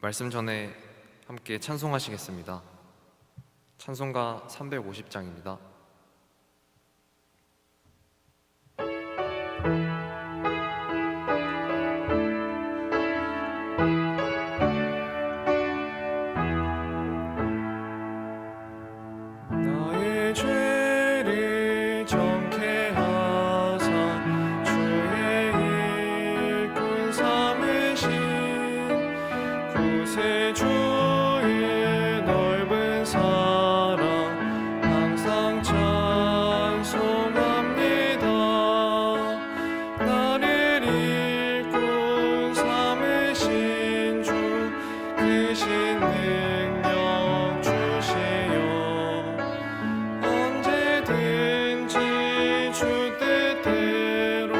말씀 전에 함께 찬송하시겠습니다. 찬송가 350장입니다. 나의 죄를 정케 하사 주의 일꾼 삼으신 구세주의 넓은 사랑 항상 찬송합니다. 나를 일꾼 삼으신 주 크신 능력 주시어 언제든지 주 뜻대로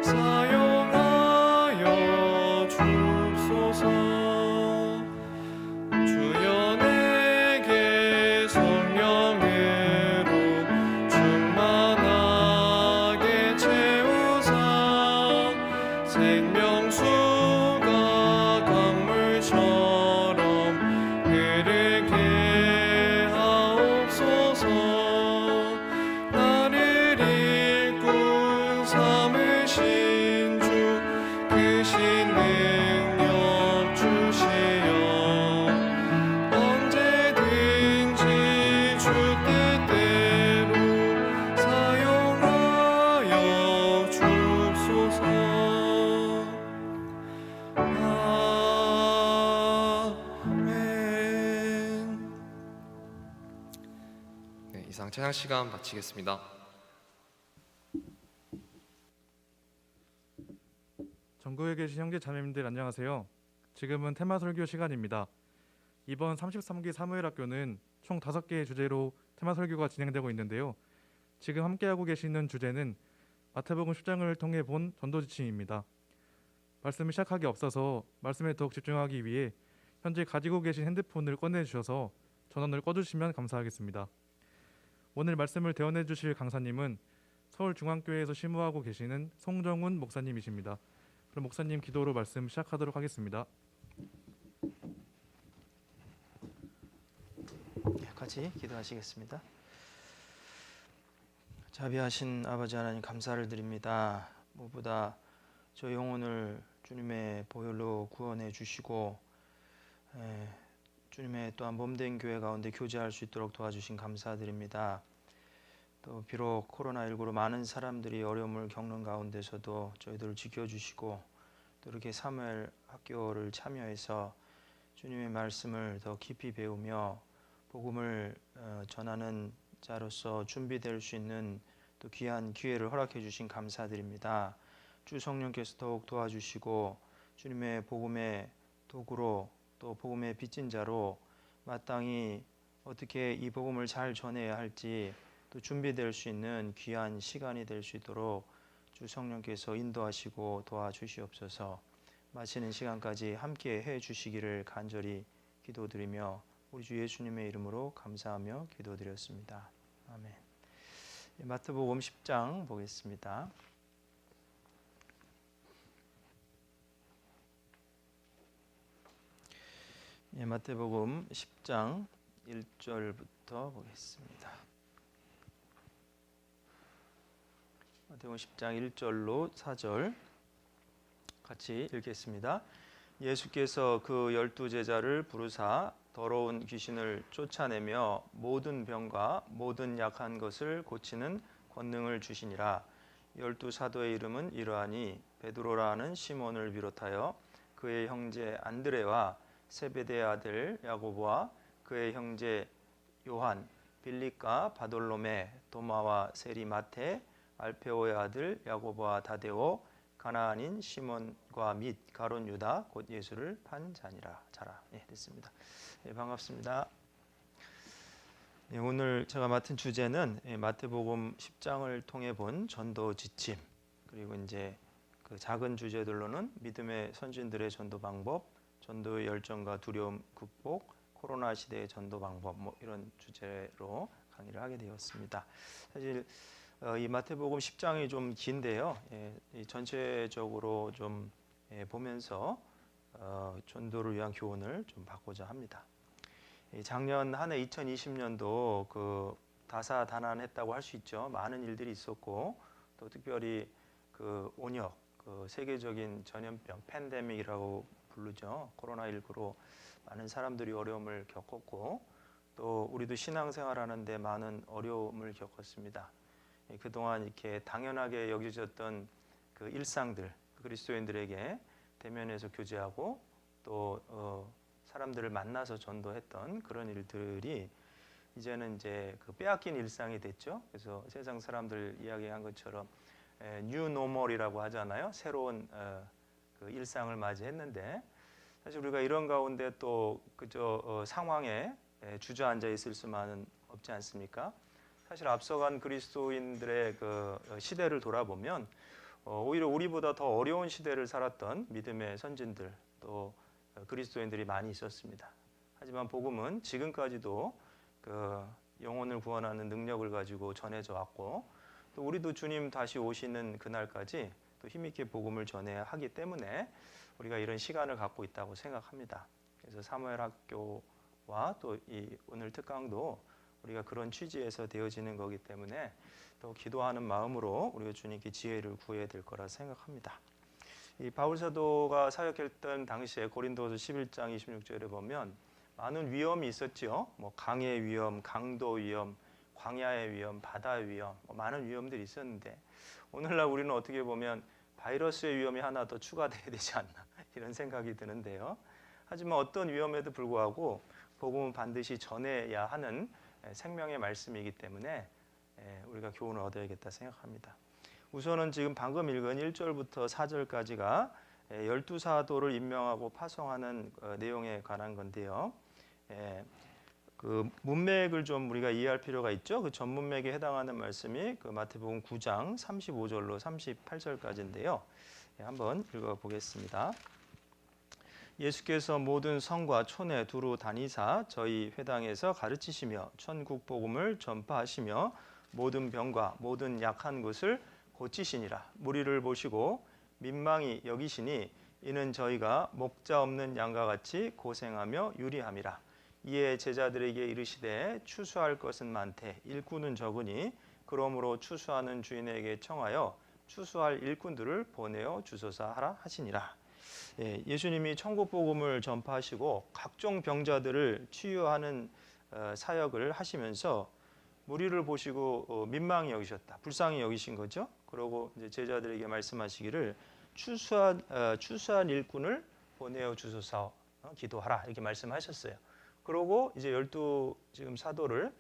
사용하여 주옵소서. 주여 내게 성령으로 충만하게 채우사 생명수가 강물처럼 흐르게 하옵소서. 나를 일꾼 삼으신 주 크신 능력 주시어 언제든지 주 뜻대로 사용하여 주옵소서. 아멘. 네, 이상 찬양 시간 마치겠습니다. 전국에 계신 형제 자매님들 안녕하세요. 지금은 테마 설교 시간입니다. 이번 33기 사무엘학교는 총 5개의 주제로 테마 설교가 진행되고 있는데요. 지금 함께하고 계시는 주제는 마태복음 10장을 통해 본 전도 지침입니다. 말씀을 시작하기 앞서서 말씀에 더욱 집중하기 위해 현재 가지고 계신 핸드폰을 꺼내주셔서 전원을 꺼주시면 감사하겠습니다. 오늘 말씀을 대언해 주실 강사님은 서울중앙교회에서 심우하고 계시는 송정훈 목사님이십니다. 그럼 목사님 기도로 말씀 시작하도록 하겠습니다. 같이 기도하시겠습니다. 자비하신 아버지 하나님 감사를 드립니다. 무엇보다 저 영혼을 주님의 보혈로 구원해 주시고 주님의 또한 몸된 교회 가운데 교제할 수 있도록 도와주신 감사드립니다. 또 비록 코로나19로 많은 사람들이 어려움을 겪는 가운데서도 저희들을 지켜주시고 또 이렇게 사무엘 학교를 참여해서 주님의 말씀을 더 깊이 배우며 복음을 전하는 자로서 준비될 수 있는 또 귀한 기회를 허락해 주신 감사드립니다. 주 성령께서 더욱 도와주시고 주님의 복음의 도구로 또 복음의 빚진 자로 마땅히 어떻게 이 복음을 잘 전해야 할지 또 준비될 수 있는 귀한 시간이 될 수 있도록 주 성령께서 인도하시고 도와주시옵소서. 마치는 시간까지 함께 해 주시기를 간절히 기도드리며 우리 주 예수님의 이름으로 감사하며 기도드렸습니다. 아멘. 마태복음 10장 보겠습니다. 마태복음 10장 1절부터 보겠습니다. 마태복음 10장 1절로 4절 같이 읽겠습니다. 예수께서 그 12제자를 부르사 더러운 귀신을 쫓아내며 모든 병과 모든 약한 것을 고치는 권능을 주시니라. 12사도의 이름은 이러하니 베드로라 하는 시몬을 비롯하여 그의 형제 안드레와 세베대의 아들 야고보와 그의 형제 요한, 빌립과 바돌로메, 도마와 세리 마테, 알페오의 아들 야고보와 다데오, 가나안인 시몬과 및 가룟 유다 곧 예수를 판 자니라. 자라. 됐습니다. 반갑습니다. 오늘 제가 맡은 주제는 마태복음 10장을 통해 본 전도 지침, 그리고 이제 그 작은 주제들로는 믿음의 선진들의 전도 방법, 전도의 열정과 두려움 극복, 코로나 시대의 전도 방법, 이런 주제로 강의를 하게 되었습니다. 사실 이 마태복음 10장이 좀 긴데요. 전체적으로 좀 보면서 전도를 위한 교훈을 좀 받고자 합니다. 작년 한 해 2020년도 그 다사다난했다고 할 수 있죠. 많은 일들이 있었고 또 특별히 그 온역, 그 세계적인 전염병 팬데믹이라고 부르죠. 코로나19로 많은 사람들이 어려움을 겪었고 또 우리도 신앙생활하는데 많은 어려움을 겪었습니다. 그동안 이렇게 당연하게 여겨졌던 그 일상들, 그리스도인들에게 대면에서 교제하고 또 사람들을 만나서 전도했던 그런 일들이 이제는 이제 그 빼앗긴 일상이 됐죠. 그래서 세상 사람들 이야기한 것처럼 뉴 노멀이라고 하잖아요. 새로운 그 일상을 맞이했는데 사실 우리가 이런 가운데 또 그저 상황에 주저앉아 있을 수만은 없지 않습니까? 사실 앞서간 그리스도인들의 그 시대를 돌아보면 오히려 우리보다 더 어려운 시대를 살았던 믿음의 선진들 또 그리스도인들이 많이 있었습니다. 하지만 복음은 지금까지도 그 영혼을 구원하는 능력을 가지고 전해져 왔고 또 우리도 주님 다시 오시는 그날까지 또 힘있게 복음을 전해야 하기 때문에 우리가 이런 시간을 갖고 있다고 생각합니다. 그래서 사무엘 학교와 또 이 오늘 특강도 우리가 그런 취지에서 되어지는 거기 때문에 또 기도하는 마음으로 우리가 주님께 지혜를 구해야 될 거라 생각합니다. 이 바울 사도가 사역했던 당시에 고린도서 11장 26절에 보면 많은 위험이 있었죠. 뭐 강의 위험, 강도 위험, 광야의 위험, 바다의 위험, 많은 위험들이 있었는데 오늘날 우리는 어떻게 보면 바이러스의 위험이 하나 더 추가돼야 되지 않나 이런 생각이 드는데요. 하지만 어떤 위험에도 불구하고 복음은 반드시 전해야 하는 생명의 말씀이기 때문에 우리가 교훈을 얻어야겠다 생각합니다. 우선은 지금 방금 읽은 1절부터 4절까지가 12사도를 임명하고 파송하는 내용에 관한 건데요. 그 문맥을 좀 우리가 이해할 필요가 있죠. 그 전문맥에 해당하는 말씀이 그 마태복음 9장 35절로 38절까지인데요. 한번 읽어보겠습니다. 예수께서 모든 성과 촌에 두루 다니사 저희 회당에서 가르치시며 천국 복음을 전파하시며 모든 병과 모든 약한 것을 고치시니라. 무리를 보시고 민망히 여기시니 이는 저희가 목자 없는 양과 같이 고생하며 유리함이라. 이에 제자들에게 이르시되 추수할 것은 많되 일꾼은 적으니 그러므로 추수하는 주인에게 청하여 추수할 일꾼들을 보내어 주소서 하라 하시니라. 예수님이 천국 복음을 전파하시고 각종 병자들을 치유하는 사역을 하시면서 무리를 보시고 민망히 여기셨다, 불쌍히 여기신 거죠. 그러고 이제 제자들에게 말씀하시기를 추수한 일꾼을 보내어 주소서 기도하라 이렇게 말씀하셨어요. 그러고 이제 12 지금 사도를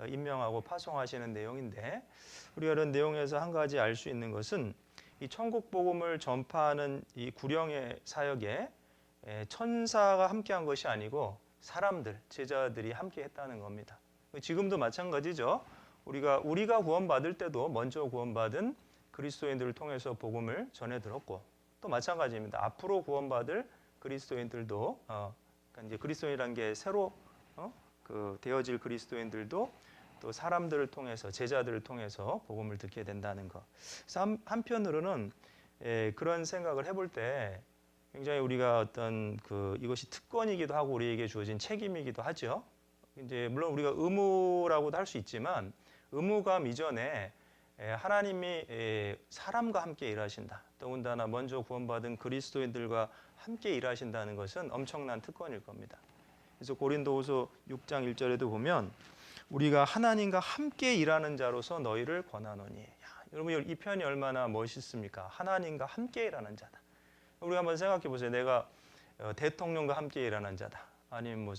임명하고 파송하시는 내용인데 우리가 이런 내용에서 한 가지 알 수 있는 것은 이 천국 복음을 전파하는 이 구령의 사역에 천사가 함께한 것이 아니고 사람들, 제자들이 함께했다는 겁니다. 지금도 마찬가지죠. 우리가 구원받을 때도 먼저 구원받은 그리스도인들을 통해서 복음을 전해 들었고 또 마찬가지입니다. 앞으로 구원받을 그리스도인들도 그러니까 이제 그리스도인이라는 게 새로 그 되어질 그리스도인들도 또 사람들을 통해서 제자들을 통해서 복음을 듣게 된다는 것. 그래서 한편으로는 그런 생각을 해볼 때 굉장히 우리가 어떤 그 이것이 특권이기도 하고 우리에게 주어진 책임이기도 하죠. 이제 물론 우리가 의무라고도 할 수 있지만 의무감 이전에 하나님이 사람과 함께 일하신다. 더군다나 먼저 구원받은 그리스도인들과 함께 일하신다는 것은 엄청난 특권일 겁니다. 그래서 고린도후서 6장 1절에도 보면 우리가 하나님과 함께 일하는 자로서 너희를 권하노니. 여러분 이 표현이 얼마나 멋있습니까? 하나님과 함께 일하는 자다. 우리가 한번 생각해 보세요. 내가 대통령과 함께 일하는 자다. 아니면 뭐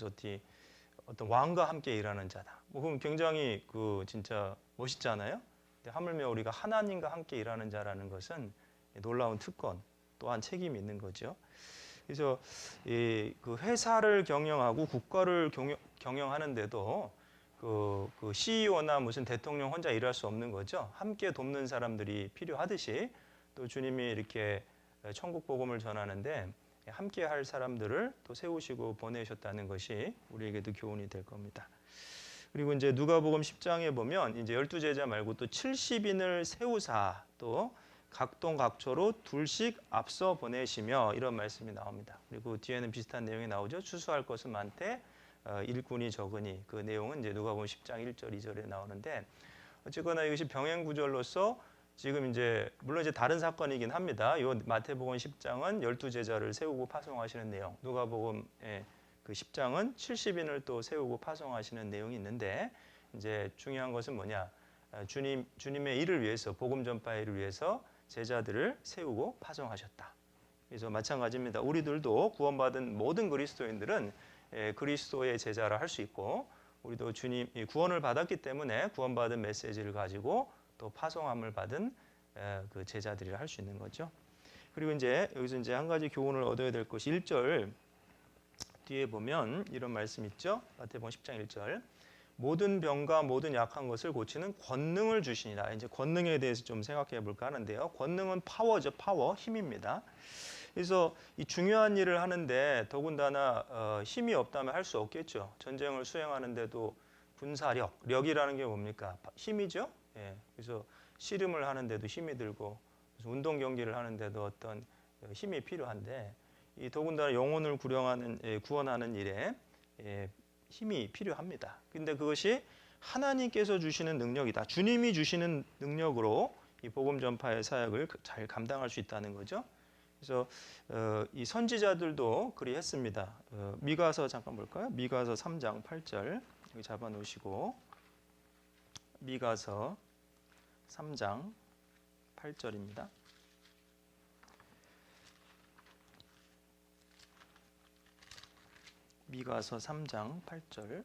어떤 왕과 함께 일하는 자다. 뭐 그럼 굉장히 그 진짜 멋있잖아요. 근데 하물며 우리가 하나님과 함께 일하는 자라는 것은 놀라운 특권 또한 책임이 있는 거죠. 그래서 그 회사를 경영하고 국가를 경영하는데도 그 CEO나 무슨 대통령 혼자 일할 수 없는 거죠. 함께 돕는 사람들이 필요하듯이 또 주님이 이렇게 천국 복음을 전하는데 함께 할 사람들을 또 세우시고 보내셨다는 것이 우리에게도 교훈이 될 겁니다. 그리고 이제 누가복음 10장에 보면 이제 12제자 말고 또 70인을 세우사 또 각동 각처로 둘씩 앞서 보내시며 이런 말씀이 나옵니다. 그리고 뒤에는 비슷한 내용이 나오죠. 추수할 것은 많되 일꾼이 적으니 그 내용은 이제 누가복음 10장 1절 2절에 나오는데 어쨌거나 이것이 병행 구절로서 지금 이제 물론 이제 다른 사건이긴 합니다. 요 마태복음 10장은 12제자를 세우고 파송하시는 내용, 누가복음 그 10장은 70인을 또 세우고 파송하시는 내용이 있는데 이제 중요한 것은 뭐냐? 주님의 일을 위해서 복음 전파의 일을 위해서 제자들을 세우고 파송하셨다. 그래서 마찬가지입니다. 우리들도 구원받은 모든 그리스도인들은 그리스도의 제자라 할 수 있고 우리도 주님 구원을 받았기 때문에 구원받은 메시지를 가지고 또 파송함을 받은 그 제자들이라 할 수 있는 거죠. 그리고 이제 여기서 이제 한 가지 교훈을 얻어야 될 것이 1절 뒤에 보면 이런 말씀 있죠. 마태복음 10장 1절. 모든 병과 모든 약한 것을 고치는 권능을 주시니라. 이제 권능에 대해서 좀 생각해 볼까 하는데요. 권능은 파워죠. 파워, 힘입니다. 그래서 이 중요한 일을 하는데 더군다나 힘이 없다면 할 수 없겠죠. 전쟁을 수행하는데도 군사력, 력이라는 게 뭡니까? 힘이죠. 예. 그래서 씨름을 하는데도 힘이 들고 운동 경기를 하는데도 어떤 힘이 필요한데 이 더군다나 영혼을 구원하는 일에 힘이 필요합니다. 근데 그것이 하나님께서 주시는 능력이다. 주님이 주시는 능력으로 이 복음 전파의 사역을 잘 감당할 수 있다는 거죠. 그래서 이 선지자들도 그리했습니다. 미가서 잠깐 볼까요? 미가서 3장 8절 여기 잡아 놓으시고 미가서 3장 8절입니다. 미가서 3장 8절.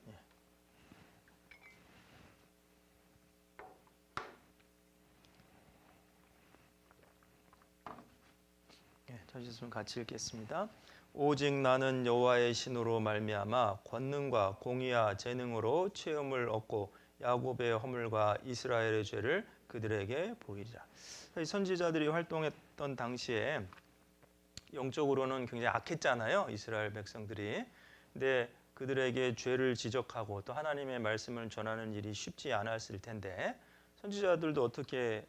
찾으시면 같이 읽겠습니다. 오직 나는 여호와의 신으로 말미암아 권능과 공의와 재능으로 체험을 얻고 야곱의 허물과 이스라엘의 죄를 그들에게 보이리라. 선지자들이 활동했던 당시에 영적으로는 굉장히 악했잖아요. 이스라엘 백성들이. 근데 그들에게 죄를 지적하고 또 하나님의 말씀을 전하는 일이 쉽지 않았을 텐데 선지자들도 어떻게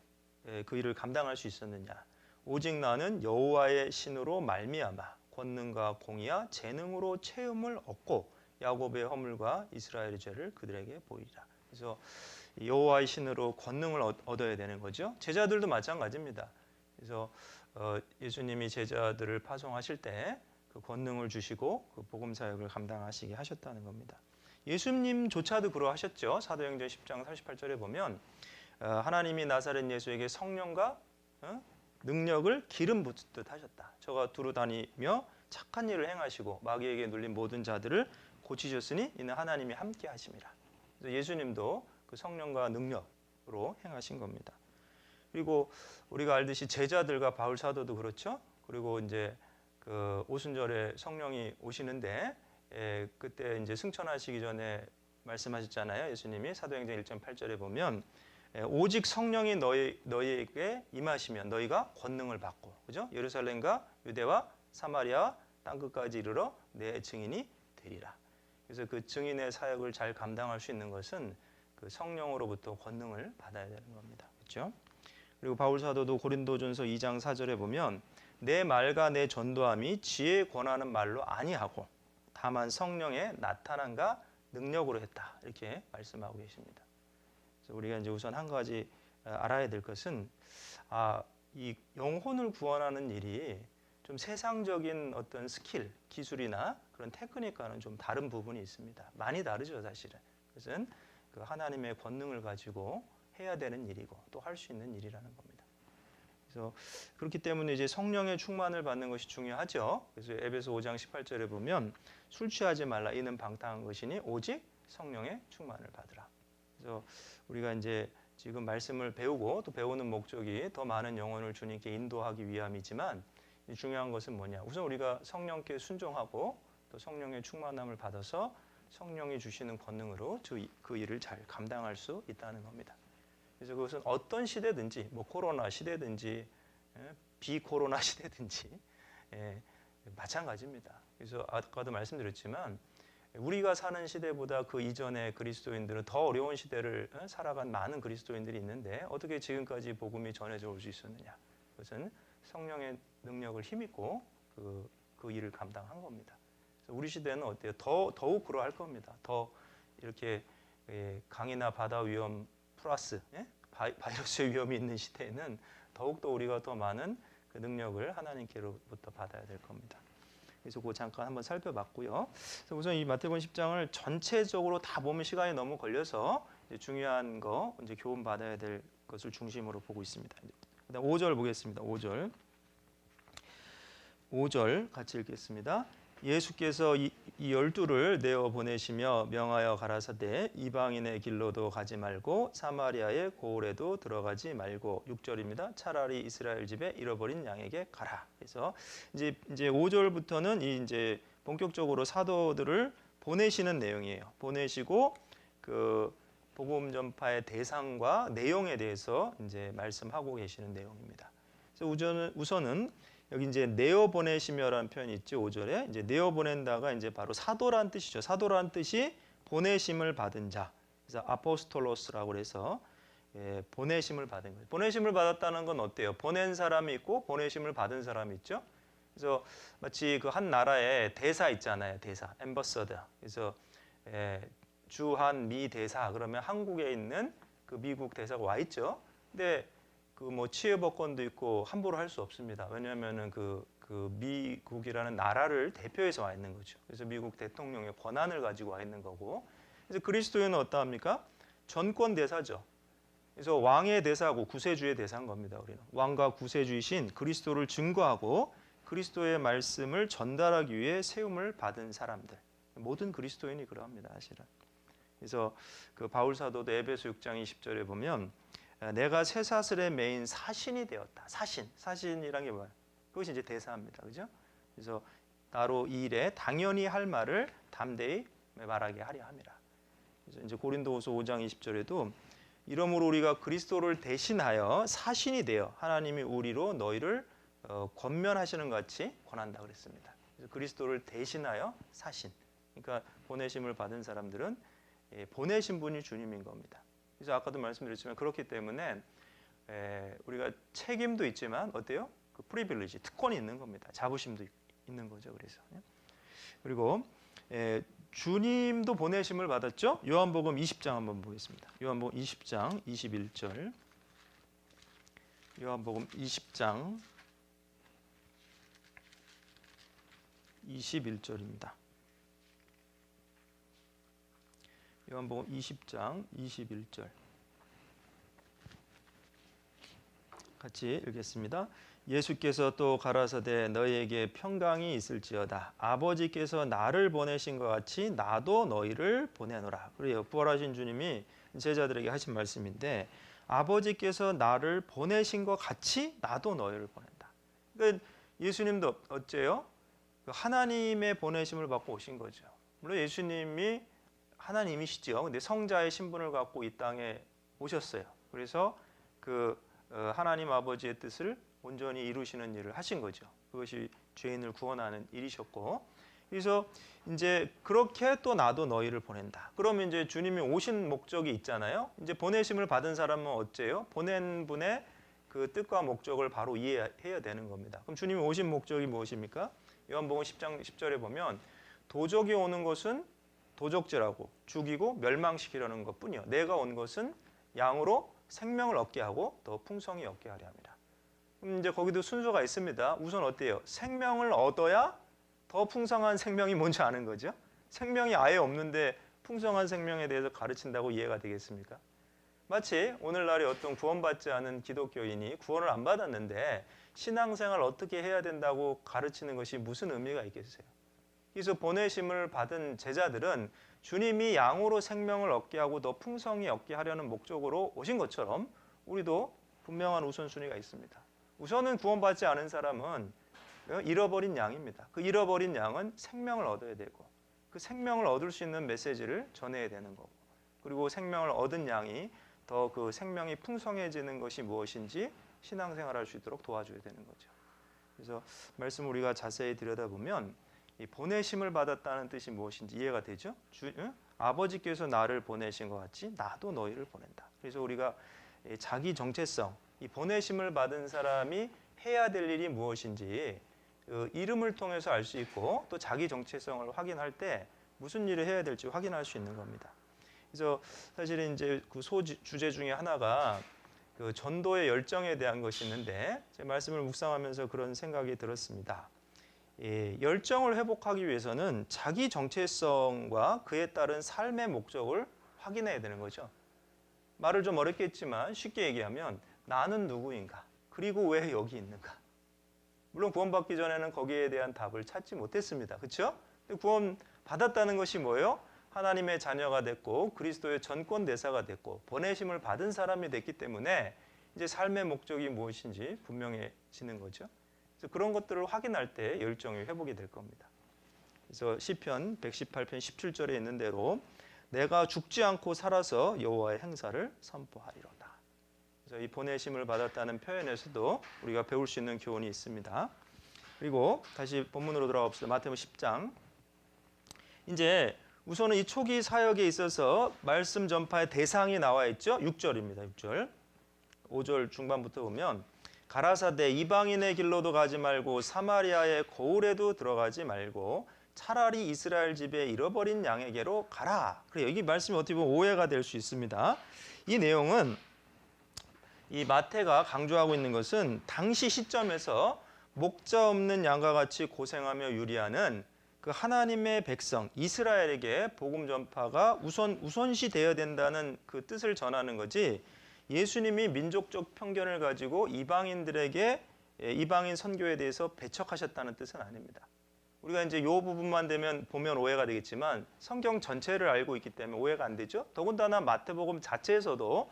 그 일을 감당할 수 있었느냐? 오직 나는 여호와의 신으로 말미암아 권능과 공의와 재능으로 체험을 얻고 야곱의 허물과 이스라엘의 죄를 그들에게 보이리라. 그래서 여호와의 신으로 권능을 얻어야 되는 거죠. 제자들도 마찬가지입니다. 그래서 예수님이 제자들을 파송하실 때 그 권능을 주시고 그 복음 사역을 감당하시게 하셨다는 겁니다. 예수님조차도 그러하셨죠. 사도행전 10장 38절에 보면 하나님이 나사렛 예수에게 성령과 능력을 기름 붓듯 하셨다. 저가 두루 다니며 착한 일을 행하시고 마귀에게 눌린 모든 자들을 고치셨으니 이는 하나님이 함께 하심이라. 그래서 예수님도 그 성령과 능력으로 행하신 겁니다. 그리고 우리가 알듯이 제자들과 바울 사도도 그렇죠. 그리고 이제 그 오순절에 성령이 오시는데 그때 이제 승천하시기 전에 말씀하셨잖아요. 예수님이 사도행전 1.8절에 보면 오직 성령이 너희에게 임하시면 너희가 권능을 받고, 그죠? 예루살렘과 유대와 사마리아 땅 끝까지 이르러 내 증인이 되리라. 그래서 그 증인의 사역을 잘 감당할 수 있는 것은 그 성령으로부터 권능을 받아야 되는 겁니다. 그렇죠? 그리고 바울 사도도 고린도전서 2장 4절에 보면 내 말과 내 전도함이 지혜에 권하는 말로 아니하고 다만 성령의 나타남과 능력으로 했다. 이렇게 말씀하고 계십니다. 그래서 우리가 이제 우선 한 가지 알아야 될 것은 이 영혼을 구원하는 일이 좀 세상적인 어떤 스킬, 기술이나 그런 테크닉과는 좀 다른 부분이 있습니다. 많이 다르죠, 사실은. 그것은 그 하나님의 권능을 가지고 해야 되는 일이고 또 할 수 있는 일이라는 겁니다. 그래서 그렇기 때문에 이제 성령의 충만을 받는 것이 중요하죠. 그래서 에베소 5장 18절에 보면 술 취하지 말라 이는 방탕한 것이니 오직 성령의 충만을 받으라. 그래서 우리가 이제 지금 말씀을 배우고 또 배우는 목적이 더 많은 영혼을 주님께 인도하기 위함이지만 중요한 것은 뭐냐? 우선 우리가 성령께 순종하고 또 성령의 충만함을 받아서 성령이 주시는 권능으로 그 일을 잘 감당할 수 있다는 겁니다. 그래서 그것은 어떤 시대든지, 뭐 코로나 시대든지, 비코로나 시대든지 마찬가지입니다. 그래서 아까도 말씀드렸지만 우리가 사는 시대보다 그 이전의 그리스도인들은 더 어려운 시대를 살아간 많은 그리스도인들이 있는데 어떻게 지금까지 복음이 전해져 올 수 있었느냐? 그것은 성령의 능력을 힘입고 그 일을 감당한 겁니다. 그래서 우리 시대는 어때요? 더욱 그러할 겁니다. 더 이렇게 강이나 바다 위험 플러스 바이러스 위험이 있는 시대에는 더욱더 우리가 더 많은 그 능력을 하나님께로부터 받아야 될 겁니다. 그래서 그거 잠깐 한번 살펴봤고요. 그래서 우선 이 마태복음 10장을 전체적으로 다 보면 시간이 너무 걸려서 이제 중요한 거 이제 교훈 받아야 될 것을 중심으로 보고 있습니다. 그다음 5절 보겠습니다. 5절 같이 읽겠습니다. 예수께서 이 12를 내어 보내시며 명하여 가라사대 이방인의 길로도 가지 말고 사마리아의 고을에도 들어가지 말고 6절입니다. 차라리 이스라엘 집에 잃어버린 양에게 가라. 그래서 이제 5절부터는 이제 본격적으로 사도들을 보내시는 내용이에요. 보내시고 그 복음 전파의 대상과 내용에 대해서 이제 말씀하고 계시는 내용입니다. 그래서 우선은 여기 이제 내어 보내시며라는 표현이 있죠. 5절에 이제 내어 보낸다가 이제 바로 사도란 뜻이죠. 사도란 뜻이 보내심을 받은 자. 그래서 아포스톨로스라고 해서 보내심을 받은 거예요. 보내심을 받았다는 건 어때요? 보낸 사람이 있고 보내심을 받은 사람이 있죠. 그래서 마치 그 한 나라의 대사 있잖아요. 대사, 엠버서더. 그래서 주한 미 대사 그러면 한국에 있는 그 미국 대사가 와 있죠. 근데 그 뭐 치해법권도 있고 함부로 할 수 없습니다. 왜냐하면은 그 미국이라는 나라를 대표해서 와 있는 거죠. 그래서 미국 대통령의 권한을 가지고 와 있는 거고. 그래서 그리스도인은 어떠합니까? 전권 대사죠. 그래서 왕의 대사고 구세주의 대사인 겁니다. 우리는 왕과 구세주이신 그리스도를 증거하고 그리스도의 말씀을 전달하기 위해 세움을 받은 사람들. 모든 그리스도인이 그러합니다. 사실은. 그래서 그 바울 사도도 에베소 6장 20절에 보면 내가 쇠사슬에 매인 사신이 되었다. 사신이란 게 뭐예요? 그것이 이제 대사입니다. 그죠? 그래서 나로 이 일에 당연히 할 말을 담대히 말하게 하려 함이라. 그래서 이제 고린도후서 5장 20절에도 이러므로 우리가 그리스도를 대신하여 사신이 되어 하나님이 우리로 너희를 권면하시는 것 같이 권한다 그랬습니다. 그래서 그리스도를 대신하여 사신. 그러니까 보내심을 받은 사람들은 보내신 분이 주님인 겁니다. 그래서 아까도 말씀드렸지만 그렇기 때문에 우리가 책임도 있지만 어때요? 그 프리빌리지, 특권이 있는 겁니다. 자부심도 있는 거죠. 그래서 그리고 주님도 보내심을 받았죠. 요한복음 20장 한번 보겠습니다. 요한복음 20장 21절. 요한복음 20장 21절입니다. 요한복음 20장 21절 같이 읽겠습니다. 예수께서 또 가라사대 너희에게 평강이 있을지어다. 아버지께서 나를 보내신 것 같이 나도 너희를 보내노라. 그래요. 부활하신 주님이 제자들에게 하신 말씀인데 아버지께서 나를 보내신 것 같이 나도 너희를 보낸다. 그러니까 예수님도 어째요? 하나님의 보내심을 받고 오신 거죠. 물론 예수님이 하나님이시죠. 근데 성자의 신분을 갖고 이 땅에 오셨어요. 그래서 그 하나님 아버지의 뜻을 온전히 이루시는 일을 하신 거죠. 그것이 죄인을 구원하는 일이셨고, 그래서 이제 그렇게 또 나도 너희를 보낸다. 그러면 이제 주님이 오신 목적이 있잖아요. 이제 보내심을 받은 사람은 어째요? 보낸 분의 그 뜻과 목적을 바로 이해해야 되는 겁니다. 그럼 주님이 오신 목적이 무엇입니까? 요한복음 10장 10절에 보면 도적이 오는 것은 도적질하고 죽이고 멸망시키려는 것뿐이요. 내가 온 것은 양으로 생명을 얻게 하고 더 풍성히 얻게 하려 합니다. 이제 거기도 순서가 있습니다. 우선 어때요? 생명을 얻어야 더 풍성한 생명이 뭔지 아는 거죠. 생명이 아예 없는데 풍성한 생명에 대해서 가르친다고 이해가 되겠습니까? 마치 오늘날에 어떤 구원받지 않은 기독교인이 구원을 안 받았는데 신앙생활 어떻게 해야 된다고 가르치는 것이 무슨 의미가 있겠어요? 그래서 보내심을 받은 제자들은 주님이 양으로 생명을 얻게 하고 더 풍성히 얻게 하려는 목적으로 오신 것처럼 우리도 분명한 우선순위가 있습니다. 우선은 구원받지 않은 사람은 잃어버린 양입니다. 그 잃어버린 양은 생명을 얻어야 되고 그 생명을 얻을 수 있는 메시지를 전해야 되는 거고, 그리고 생명을 얻은 양이 더 그 생명이 풍성해지는 것이 무엇인지 신앙생활할 수 있도록 도와줘야 되는 거죠. 그래서 말씀 우리가 자세히 들여다보면 이 보내심을 받았다는 뜻이 무엇인지 이해가 되죠? 아버지께서 나를 보내신 것 같이 나도 너희를 보낸다. 그래서 우리가 자기 정체성, 이 보내심을 받은 사람이 해야 될 일이 무엇인지 이름을 통해서 알 수 있고 또 자기 정체성을 확인할 때 무슨 일을 해야 될지 확인할 수 있는 겁니다. 그래서 사실은 이제 그 소주제 중에 하나가 그 전도의 열정에 대한 것이 있는데 제 말씀을 묵상하면서 그런 생각이 들었습니다. 열정을 회복하기 위해서는 자기 정체성과 그에 따른 삶의 목적을 확인해야 되는 거죠. 말을 좀 어렵게 했지만 쉽게 얘기하면 나는 누구인가? 그리고 왜 여기 있는가? 물론 구원받기 전에는 거기에 대한 답을 찾지 못했습니다. 그렇죠? 구원 받았다는 것이 뭐예요? 하나님의 자녀가 됐고 그리스도의 전권 대사가 됐고 보내심을 받은 사람이 됐기 때문에 이제 삶의 목적이 무엇인지 분명해지는 거죠. 그래서 그런 것들을 확인할 때 열정이 회복이 될 겁니다. 그래서 시편 118편 17절에 있는 대로 내가 죽지 않고 살아서 여호와의 행사를 선포하리로다. 그래서 이 보내심을 받았다는 표현에서도 우리가 배울 수 있는 교훈이 있습니다. 그리고 다시 본문으로 돌아가 봅시다. 마태복음 10장. 이제 우선은 이 초기 사역에 있어서 말씀 전파의 대상이 나와 있죠. 6절입니다. 6절. 5절 중반부터 보면 가라사대 이방인의 길로도 가지 말고 사마리아의 거울에도 들어가지 말고 차라리 이스라엘 집에 잃어버린 양에게로 가라. 그래요. 이 말씀이 어떻게 보면 오해가 될 수 있습니다. 이 내용은 이 마태가 강조하고 있는 것은 당시 시점에서 목자 없는 양과 같이 고생하며 유리하는 그 하나님의 백성 이스라엘에게 복음 전파가 우선시 되어야 된다는 그 뜻을 전하는 거지, 예수님이 민족적 편견을 가지고 이방인들에게 이방인 선교에 대해서 배척하셨다는 뜻은 아닙니다. 우리가 이제 이 부분만 보면 오해가 되겠지만 성경 전체를 알고 있기 때문에 오해가 안 되죠. 더군다나 마태복음 자체에서도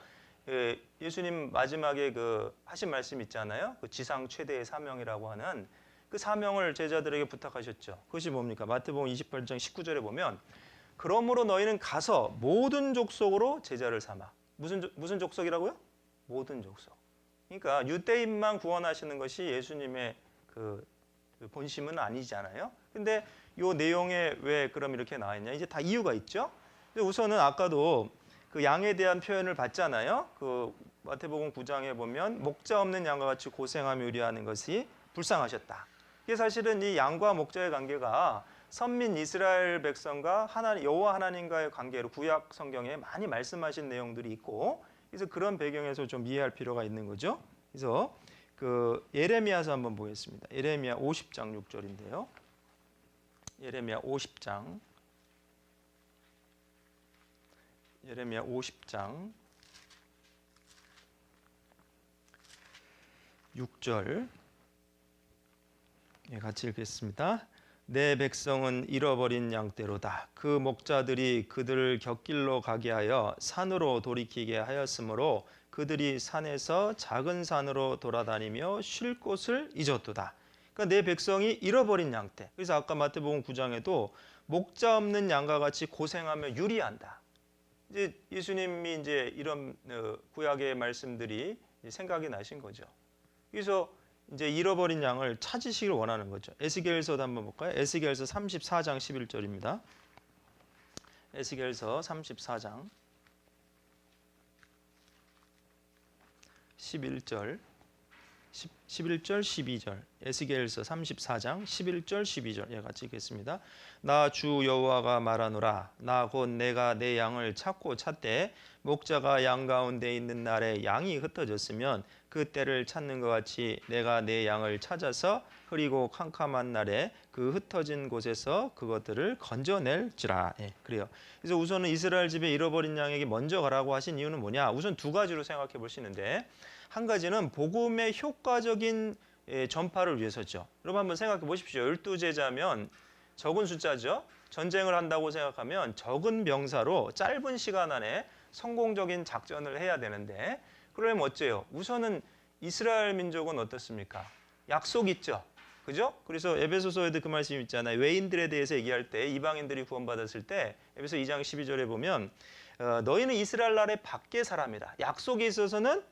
예수님 마지막에 그 하신 말씀 있잖아요. 그 지상 최대의 사명이라고 하는 그 사명을 제자들에게 부탁하셨죠. 그것이 뭡니까? 마태복음 28장 19절에 보면 그러므로 너희는 가서 모든 족속으로 제자를 삼아. 무슨 족속이라고요? 모든 족속. 그러니까 유대인만 구원하시는 것이 예수님의 그 본심은 아니잖아요. 근데 이 내용에 왜 그럼 이렇게 나와 있냐? 이제 다 이유가 있죠. 근데 우선은 아까도 그 양에 대한 표현을 봤잖아요. 그 마태복음 9장에 보면 목자 없는 양과 같이 고생하며 유리하는 것이 불쌍하셨다. 이게 사실은 이 양과 목자의 관계가 선민 이스라엘 백성과 여호와 하나님과의 관계로 구약 성경에 많이 말씀하신 내용들이 있고, 그래서 그런 배경에서 좀 이해할 필요가 있는 거죠. 그래서 그 예레미야서 한번 보겠습니다. 예레미야 50장 6절인데요. 예레미야 50장 6절 같이 읽겠습니다. 내 백성은 잃어버린 양떼로다. 그 목자들이 그들을 곁길로 가게 하여 산으로 돌이키게 하였으므로 그들이 산에서 작은 산으로 돌아다니며 쉴 곳을 잊었도다. 그러니까 내 백성이 잃어버린 양떼. 그래서 아까 마태복음 9장에도 목자 없는 양과 같이 고생하며 유리한다. 이제 예수님이 이제 이런 구약의 말씀들이 생각이 나신 거죠. 그래서 이제 잃어버린 양을 찾으시길 원하는 거죠. 에스겔서도 한번 볼까요? 에스겔서 34장 11절입니다. 에스겔서 34장 11절 12절 에스겔서 34장 11절 12절 같이 읽겠습니다. 나 주 여호와가 말하노라. 나 곧 내가 내 양을 찾고 찾되 목자가 양 가운데 있는 날에 양이 흩어졌으면 그 때를 찾는 것 같이 내가 내 양을 찾아서 흐리고 캄캄한 날에 그 흩어진 곳에서 그것들을 건져낼지라. 그래요. 그래서 우선은 이스라엘 집에 잃어버린 양에게 먼저 가라고 하신 이유는 뭐냐? 우선 두 가지로 생각해 볼 수 있는데, 한 가지는 복음의 효과적인 전파를 위해서죠. 여러분 한번 생각해 보십시오. 12제자면 적은 숫자죠. 전쟁을 한다고 생각하면 적은 병사로 짧은 시간 안에 성공적인 작전을 해야 되는데, 그러면 어째요? 우선은 이스라엘 민족은 어떻습니까? 약속 있죠. 그죠? 그래서 에베소서에도 그 말씀이 있잖아요. 외인들에 대해서 얘기할 때, 이방인들이 구원받았을 때 에베소 2장 12절에 보면 너희는 이스라엘 나라의 밖의 사람이다. 약속에 있어서는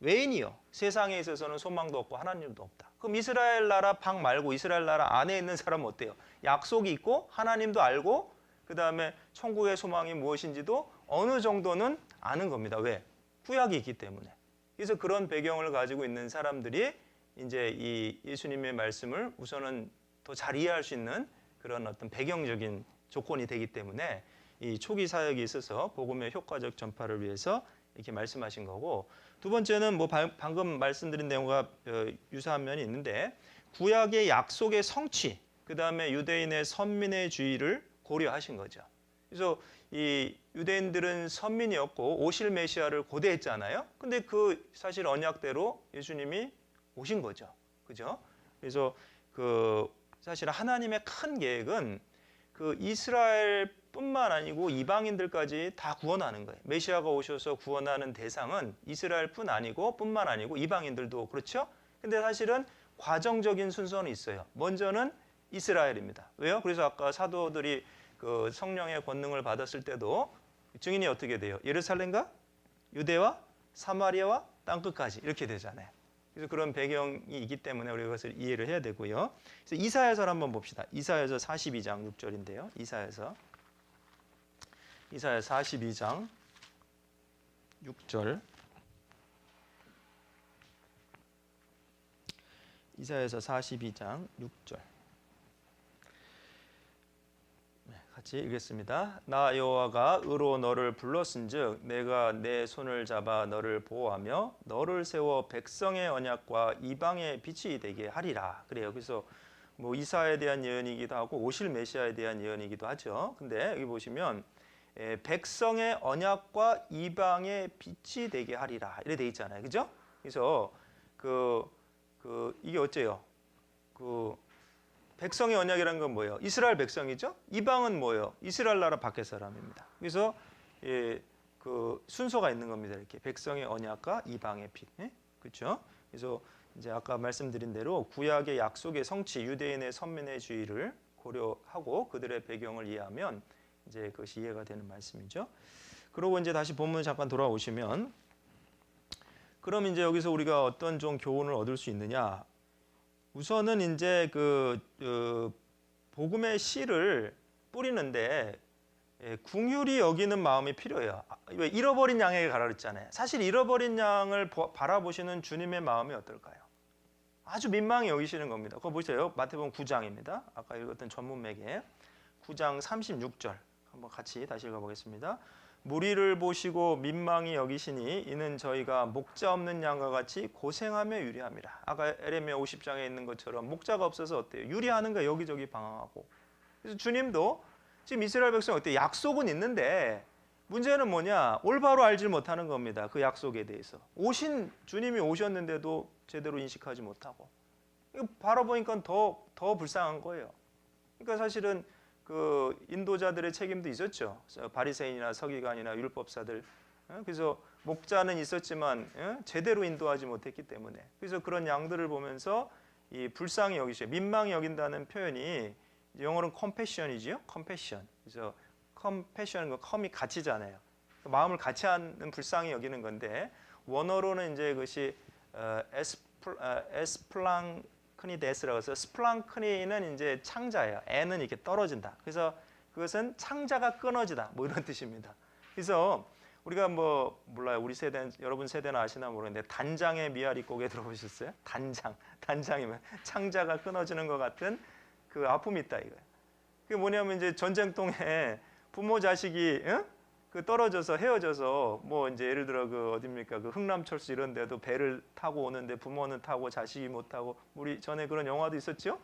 외인이요. 세상에 있어서는 소망도 없고 하나님도 없다. 그럼 이스라엘 나라 밖 말고 이스라엘 나라 안에 있는 사람은 어때요? 약속이 있고 하나님도 알고 그 다음에 천국의 소망이 무엇인지도 어느 정도는 아는 겁니다. 왜? 구약이 있기 때문에. 그래서 그런 배경을 가지고 있는 사람들이 이제 이 예수님의 말씀을 우선은 더 잘 이해할 수 있는 그런 어떤 배경적인 조건이 되기 때문에 이 초기 사역에 있어서 복음의 효과적 전파를 위해서 이렇게 말씀하신 거고, 두 번째는 뭐 방금 말씀드린 내용과 유사한 면이 있는데 구약의 약속의 성취, 그 다음에 유대인의 선민의 주의를 고려하신 거죠. 그래서 이 유대인들은 선민이었고 오실 메시아를 고대했잖아요. 근데 그 사실 언약대로 예수님이 오신 거죠. 그죠? 그래서 그 사실 하나님의 큰 계획은 그 이스라엘뿐만 아니고 이방인들까지 다 구원하는 거예요. 메시아가 오셔서 구원하는 대상은 이스라엘뿐 아니고 뿐만 아니고 이방인들도 그렇죠. 근데 사실은 과정적인 순서는 있어요. 먼저는 이스라엘입니다. 왜요? 그래서 아까 사도들이 그 성령의 권능을 받았을 때도 증인이 어떻게 돼요? 예루살렘과 유대와 사마리아와 땅끝까지 이렇게 되잖아요. 그래서 그런 배경이 있기 때문에 우리가 그것을 이해를 해야 되고요. 그래서 이사야서를 한번 봅시다. 이사야서 42장 6절인데요. 이사야서 42장 6절. 이사야서 42장 6절. 같이 읽겠습니다. 나 여호와가 의로 너를 불렀은즉 내가 내 손을 잡아 너를 보호하며 너를 세워 백성의 언약과 이방의 빛이 되게 하리라. 그래요. 그래서 뭐 이사야에 대한 예언이기도 하고 오실 메시아에 대한 예언이기도 하죠. 근데 여기 보시면 백성의 언약과 이방의 빛이 되게 하리라 이렇게 돼 있잖아요. 그죠? 그래서 이게 어째요? 백성의 언약이라는 건 뭐예요? 이스라엘 백성이죠. 이방은 뭐예요? 이스라엘 나라 밖의 사람입니다. 그래서 그 순서가 있는 겁니다. 이렇게 백성의 언약과 이방의 빛, 그렇죠? 그래서 이제 아까 말씀드린 대로 구약의 약속의 성취, 유대인의 선민의 주의를 고려하고 그들의 배경을 이해하면 이제 그것이 이해가 되는 말씀이죠. 그리고 이제 다시 본문 잠깐 돌아오시면, 그럼 이제 여기서 우리가 어떤 좀 교훈을 얻을 수 있느냐? 우선은 이제 복음의 씨를 뿌리는데 긍휼히 여기는 마음이 필요해요. 왜 잃어버린 양에게 가라 그랬잖아요. 사실 잃어버린 양을 바라보시는 주님의 마음이 어떨까요? 아주 민망히 여기시는 겁니다. 그거 보세요. 마태복음 9장입니다. 아까 읽었던 전문 매개 9장 36절 한번 같이 다시 읽어보겠습니다. 무리를 보시고 민망히 여기시니 이는 저희가 목자 없는 양과 같이 고생하며 유리함이라. 아까 에레미야 50장에 있는 것처럼 목자가 없어서 어때요? 유리하는 거 여기저기 방황하고. 그래서 주님도 지금 이스라엘 백성 어때요? 약속은 있는데 문제는 뭐냐? 올바로 알지 못하는 겁니다. 그 약속에 대해서. 주님이 오셨는데도 제대로 인식하지 못하고. 이거 바라보니까 더 불쌍한 거예요. 그러니까 사실은 그 인도자들의 책임도 있었죠. 바리새인이나 서기관이나 율법사들. 그래서 목자는 있었지만 제대로 인도하지 못했기 때문에. 그래서 그런 양들을 보면서 이 불쌍히 여기셔. 민망히 여긴다는 표현이 영어로는 compassion이지요. compassion. 그래서 compassion은 컴이 같이잖아요. 마음을 같이 하는 불쌍히 여기는 건데 원어로는 이제 그것이 에스플랑크니데스라고 해서 스플랑크니는 이제 창자예요. 애는 이렇게 떨어진다. 그래서 그것은 창자가 끊어지다. 뭐 이런 뜻입니다. 그래서 우리가 뭐 몰라요. 우리 세대 여러분 세대는 아시나 모르는데 단장의 미아리 곡에 들어보셨어요? 단장이면 창자가 끊어지는 것 같은 그 아픔이 있다 이거예요. 그게 뭐냐면 이제 전쟁통에 부모 자식이 그 떨어져서 헤어져서 뭐 이제 예를 들어 그 어딥니까 그 흥남철수 이런 데도 배를 타고 오는데 부모는 타고 자식이 못 타고 우리 전에 그런 영화도 있었죠.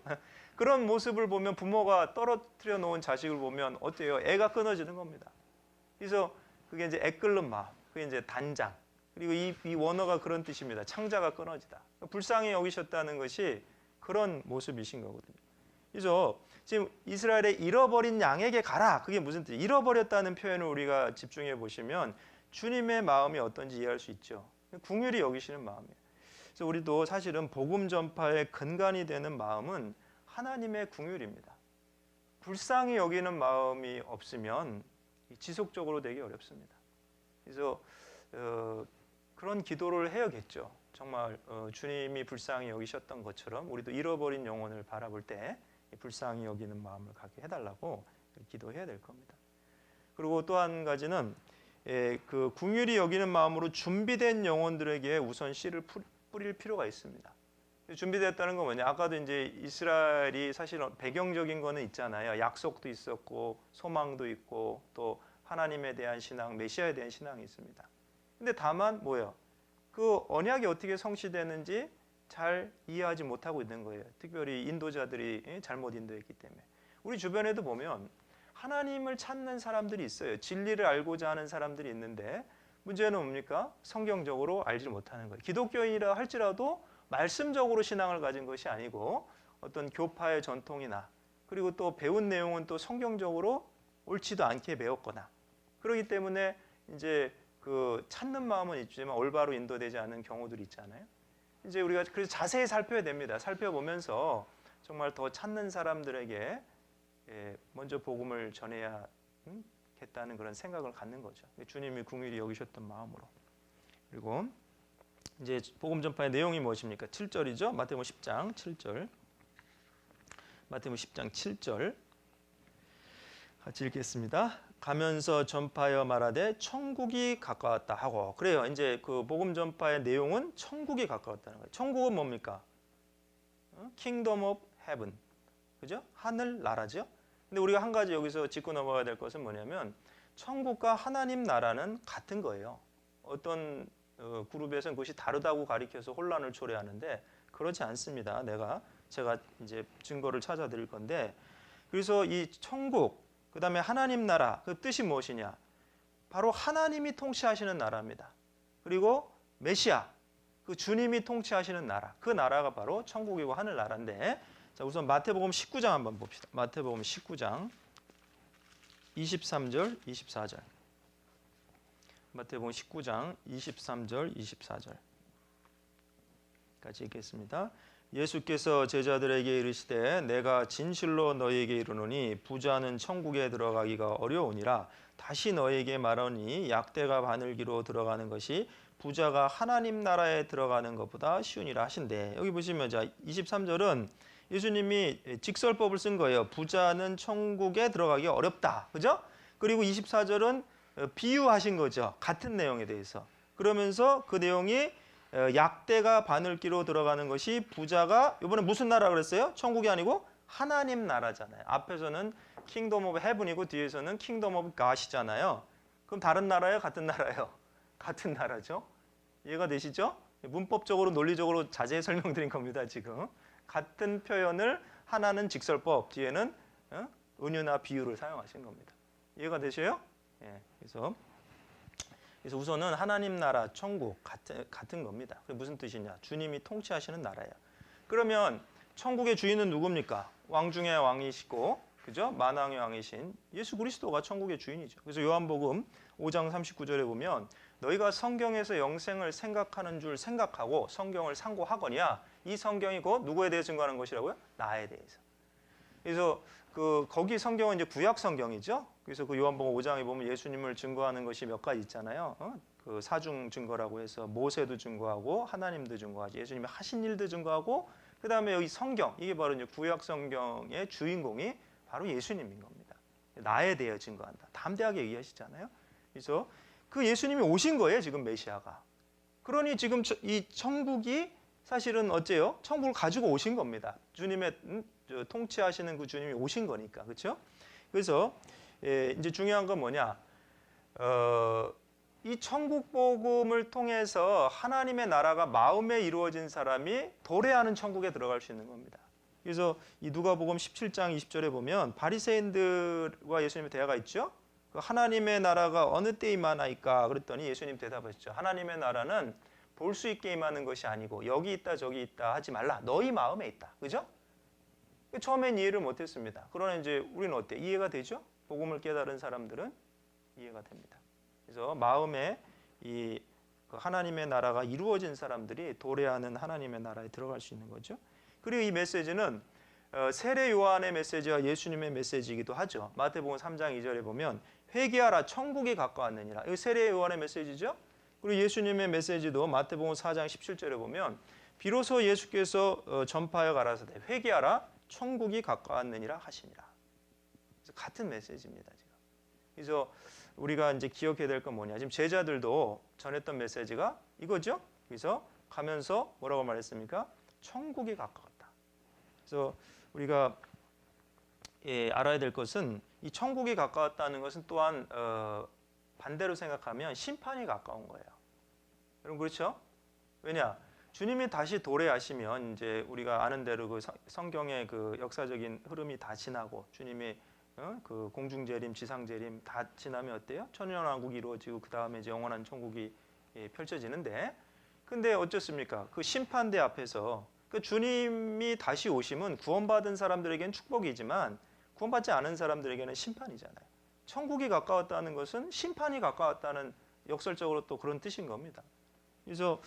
그런 모습을 보면 부모가 떨어뜨려 놓은 자식을 보면 어때요? 애가 끊어지는 겁니다. 그래서 그게 이제 애 끓는 마음, 그게 이제 단장. 그리고 이 원어가 그런 뜻입니다. 창자가 끊어지다. 불쌍히 여기셨다는 것이 그런 모습이신 거거든요. 그래서 지금 이스라엘의 잃어버린 양에게 가라. 그게 무슨 뜻이에요? 잃어버렸다는 표현을 우리가 집중해 보시면 주님의 마음이 어떤지 이해할 수 있죠. 긍휼히 여기시는 마음이에요. 그래서 우리도 사실은 복음 전파의 근간이 되는 마음은 하나님의 긍휼입니다. 불쌍히 여기는 마음이 없으면 지속적으로 되기 어렵습니다. 그래서 그런 기도를 해야겠죠. 정말 주님이 불쌍히 여기셨던 것처럼 우리도 잃어버린 영혼을 바라볼 때 불쌍히 여기는 마음을 갖게 해달라고 기도해야 될 겁니다. 그리고 또 한 가지는 그 긍휼히 여기는 마음으로 준비된 영혼들에게 우선 씨를 뿌릴 필요가 있습니다. 준비됐다는 건 뭐냐? 아까도 이제 이스라엘이 사실 배경적인 거는 있잖아요. 약속도 있었고 소망도 있고 또 하나님에 대한 신앙, 메시아에 대한 신앙이 있습니다. 근데 다만 뭐예요? 그 언약이 어떻게 성취되는지 잘 이해하지 못하고 있는 거예요. 특별히 인도자들이 잘못 인도했기 때문에. 우리 주변에도 보면 하나님을 찾는 사람들이 있어요. 진리를 알고자 하는 사람들이 있는데 문제는 뭡니까? 성경적으로 알지 못하는 거예요. 기독교인이라 할지라도 말씀적으로 신앙을 가진 것이 아니고 어떤 교파의 전통이나 그리고 또 배운 내용은 또 성경적으로 옳지도 않게 배웠거나 그렇기 때문에 이제 그 찾는 마음은 있지만 올바로 인도되지 않은 경우들이 있잖아요. 이제 우리가 그래서 자세히 살펴야 됩니다. 살펴보면서 정말 더 찾는 사람들에게 먼저 복음을 전해야겠다는 그런 생각을 갖는 거죠. 주님이 긍휼히 여기셨던 마음으로. 그리고 이제 복음 전파의 내용이 무엇입니까? 7절이죠. 마태복음 10장 7절. 마태복음 10장 7절. 같이 읽겠습니다. 가면서 전파하여 말하되 천국이 가까웠다 하고 그래요. 이제 그 복음 전파의 내용은 천국이 가까웠다는 거예요. 천국은 뭡니까? Kingdom of Heaven. 그죠? 하늘 나라죠. 근데 우리가 한 가지 여기서 짚고 넘어가야 될 것은 뭐냐면 천국과 하나님 나라는 같은 거예요. 어떤 그룹에서는 그것이 다르다고 가리켜서 혼란을 초래하는데 그렇지 않습니다. 제가 이제 증거를 찾아드릴 건데 그래서 이 천국 그다음에 하나님 나라 그 뜻이 무엇이냐? 바로 하나님이 통치하시는 나라입니다. 그리고 메시아 그 주님이 통치하시는 나라 그 나라가 바로 천국이고 하늘 나라인데 자 우선 마태복음 19장 한번 봅시다. 마태복음 19장 23절 24절 마태복음 19장 23절 24절 같이 읽겠습니다. 예수께서 제자들에게 이르시되 내가 진실로 너희에게 이르노니 부자는 천국에 들어가기가 어려우니라 다시 너희에게 말하니 약대가 바늘기로 들어가는 것이 부자가 하나님 나라에 들어가는 것보다 쉬우니라 하신대. 여기 보시면 자 23절은 예수님이 직설법을 쓴 거예요. 부자는 천국에 들어가기 어렵다. 그죠? 그리고 24절은 비유하신 거죠. 같은 내용에 대해서. 그러면서 그 내용이 약대가 바늘기로 들어가는 것이 부자가 이번에 무슨 나라 그랬어요? 천국이 아니고 하나님 나라잖아요. 앞에서는 킹덤 오브 헤븐이고 뒤에서는 킹덤 오브 갓이잖아요. 그럼 다른 나라예요? 같은 나라예요? 같은 나라죠. 이해가 되시죠? 문법적으로 논리적으로 자세히 설명드린 겁니다. 지금 같은 표현을 하나는 직설법 뒤에는 은유나 비유를 사용하신 겁니다. 이해가 되셔요? 예, 그래서 우선은 하나님 나라, 천국 같은 겁니다. 그게 무슨 뜻이냐? 주님이 통치하시는 나라예요. 그러면 천국의 주인은 누굽니까? 왕 중의 왕이시고, 그죠? 만왕의 왕이신 예수 그리스도가 천국의 주인이죠. 그래서 요한복음 5장 39절에 보면 너희가 성경에서 영생을 생각하는 줄 생각하고 성경을 상고하거니와 이 성경이 곧 누구에 대해 증거하는 것이라고요? 나에 대해서. 그래서 거기 성경은 이제 구약 성경이죠. 그래서 그 요한복음 5장에 보면 예수님을 증거하는 것이 몇 가지 있잖아요. 그 사중 증거라고 해서 모세도 증거하고 하나님도 증거하지. 예수님이 하신 일도 증거하고 그다음에 여기 성경 이게 바로 이제 구약 성경의 주인공이 바로 예수님인 겁니다. 나에 대해 증거한다. 담대하게 얘기하시잖아요. 그래서 그 예수님이 오신 거예요. 지금 메시아가. 그러니 지금 이 천국이 사실은 어째요? 천국을 가지고 오신 겁니다. 주님의 통치하시는 그 주님이 오신 거니까. 그렇죠? 그래서 이제 중요한 건 뭐냐? 이 천국 복음을 통해서 하나님의 나라가 마음에 이루어진 사람이 도래하는 천국에 들어갈 수 있는 겁니다. 그래서 이 누가복음 17장 20절에 보면 바리새인들과 예수님의 대화가 있죠. 하나님의 나라가 어느 때 임하나이까 그랬더니 예수님 대답하셨죠. 하나님의 나라는 볼 수 있게 임하는 것이 아니고 여기 있다 저기 있다 하지 말라. 너희 마음에 있다. 그죠? 처음엔 이해를 못했습니다. 그러나 이제 우리는 어때? 이해가 되죠? 복음을 깨달은 사람들은 이해가 됩니다. 그래서 마음에 이 하나님의 나라가 이루어진 사람들이 도래하는 하나님의 나라에 들어갈 수 있는 거죠. 그리고 이 메시지는 세례 요한의 메시지와 예수님의 메시지이기도 하죠. 마태복음 3장 2절에 보면 회개하라 천국이 가까웠느니라. 이거 세례 요한의 메시지죠. 그리고 예수님의 메시지도 마태복음 4장 17절에 보면 비로소 예수께서 전파하여 가라사대 회개하라 천국이 가까웠느니라 하시니라. 그래서 같은 메시지입니다. 지금. 그래서 우리가 이제 기억해야 될 건 뭐냐? 지금 제자들도 전했던 메시지가 이거죠. 그래서 가면서 뭐라고 말했습니까? 천국이 가까웠다. 그래서 우리가 알아야 될 것은 이 천국이 가까웠다는 것은 또한 반대로 생각하면 심판이 가까운 거예요. 여러분 그렇죠? 왜냐? 주님이 다시 도래하시면 이제 우리가 아는 대로 그 성경의 그 역사적인 흐름이 다 지나고 주님이 그 공중 재림, 지상 재림 다 지나면 어때요? 천년왕국이 이루어지고 그 다음에 이제 영원한 천국이 펼쳐지는데, 근데 어쩌습니까? 그 심판대 앞에서 그 주님이 다시 오심은 구원받은 사람들에게는 축복이지만 구원받지 않은 사람들에게는 심판이잖아요. 천국이 가까웠다는 것은 심판이 가까웠다는 역설적으로 또 그런 뜻인 겁니다. 그래서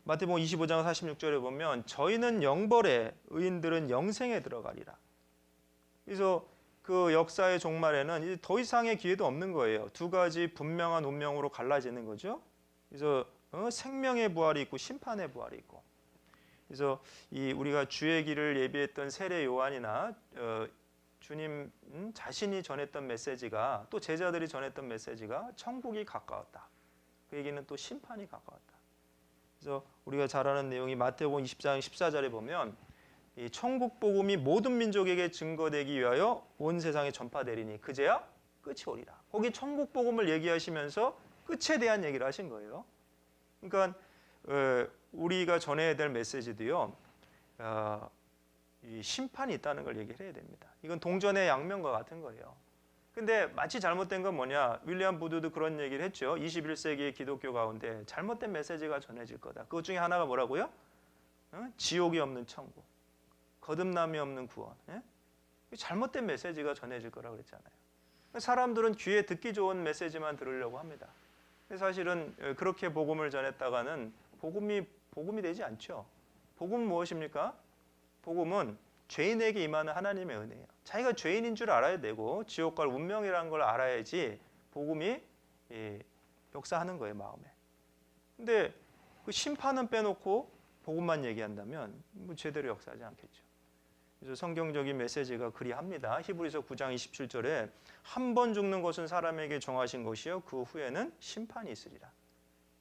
마태복음 25장 46절에 보면 저희는 영벌에 의인들은 영생에 들어가리라. 그래서 그 역사의 종말에는 이제 더 이상의 기회도 없는 거예요. 두 가지 분명한 운명으로 갈라지는 거죠. 그래서 생명의 부활이 있고 심판의 부활이 있고. 그래서 이 우리가 주의 길을 예비했던 세례 요한이나 주님 자신이 전했던 메시지가, 또 제자들이 전했던 메시지가 천국이 가까웠다. 그 얘기는 또 심판이 가까웠다. 그래서 우리가 잘 아는 내용이 마태복음 20장 14절에 보면 이 천국 복음이 모든 민족에게 증거되기 위하여 온 세상에 전파되리니 그제야 끝이 오리라. 거기 천국 복음을 얘기하시면서 끝에 대한 얘기를 하신 거예요. 그러니까 우리가 전해야 될 메시지도요, 이 심판이 있다는 걸 얘기를 해야 됩니다. 이건 동전의 양면과 같은 거예요. 근데 마치 잘못된 건 뭐냐? 윌리엄 부드도 그런 얘기를 했죠. 21세기의 기독교 가운데 잘못된 메시지가 전해질 거다. 그것 중에 하나가 뭐라고요? 지옥이 없는 천국, 거듭남이 없는 구원. 잘못된 메시지가 전해질 거라고 그랬잖아요. 사람들은 귀에 듣기 좋은 메시지만 들으려고 합니다. 사실은 그렇게 복음을 전했다가는 복음이 되지 않죠. 복음은 무엇입니까? 복음은 죄인에게 임하는 하나님의 은혜예요. 자기가 죄인인 줄 알아야 되고 지옥 갈 운명이라는 걸 알아야지 복음이 역사하는 거예요, 마음에. 근데 그 심판은 빼놓고 복음만 얘기한다면 뭐 제대로 역사하지 않겠죠. 그래서 성경적인 메시지가 그리합니다. 히브리서 9장 27절에 한 번 죽는 것은 사람에게 정하신 것이요 그 후에는 심판이 있으리라.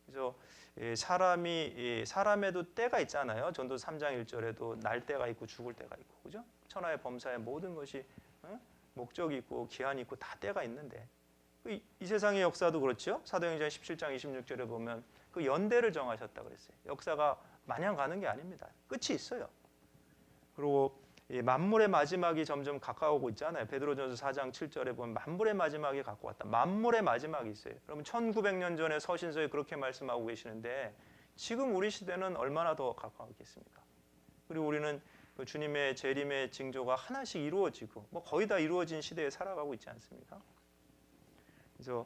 그래서 사람에도 때가 있잖아요. 전도 3장 1절에도 날 때가 있고 죽을 때가 있고, 그죠? 천하의 범사의 모든 것이 목적이 있고 기한이 있고 다 때가 있는데 이 세상의 역사도 그렇죠. 사도행전 17장 26절에 보면 그 연대를 정하셨다 그랬어요. 역사가 마냥 가는 게 아닙니다. 끝이 있어요. 그리고 만물의 마지막이 점점 가까워오고 있잖아요. 베드로전서 4장 7절에 보면 만물의 마지막이 가까웠다. 만물의 마지막이 있어요. 여러분 1900년 전에 서신서에 그렇게 말씀하고 계시는데 지금 우리 시대는 얼마나 더 가까웠겠습니까? 그리고 우리는 주님의 재림의 징조가 하나씩 이루어지고 뭐 거의 다 이루어진 시대에 살아가고 있지 않습니까? 그래서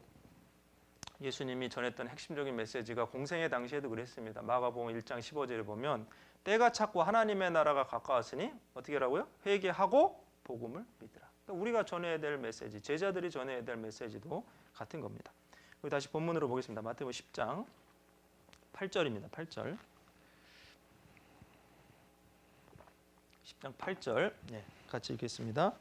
예수님이 전했던 핵심적인 메시지가 공생의 당시에도 그랬습니다. 마가복음 1장 15절에 보면 때가 찼고 하나님의 나라가 가까웠으니 어떻게 하라고요? 회개하고 복음을 믿으라. 그러니까 우리가 전해야 될 메시지, 제자들이 전해야 될 메시지도 같은 겁니다. 그리고 다시 본문으로 보겠습니다. 마태복음 10장 8절입니다. 8절. 10장 8절. 네, 같이 읽겠습니다.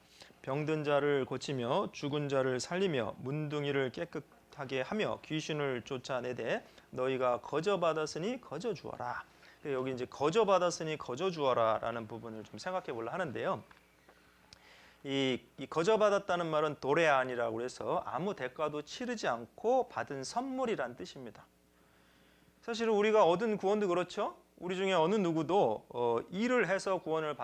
병든 자를 고치며 죽은 자를 살리며 문둥이를 깨끗하게 하며 귀신을 쫓아내되 너희가 거저 받았으니 거저 주어라. 여기 이제 거저 받았으니 거저 주어라라는 부분을 좀 생각해 보려 하는데요. 이 거저 받았다는 말은 도레안이라고 해서 아무 대가도 치르지 않고 받은 선물이란 뜻입니다. 사실 우리가 얻은 구원도 그렇죠. 우리 중에 어느 누구도 일을 해서 구원을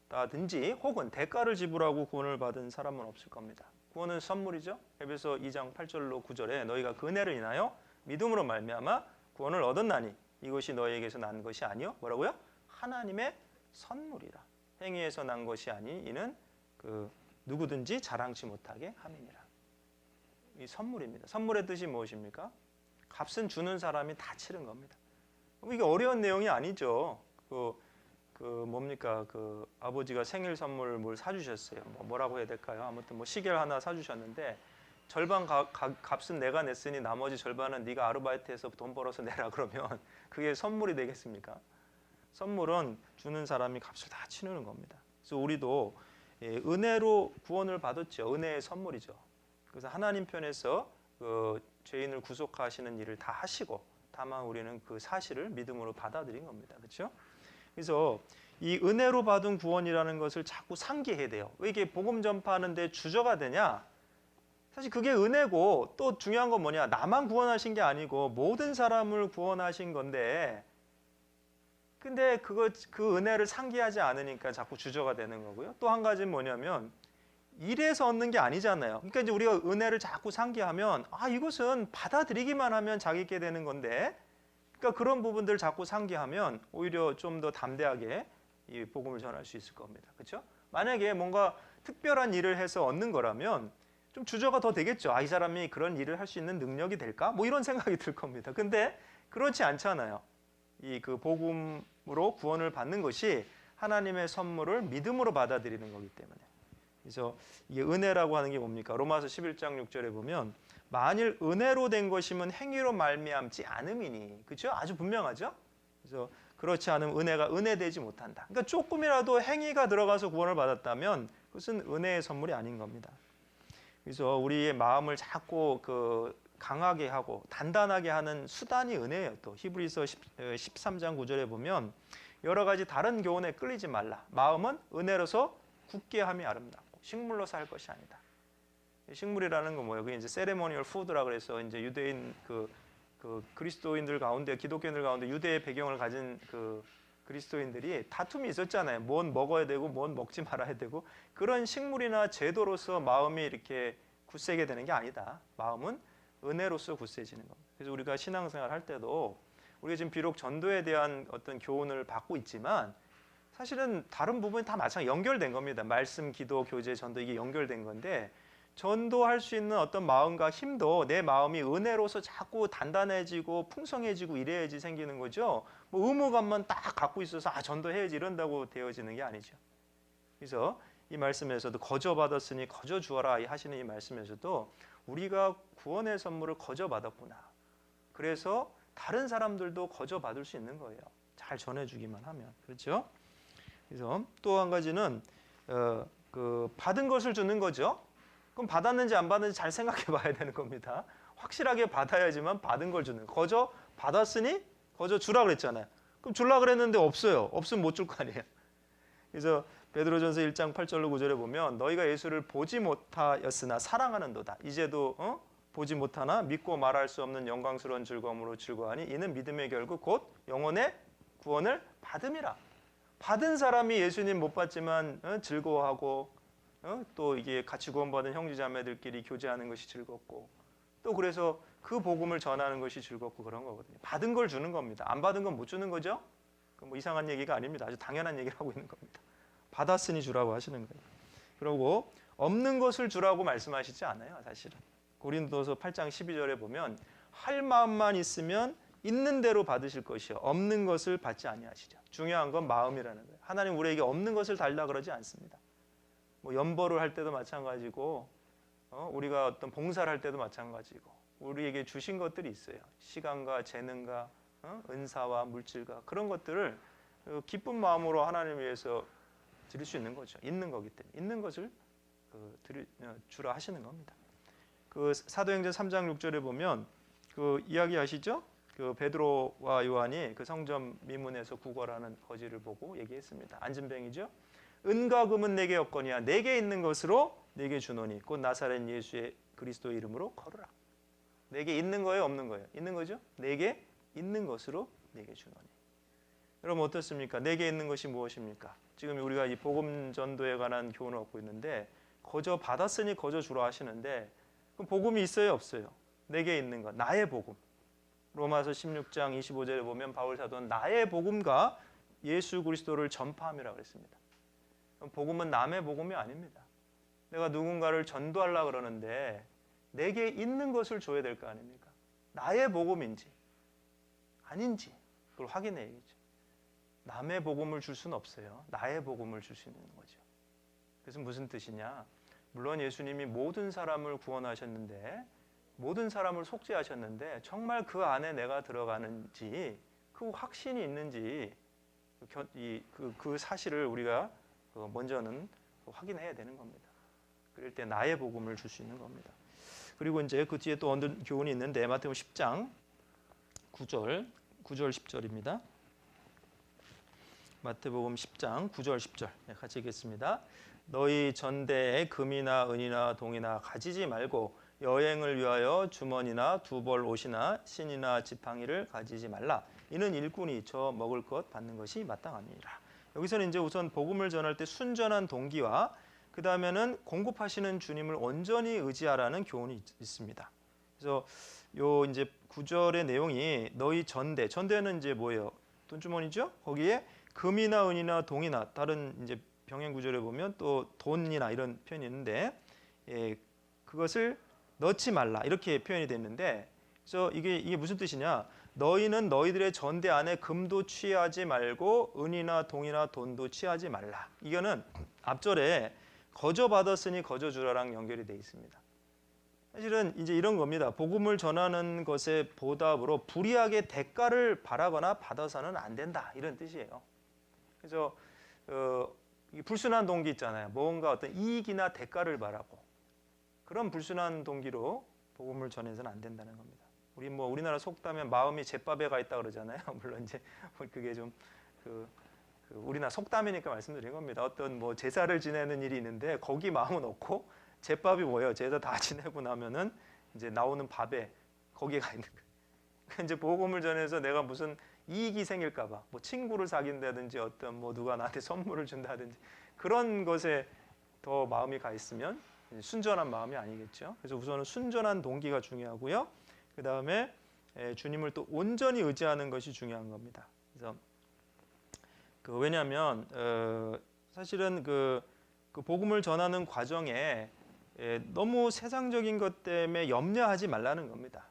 받았다든지 혹은 대가를 지불하고 구원을 받은 사람은 없을 겁니다. 구원은 선물이죠. 에베소 2장 8절로 9절에 너희가 그 은혜를 인하여 믿음으로 말미암아 구원을 얻었나니 이것이 너희에게서 난 것이 아니요 뭐라고요? 하나님의 선물이라. 행위에서 난 것이 아니 이는 그 누구든지 자랑치 못하게 함이니라. 이 선물입니다. 선물의 뜻이 무엇입니까? 값은 주는 사람이 다 치른 겁니다. 이게 어려운 내용이 아니죠. 뭡니까? 그 아버지가 생일 선물 뭘 사주셨어요. 뭐라고 해야 될까요? 아무튼 뭐 시계를 하나 사주셨는데 절반 값은 내가 냈으니 나머지 절반은 네가 아르바이트해서 돈 벌어서 내라 그러면 그게 선물이 되겠습니까? 선물은 주는 사람이 값을 다 치르는 겁니다. 그래서 우리도 은혜로 구원을 받았죠. 은혜의 선물이죠. 그래서 하나님 편에서 그 죄인을 구속하시는 일을 다 하시고 다만 우리는 그 사실을 믿음으로 받아들인 겁니다. 그렇죠? 그래서 이 은혜로 받은 구원이라는 것을 자꾸 상기해야 돼요. 왜 이게 복음 전파하는데 주저가 되냐? 사실 그게 은혜고, 또 중요한 건 뭐냐? 나만 구원하신 게 아니고 모든 사람을 구원하신 건데, 근데 그 은혜를 상기하지 않으니까 자꾸 주저가 되는 거고요. 또 한 가지는 뭐냐면 일에서 얻는 게 아니잖아요. 그러니까 이제 우리가 은혜를 자꾸 상기하면 이것은 받아들이기만 하면 자기 있게 되는 건데, 그러니까 그런 부분들을 자꾸 상기하면 오히려 좀 더 담대하게 이 복음을 전할 수 있을 겁니다. 그렇죠? 만약에 뭔가 특별한 일을 해서 얻는 거라면 좀 주저가 더 되겠죠. 이 사람이 그런 일을 할 수 있는 능력이 될까? 뭐 이런 생각이 들 겁니다. 근데 그렇지 않잖아요. 이 그 복음으로 구원을 받는 것이 하나님의 선물을 믿음으로 받아들이는 거기 때문에. 그래서 이게 은혜라고 하는 게 뭡니까? 로마서 11장 6절에 보면 만일 은혜로 된 것이면 행위로 말미암지 않음이니. 그렇죠? 아주 분명하죠? 그래서 그렇지 않으면 은혜가 은혜되지 못한다. 그러니까 조금이라도 행위가 들어가서 구원을 받았다면 그것은 은혜의 선물이 아닌 겁니다. 그래서 우리의 마음을 자꾸 강하게 하고 단단하게 하는 수단이 은혜예요. 또 히브리서 13장 9절에 보면 여러 가지 다른 교훈에 끌리지 말라. 마음은 은혜로서 굳게 함이 아름답고 식물로서 할 것이 아니다. 식물이라는 건 뭐예요? 그게 이제 세레모니얼 푸드라 그래서 이제 유대인 그 그리스도인들 가운데, 기독교인들 가운데 유대의 배경을 가진 그 그리스도인들이 다툼이 있었잖아요. 뭔 먹어야 되고 뭔 먹지 말아야 되고. 그런 식물이나 제도로서 마음이 이렇게 굳세게 되는 게 아니다. 마음은 은혜로서 굳세지는 겁니다. 그래서 우리가 신앙생활 할 때도 우리가 지금 비록 전도에 대한 어떤 교훈을 받고 있지만 사실은 다른 부분이 다 마찬가지 연결된 겁니다. 말씀, 기도, 교제, 전도 이게 연결된 건데, 전도할 수 있는 어떤 마음과 힘도 내 마음이 은혜로서 자꾸 단단해지고 풍성해지고 이래야지 생기는 거죠. 뭐 의무감만 딱 갖고 있어서 전도해야지 이런다고 되어지는 게 아니죠. 그래서 이 말씀에서도 거저 받았으니 거저 주어라 하시는 이 말씀에서도 우리가 구원의 선물을 거저 받았구나. 그래서 다른 사람들도 거저 받을 수 있는 거예요. 잘 전해주기만 하면. 그렇죠? 그래서 또 한 가지는 받은 것을 주는 거죠. 그럼 받았는지 안 받았는지 잘 생각해 봐야 되는 겁니다. 확실하게 받아야지만 받은 걸 주는. 거저 받았으니 거저 주라 그랬잖아요. 그럼 주라 그랬는데 없어요. 없으면 못 줄 거 아니에요. 그래서 베드로전서 1장 8절로 9절에 보면 너희가 예수를 보지 못하였으나 사랑하는도다. 이제도 보지 못하나 믿고 말할 수 없는 영광스러운 즐거움으로 즐거워하니 이는 믿음의 결국 곧 영혼의 구원을 받음이라. 받은 사람이 예수님 못 받지만 즐거워하고 또 이게 같이 구원받은 형제자매들끼리 교제하는 것이 즐겁고 또 그래서 그 복음을 전하는 것이 즐겁고 그런 거거든요. 받은 걸 주는 겁니다. 안 받은 건 못 주는 거죠? 뭐 이상한 얘기가 아닙니다. 아주 당연한 얘기를 하고 있는 겁니다. 받았으니 주라고 하시는 거예요. 그리고 없는 것을 주라고 말씀하시지 않아요. 사실은 고린도서 8장 12절에 보면 할 마음만 있으면 있는 대로 받으실 것이요 없는 것을 받지 아니하시죠. 중요한 건 마음이라는 거예요. 하나님 우리에게 없는 것을 달라 그러지 않습니다. 뭐 연보를 할 때도 마찬가지고 우리가 어떤 봉사를 할 때도 마찬가지고 우리에게 주신 것들이 있어요. 시간과 재능과 은사와 물질과 그런 것들을 기쁜 마음으로 하나님 위해서 드릴 수 있는 거죠. 있는 거기 때문에 있는 것을 주라 하시는 겁니다. 그 사도행전 3장 6절에 보면 그 이야기 아시죠? 그 베드로와 요한이 그 성전 미문에서 구걸하는 거지를 보고 얘기했습니다. 안진뱅이죠. 은과 금은 내게 없거니와 내게 있는 것으로 내게 주노니 곧 나사렛 예수의 그리스도 이름으로 걸으라. 내게 있는 거예요, 없는 거예요? 있는 거죠? 내게 있는 것으로 내게 주노니. 여러분 어떻습니까? 내게 있는 것이 무엇입니까? 지금 우리가 이 복음 전도에 관한 교훈을 얻고 있는데 거저 받았으니 거저 주라 하시는데 그럼 복음이 있어요, 없어요? 내게 있는 것, 나의 복음. 로마서 16장 25절에 보면 바울 사도는 나의 복음과 예수 그리스도를 전파함이라고 했습니다. 복음은 남의 복음이 아닙니다. 내가 누군가를 전도하려고 그러는데 내게 있는 것을 줘야 될 거 아닙니까? 나의 복음인지 아닌지 그걸 확인해야겠죠. 남의 복음을 줄 수는 없어요. 나의 복음을 줄 수 있는 거죠. 그래서 무슨 뜻이냐? 물론 예수님이 모든 사람을 구원하셨는데 모든 사람을 속죄하셨는데 정말 그 안에 내가 들어가는지 그 확신이 있는지 그 사실을 우리가 먼저는 확인해야 되는 겁니다. 그럴 때 나의 복음을 줄 수 있는 겁니다. 그리고 이제 그 뒤에 또 얻는 교훈이 있는데 마태복음 10장 9절 10절입니다. 마태복음 10장 9절 10절 같이 읽겠습니다. 너희 전대에 금이나 은이나 동이나 가지지 말고 여행을 위하여 주머니나 두벌 옷이나 신이나 지팡이를 가지지 말라. 이는 일꾼이 저 먹을 것 받는 것이 마땅함이니라. 여기서는 이제 우선 복음을 전할 때 순전한 동기와 그 다음에는 공급하시는 주님을 온전히 의지하라는 교훈이 있습니다. 그래서 요 이제 9절의 내용이 너희 전대는 이제 뭐예요? 돈주머니죠? 거기에 금이나 은이나 동이나 다른 이제 병행 구절에 보면 또 돈이나 이런 표현이 있는데 그것을 넣지 말라 이렇게 표현이 됐는데 그래서 이게 무슨 뜻이냐? 너희는 너희들의 전대 안에 금도 취하지 말고 은이나 동이나 돈도 취하지 말라. 이거는 앞절에 거저 받았으니 거저 주라랑 연결이 돼 있습니다. 사실은 이제 이런 겁니다. 복음을 전하는 것의 보답으로 불이하게 대가를 바라거나 받아서는 안 된다 이런 뜻이에요. 그래서 불순한 동기 있잖아요. 뭔가 어떤 이익이나 대가를 바라고 그런 불순한 동기로 복음을 전해서는 안 된다는 겁니다. 우리나라 속담에 마음이 잿밥에 가 있다 그러잖아요. 물론 이제 그게 좀 우리나라 속담이니까 말씀드린 겁니다. 어떤 뭐 제사를 지내는 일이 있는데 거기 마음은 없고 잿밥이 뭐예요? 제사 다 지내고 나면은 이제 나오는 밥에 거기에 가 있는 거예요. 이제 복음을 전해서 내가 무슨 이익이 생길까봐 뭐 친구를 사귄다든지 어떤 뭐 누가 나한테 선물을 준다든지 그런 것에 더 마음이 가 있으면 순전한 마음이 아니겠죠. 그래서 우선은 순전한 동기가 중요하고요. 그 다음에 주님을 또 온전히 의지하는 것이 중요한 겁니다. 그래서 왜냐하면 사실은 그 복음을 전하는 과정에 너무 세상적인 것 때문에 염려하지 말라는 겁니다.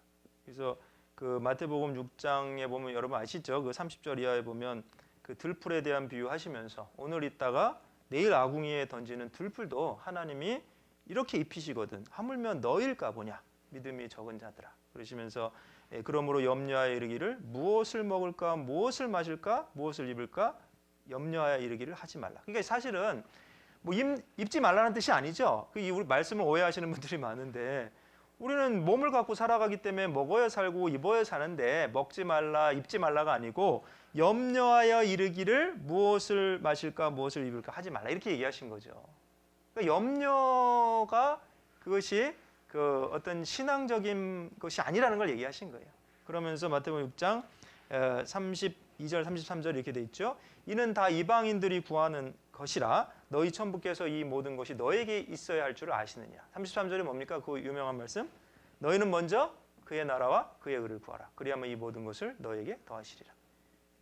그래서 그 마태복음 6장에 보면 여러분 아시죠? 그 30절 이하에 보면 그 들풀에 대한 비유 하시면서 오늘 있다가 내일 아궁이에 던지는 들풀도 하나님이 이렇게 입히시거든. 하물며 너일까 보냐 믿음이 적은 자들아. 그러시면서 그러므로 염려하여 이르기를 무엇을 먹을까 무엇을 마실까 무엇을 입을까 염려하여 이르기를 하지 말라. 그러니까 사실은 뭐 입지 말라는 뜻이 아니죠. 우리 말씀을 오해하시는 분들이 많은데 우리는 몸을 갖고 살아가기 때문에 먹어야 살고 입어야 사는데 먹지 말라 입지 말라가 아니고 염려하여 이르기를 무엇을 마실까 무엇을 입을까 하지 말라 이렇게 얘기하신 거죠. 그러니까 염려가 그것이 어떤 신앙적인 것이 아니라는 걸 얘기하신 거예요. 그러면서 마태복음 6장 32절 33절 이렇게 돼 있죠. 이는 다 이방인들이 구하는 것이라 너희 천부께서 이 모든 것이 너에게 있어야 할 줄을 아시느니라. 33절이 뭡니까? 그 유명한 말씀. 너희는 먼저 그의 나라와 그의 의를 구하라. 그리하면 이 모든 것을 너에게 더하시리라.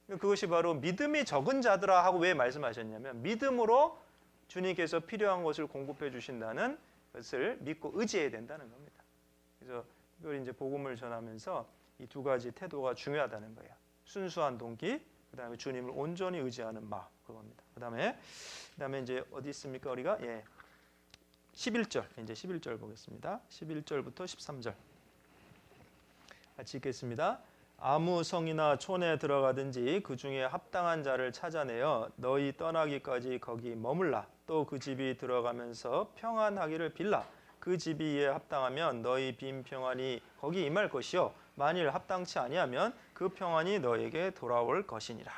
그것이 바로 믿음이 적은 자들아 하고 왜 말씀하셨냐면 믿음으로 주님께서 필요한 것을 공급해 주신다는 것을 믿고 의지해야 된다는 겁니다. 그래서 이걸 이제 복음을 전하면서 이 두 가지 태도가 중요하다는 거예요. 순수한 동기, 그다음에 주님을 온전히 의지하는 마음 그겁니다. 그다음에 이제 어디 있습니까? 우리가 11절 이제 11절 보겠습니다. 11절부터 13절 같이 읽겠습니다. 아무 성이나 촌에 들어가든지 그 중에 합당한 자를 찾아내어 너희 떠나기까지 거기 머물라. 또 그 집이 들어가면서 평안하기를 빌라. 그 집이 이에 합당하면 너희 빈 평안이 거기 임할 것이요 만일 합당치 아니하면 그 평안이 너에게 돌아올 것이니라.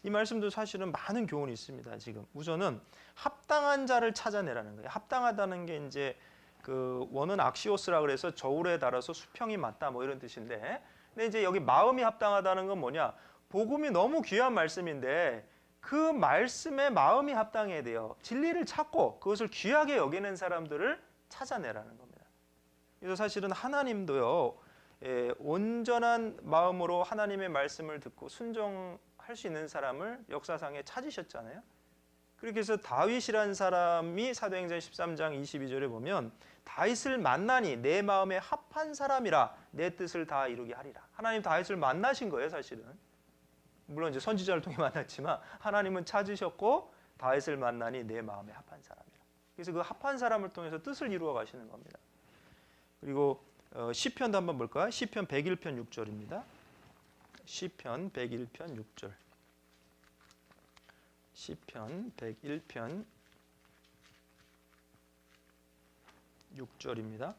이 말씀도 사실은 많은 교훈이 있습니다. 지금 우선은 합당한 자를 찾아내라는 거예요. 합당하다는 게 이제 그 원은 악시오스라 그래서 저울에 달아서 수평이 맞다 뭐 이런 뜻인데, 근데 이제 여기 마음이 합당하다는 건 뭐냐? 복음이 너무 귀한 말씀인데 그 말씀에 마음이 합당해야 돼요. 진리를 찾고 그것을 귀하게 여기는 사람들을 찾아내라는 겁니다. 그래서 사실은 하나님도요, 온전한 마음으로 하나님의 말씀을 듣고 순종할 수 있는 사람을 역사상에 찾으셨잖아요. 그렇게 해서 다윗이라는 사람이 사도행전 13장 22절에 보면 다윗을 만나니 내 마음에 합한 사람이라 내 뜻을 다 이루게 하리라. 하나님 다윗을 만나신 거예요, 사실은. 물론 이제 선지자를 통해 만났지만 하나님은 찾으셨고 다윗을 만나니 내 마음에 합한 사람이라. 그래서 그 합한 사람을 통해서 뜻을 이루어 가시는 겁니다. 그리고 시편도 한번 볼까요? 시편 101편 6절입니다. 시편 101편 6절. 시편 101편 6절입니다.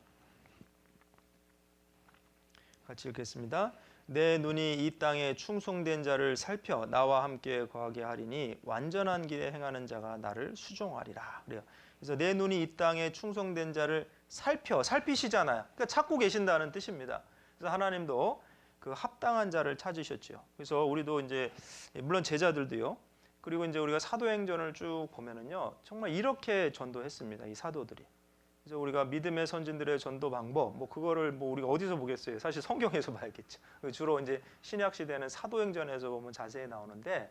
같이 읽겠습니다. 내 눈이 이 땅에 충성된 자를 살펴 나와 함께 거하게 하리니 완전한 길에 행하는 자가 나를 수종하리라. 그래요. 그래서 내 눈이 이 땅에 충성된 자를 살피시잖아요. 그러니까 찾고 계신다는 뜻입니다. 그래서 하나님도 그 합당한 자를 찾으셨죠. 그래서 우리도 이제 물론 제자들도요. 그리고 이제 우리가 사도행전을 쭉 보면은요, 정말 이렇게 전도했습니다. 이 사도들이. 그래서 우리가 믿음의 선진들의 전도 방법, 뭐 그거를 뭐 우리가 어디서 보겠어요? 사실 성경에서 봐야겠죠. 주로 이제 신약 시대는 사도행전에서 보면 자세히 나오는데,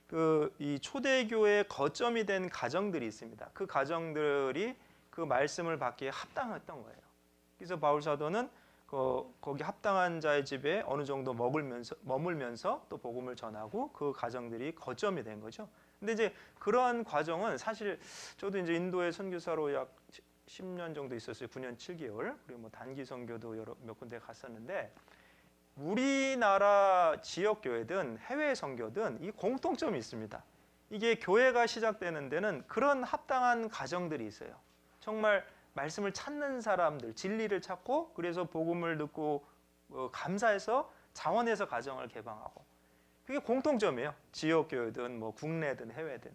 그 이 초대교회의 거점이 된 가정들이 있습니다. 그 가정들이 그 말씀을 받기에 합당했던 거예요. 그래서 바울 사도는 거기 합당한 자의 집에 어느 정도 머물면서 또 복음을 전하고 그 가정들이 거점이 된 거죠. 근데 이제 그러한 과정은 사실 저도 이제 인도의 선교사로 약 10년 정도 있었어요. 9년 7개월. 그리고 뭐 단기 선교도 몇 군데 갔었는데, 우리나라 지역 교회든 해외 선교든 이 공통점이 있습니다. 이게 교회가 시작되는 데는 그런 합당한 가정들이 있어요. 정말 말씀을 찾는 사람들, 진리를 찾고 그래서 복음을 듣고 감사해서 자원해서 가정을 개방하고, 그게 공통점이에요. 지역 교회든 뭐 국내든 해외든.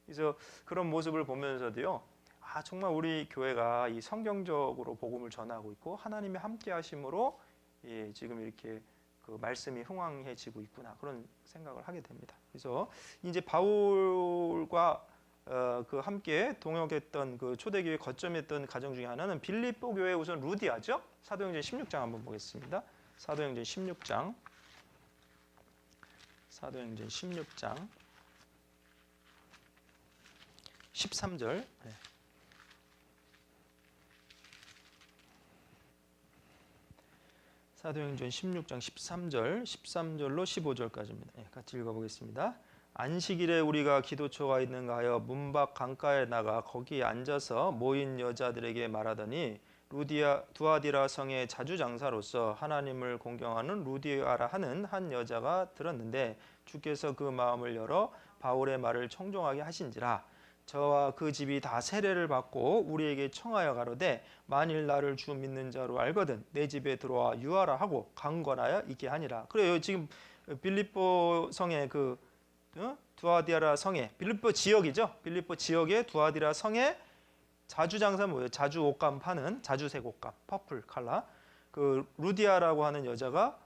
그래서 그런 모습을 보면서도요, 아, 정말 우리 교회가 이 성경적으로 복음을 전하고 있고 하나님의 함께 하심으로 지금 이렇게 그 말씀이 흥왕해지고 있구나, 그런 생각을 하게 됩니다. 그래서 이제 바울과 그 함께 동역했던 그 초대교회 거점했던 가정 중에 하나는 빌립보 교회 우선 루디아죠. 사도행전 16장 한번 보겠습니다. 사도행전 16장 13절. 네. 사도행전 16장 13절로 15절까지입니다. 네, 같이 읽어보겠습니다. 안식일에 우리가 기도처가 있는가 하여 문 밖 강가에 나가 거기에 앉아서 모인 여자들에게 말하더니 두아디라 성의 자주장사로서 하나님을 공경하는 루디아라 하는 한 여자가 들었는데 주께서 그 마음을 열어 바울의 말을 청종하게 하신지라. 저와 그 집이 다 세례를 받고 우리에게 청하여 가로되 만일 나를 주 믿는 자로 알거든 내 집에 들어와 유하라 하고 강권하여 있게 하니라. 그래요. 지금 빌립보 성의 그 두아디라 성에, 빌립보 지역이죠. 빌립보 지역의 두아디라 성에 자주장사 뭐예요? 자주 옷감 파는, 자주색 옷감, 퍼플 컬러. 그 루디아라고 하는 여자가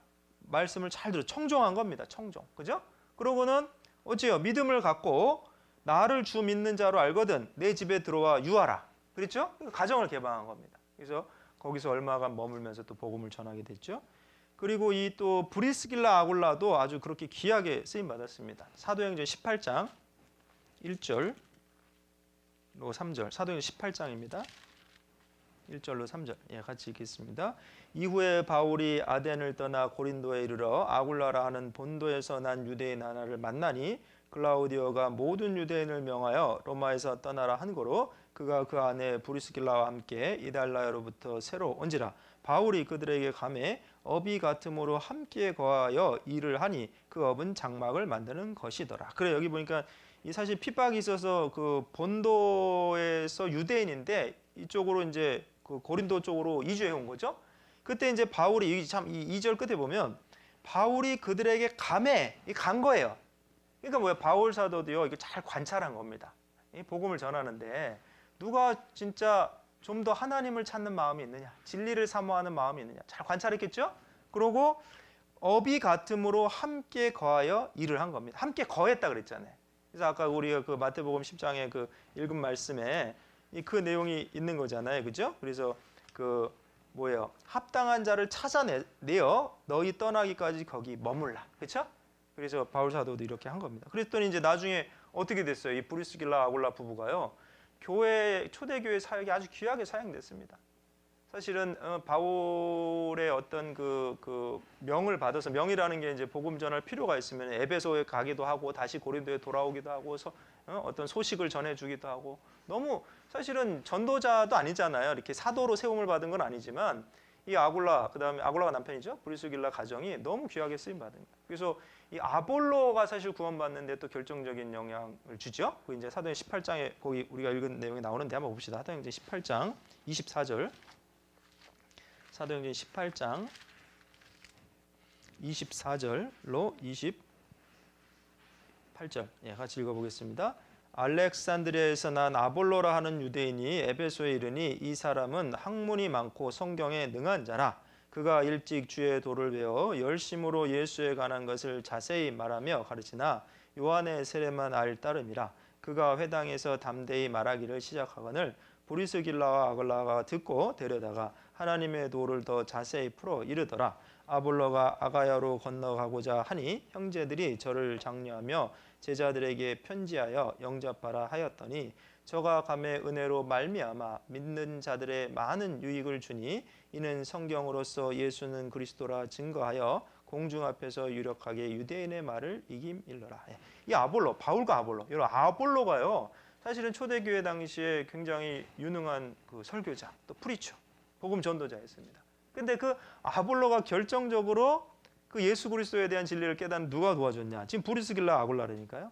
말씀을 잘 들어 청종한 겁니다. 청종. 그죠? 그러고는 어째요? 믿음을 갖고 나를 주 믿는 자로 알거든 내 집에 들어와 유하라. 그렇죠? 가정을 개방한 겁니다. 그래서 거기서 얼마간 머물면서 또 복음을 전하게 됐죠. 그리고 이 또 브리스길라 아굴라도 아주 그렇게 귀하게 쓰임 받았습니다. 사도행전 18장 1절로 3절. 사도행전 18장입니다. 1절로 3절. 예, 같이 읽겠습니다. 이후에 바울이 아덴을 떠나 고린도에 이르러 아굴라라 하는 본도에서 난 유대인 하나를 만나니 클라우디오가 모든 유대인을 명하여 로마에서 떠나라 한 거로 그가 그 안에 브리스길라와 함께 이달라야로부터 새로 온지라. 바울이 그들에게 감해 업이 같음으로 함께 거하여 일을 하니 그 업은 장막을 만드는 것이더라. 그래, 여기 보니까 이 사실 핍박이 있어서 그 본도에서 유대인인데 이쪽으로 이제 그 고린도 쪽으로 이주해 온 거죠. 그때 이제 바울이 참 이 2절 끝에 보면 바울이 그들에게 감해 간 거예요. 그러니까 뭐야, 바울 사도도요 이거 잘 관찰한 겁니다. 이 복음을 전하는데 누가 진짜 좀 더 하나님을 찾는 마음이 있느냐, 진리를 사모하는 마음이 있느냐 잘 관찰했겠죠. 그리고 업이 같음으로 함께 거하여 일을 한 겁니다. 함께 거했다 그랬잖아요. 그래서 아까 우리가 그 마태복음 10장에 그 읽은 말씀에 그 내용이 있는 거잖아요, 그죠? 그래서 그 뭐예요? 합당한 자를 찾아내어 너희 떠나기까지 거기 머물라, 그렇죠? 그래서 바울 사도도 이렇게 한 겁니다. 그랬더니 이제 나중에 어떻게 됐어요? 이 브리스길라 아굴라 부부가요, 초대교회 사역이 아주 귀하게 사용됐습니다. 사실은 바울의 어떤 그 명을 받아서, 명이라는 게 이제 복음 전할 필요가 있으면 에베소에 가기도 하고 다시 고린도에 돌아오기도 하고 어떤 소식을 전해주기도 하고, 너무 사실은 전도자도 아니잖아요. 이렇게 사도로 세움을 받은 건 아니지만 이 아굴라, 그다음에 아굴라가 남편이죠. 브리스길라 가정이 너무 귀하게 쓰임 받은 거예요. 그래서 이 아볼로가 사실 구원받는데 또 결정적인 영향을 주죠. 그 이제 사도행전 18장에 거기 우리가 읽은 내용이 나오는데 한번 봅시다. 사도행전 18장 24절. 사도행전 18장 24절로 28절 같이 읽어보겠습니다. 알렉산드리아에서 난 아볼로라 하는 유대인이 에베소에 이르니 이 사람은 학문이 많고 성경에 능한 자라. 그가 일찍 주의 도를 배워 열심으로 예수에 관한 것을 자세히 말하며 가르치나 요한의 세례만 알 따름이라. 그가 회당에서 담대히 말하기를 시작하거늘 브리스길라와 아글라가 듣고 데려다가 하나님의 도를 더 자세히 풀어 이르더라. 아볼로가 아가야로 건너가고자 하니 형제들이 저를 장려하며 제자들에게 편지하여 영접하라 하였더니 저가 감의 은혜로 말미암아 믿는 자들의 많은 유익을 주니 이는 성경으로서 예수는 그리스도라 증거하여 공중 앞에서 유력하게 유대인의 말을 이김일러라. 이 아볼로, 바울과 아볼로, 여러분 아볼로가요 사실은 초대교회 당시에 굉장히 유능한 그 설교자, 또 프리처, 복음 전도자였습니다. 근데 그 아볼로가 결정적으로 그 예수 그리스도에 대한 진리를 깨닫는 누가 도와줬냐? 지금 브리스길라 아굴라라니까요.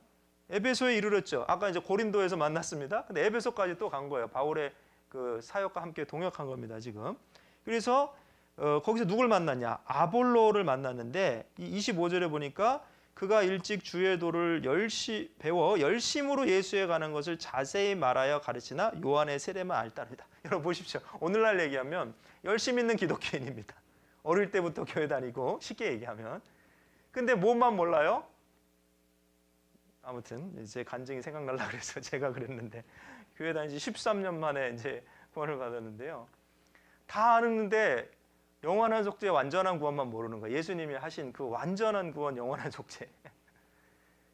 에베소에 이르렀죠. 아까 이제 고린도에서 만났습니다. 근데 에베소까지 또 간 거예요. 바울의 그 사역과 함께 동역한 겁니다, 지금. 그래서 거기서 누굴 만났냐? 아볼로를 만났는데 이 25절에 보니까 그가 일찍 주의 도를 배워 열심으로 예수에 관한 것을 자세히 말하여 가르치나 요한의 세례만 알 따릅니다. 여러분 보십시오. 오늘날 얘기하면 열심 있는 기독교인입니다. 어릴 때부터 교회 다니고 쉽게 얘기하면. 근데 뭐만 몰라요? 아무튼 제 간증이 생각날라 그래서 제가 그랬는데 교회 다닌 지 13년 만에 이제 구원을 받았는데요. 다 아는데 영원한 속죄 완전한 구원만 모르는 거예요. 예수님이 하신 그 완전한 구원 영원한 속죄.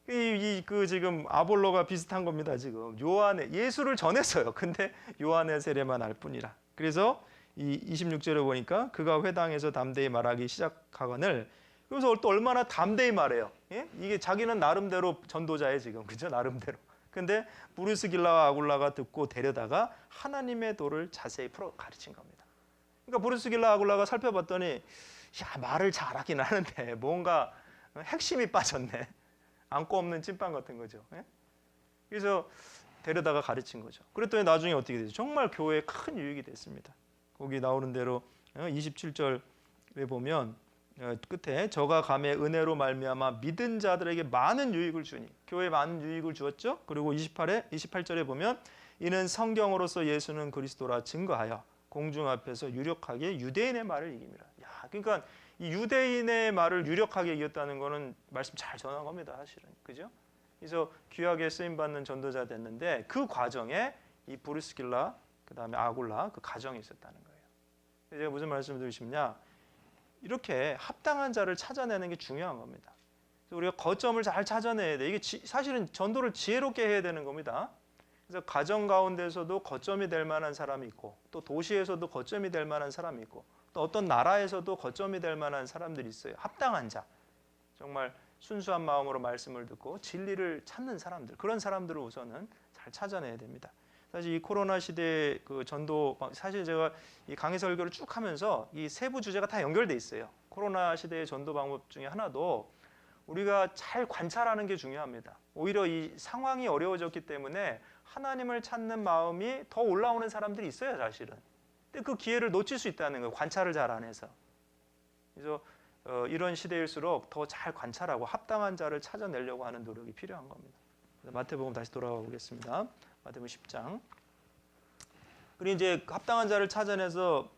그 지금 아볼로가 비슷한 겁니다. 지금 요한의 예수를 전했어요. 근데 요한의 세례만 알 뿐이라. 그래서 이 26절에 보니까 그가 회당에서 담대히 말하기 시작하거늘 그래서 또 얼마나 담대히 말해요. 예? 이게 자기는 나름대로 전도자예요 지금. 그죠? 나름대로. 근데 브리스길라와 아굴라가 듣고 데려다가 하나님의 도를 자세히 풀어 가르친 겁니다. 그러니까 브리스길라 아굴라가 살펴봤더니 야 말을 잘하긴 하는데 뭔가 핵심이 빠졌네. 안고 없는 찐빵 같은 거죠. 예? 그래서 데려다가 가르친 거죠. 그랬더니 나중에 어떻게 되죠? 정말 교회에 큰 유익이 됐습니다. 거기 나오는 대로 27절에 보면 끝에 저가 감의 은혜로 말미암아 믿은 자들에게 많은 유익을 주니 교회에 많은 유익을 주었죠. 그리고 28절에 보면 이는 성경으로서 예수는 그리스도라 증거하여 공중 앞에서 유력하게 유대인의 말을 이깁니다. 야, 그러니까 이 유대인의 말을 유력하게 이겼다는 거는 말씀 잘 전한 겁니다, 사실은. 그죠? 그래서 귀하게 쓰임 받는 전도자 됐는데 그 과정에 이 브리스길라 그다음에 아굴라 그 가정이 있었다는 거예요. 제가 무슨 말씀을 드리고 싶냐? 이렇게 합당한 자를 찾아내는 게 중요한 겁니다. 그래서 우리가 거점을 잘 찾아내야 돼. 이게 사실은 전도를 지혜롭게 해야 되는 겁니다. 그래서 가정 가운데서도 거점이 될 만한 사람이 있고 또 도시에서도 거점이 될 만한 사람이 있고 또 어떤 나라에서도 거점이 될 만한 사람들이 있어요. 합당한 자, 정말 순수한 마음으로 말씀을 듣고 진리를 찾는 사람들, 그런 사람들을 우선은 잘 찾아내야 됩니다. 사실 이 코로나 시대의 그 전도, 사실 제가 이 강의 설교를 쭉 하면서 이 세부 주제가 다 연결돼 있어요. 코로나 시대의 전도 방법 중에 하나도 우리가 잘 관찰하는 게 중요합니다. 오히려 이 상황이 어려워졌기 때문에 하나님을 찾는 마음이 더 올라오는 사람들이 있어요, 사실은. 근데 그 기회를 놓칠 수 있다는 거예요. 관찰을 잘 안 해서. 그래서 이런 시대일수록 더 잘 관찰하고 합당한 자를 찾아내려고 하는 노력이 필요한 겁니다. 마태복음 다시 돌아가 보겠습니다. 마태복음 10장. 그리고 이제 합당한 자를 찾아내서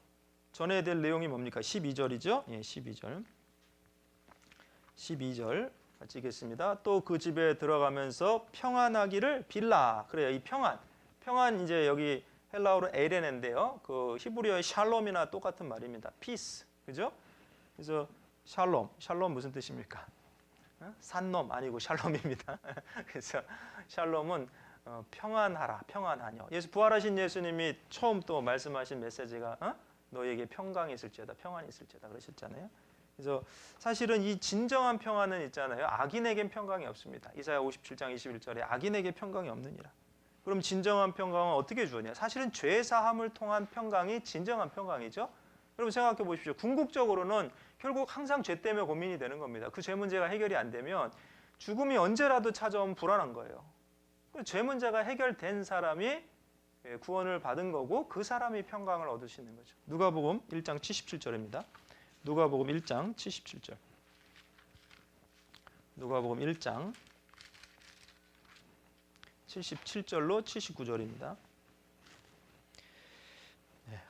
전해야 될 내용이 뭡니까? 12절이죠. 예, 12절. 12절 같이 읽겠습니다. 또 그 집에 들어가면서 평안하기를 빌라. 그래요. 이 평안 이제 여기 헬라어로 에레네인데요. 그 히브리어의 샬롬이나 똑같은 말입니다. 피스. 그죠? 그래서 샬롬 무슨 뜻입니까? 산놈 아니고 샬롬입니다. 그래서 샬롬은 평안하라, 평안하뇨. 부활하신 예수님이 처음 또 말씀하신 메시지가 너에게 평강이 있을지어다, 평안이 있을지어다 그러셨잖아요. 그래서 사실은 이 진정한 평안은 있잖아요. 악인에겐 평강이 없습니다. 이사야 57장 21절에 악인에게 평강이 없느니라. 그럼 진정한 평강은 어떻게 주느냐? 사실은 죄 사함을 통한 평강이 진정한 평강이죠. 여러분 생각해 보십시오. 궁극적으로는 결국 항상 죄 때문에 고민이 되는 겁니다. 그 죄 문제가 해결이 안 되면 죽음이 언제라도 찾아오면 불안한 거예요. 죄 문제가 해결된 사람이 구원을 받은 거고 그 사람이 평강을 얻을 수 있는 거죠. 누가복음 1장 77절입니다. 누가복음 1장 77절. 누가복음 1장 77절로 79절입니다.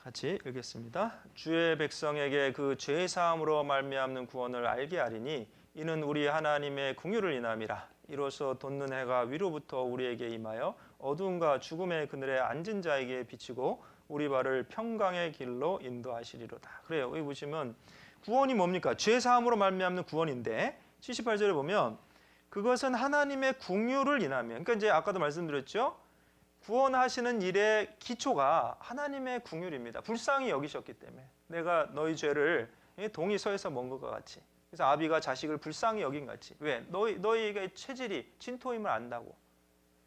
같이 읽겠습니다. 주의 백성에게 그 죄 사함으로 말미암는 구원을 알게 하리니 이는 우리 하나님의 긍휼을 인함이라. 이로써 돋는 해가 위로부터 우리에게 임하여 어두움과 죽음의 그늘에 앉은 자에게 비치고 우리 발을 평강의 길로 인도하시리로다. 그래요. 여기 보시면 구원이 뭡니까? 죄 사함으로 말미암는 구원인데 78절에 보면 그것은 하나님의 긍휼을 인하며, 그러니까 이제 아까도 말씀드렸죠. 구원하시는 일의 기초가 하나님의 긍휼입니다. 불쌍히 여기셨기 때문에 내가 너희 죄를 동이 서에서 먼 것과 같이, 그래서 아비가 자식을 불쌍히 여긴 같이. 왜? 너희의 체질이 진토임을 안다고.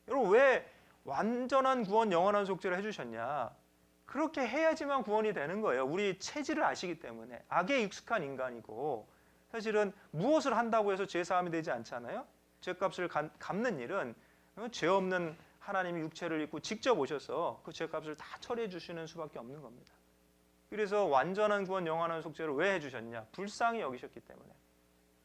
여러분, 왜 완전한 구원, 영원한 속죄를 해주셨냐? 그렇게 해야지만 구원이 되는 거예요. 우리 체질을 아시기 때문에. 악에 익숙한 인간이고 사실은 무엇을 한다고 해서 죄 사함이 되지 않잖아요. 죄값을 갚는 일은 죄 없는 하나님이 육체를 입고 직접 오셔서 그 죄값을 다 처리해 주시는 수밖에 없는 겁니다. 그래서 완전한 구원, 영원한 속죄를 왜 해주셨냐? 불쌍히 여기셨기 때문에.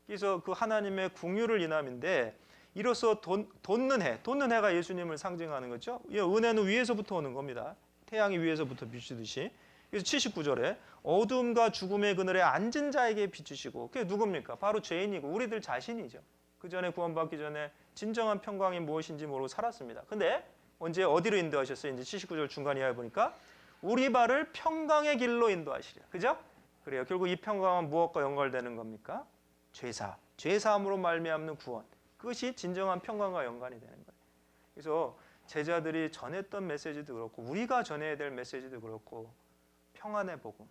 그래서 그 하나님의 긍휼을 인함인데 이로써 돋는 해가 예수님을 상징하는 거죠. 은혜는 위에서부터 오는 겁니다. 태양이 위에서부터 비추듯이. 그래서 79절에 어둠과 죽음의 그늘에 앉은 자에게 비추시고, 그게 누굽니까? 바로 죄인이고 우리들 자신이죠. 그 전에 구원받기 전에 진정한 평강이 무엇인지 모르고 살았습니다. 근데 언제 어디로 인도하셨어요? 이제 79절 중간 이하에 보니까 우리 발을 평강의 길로 인도하시리라. 그죠? 그래요. 결국 이 평강은 무엇과 연관되는 겁니까? 죄사함으로 말미암는 구원. 그것이 진정한 평강과 연관이 되는 거예요. 그래서 제자들이 전했던 메시지도 그렇고 우리가 전해야 될 메시지도 그렇고 평안의 복음,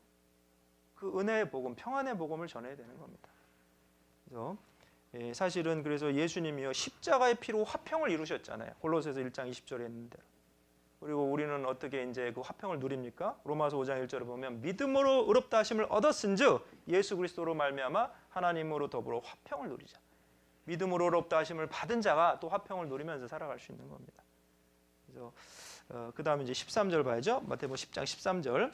그 은혜의 복음, 평안의 복음을 전해야 되는 겁니다. 그래서 사실은 그래서 예수님이요 십자가의 피로 화평을 이루셨잖아요. 골로새서 1장 20절에 있는 대로. 그리고 우리는 어떻게 이제 그 화평을 누립니까? 로마서 5장 1절에 보면 믿음으로 의롭다 하심을 얻었은즉 예수 그리스도로 말미암아 하나님으로 더불어 화평을 누리자. 믿음으로 의롭다 하심을 받은 자가 또 화평을 누리면서 살아갈 수 있는 겁니다. 그래서 그 다음에 이제 13절 봐야죠. 마태복음 10장 13절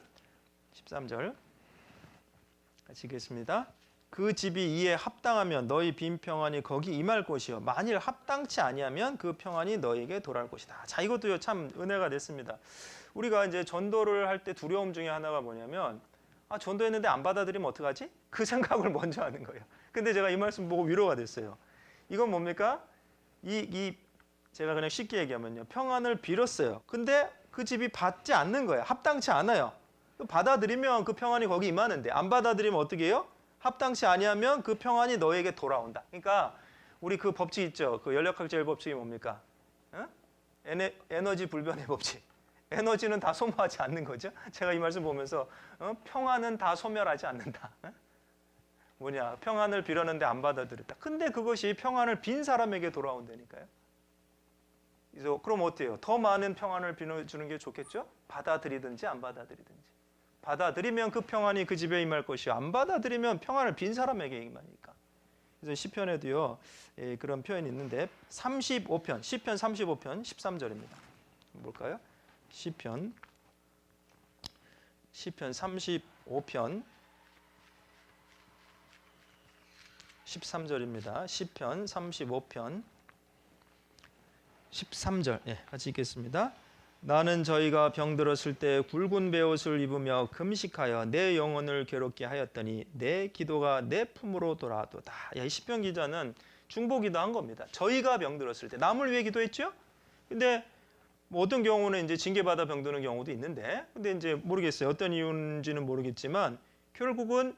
같이 읽겠습니다. 그 집이 이에 합당하면 너희 빈 평안이 거기 임할 것이요 만일 합당치 아니하면 그 평안이 너희에게 돌아올 것이다. 자, 이것도요 참 은혜가 됐습니다. 우리가 이제 전도를 할 때 두려움 중에 하나가 뭐냐면 전도했는데 안 받아들이면 어떡하지? 그 생각을 먼저 하는 거예요. 근데 제가 이 말씀 보고 위로가 됐어요. 이건 뭡니까? 제가 그냥 쉽게 얘기하면요, 평안을 빌었어요. 근데 그 집이 받지 않는 거예요. 합당치 않아요. 받아들이면 그 평안이 거기 임하는데 안 받아들이면 어떻게 해요? 합당치 아니하면 그 평안이 너에게 돌아온다. 그러니까 우리 그 법칙 있죠. 그 연력학 제일 법칙이 뭡니까? 에너지 불변의 법칙. 에너지는 다 소모하지 않는 거죠. 제가 이 말씀 보면서 평안은 다 소멸하지 않는다. 뭐냐? 평안을 빌었는데 안 받아들였다. 근데 그것이 평안을 빈 사람에게 돌아온다니까요. 그래서 그럼 어때요? 더 많은 평안을 빌어주는 게 좋겠죠? 받아들이든지 안 받아들이든지. 받아들이면 그 평안이 그 집에 임할 것이요 안 받아들이면 평안을 빈 사람에게 임하니까. 그래서 시편에도요 그런 표현이 있는데 35편, 시편 35편 13절입니다. 볼까요? 시편 35편 13절입니다. 시편 35편 13절 같이 읽겠습니다. 나는 저희가 병들었을 때 굵은 베옷을 입으며 금식하여 내 영혼을 괴롭게 하였더니 내 기도가 내 품으로 돌아도다. 이 시편 기자는 중보기도 한 겁니다. 저희가 병들었을 때 남을 위해 기도했죠. 근데 뭐 어떤 경우는 이제 징계받아 병드는 경우도 있는데, 근데 이제 모르겠어요. 어떤 이유인지는 모르겠지만 결국은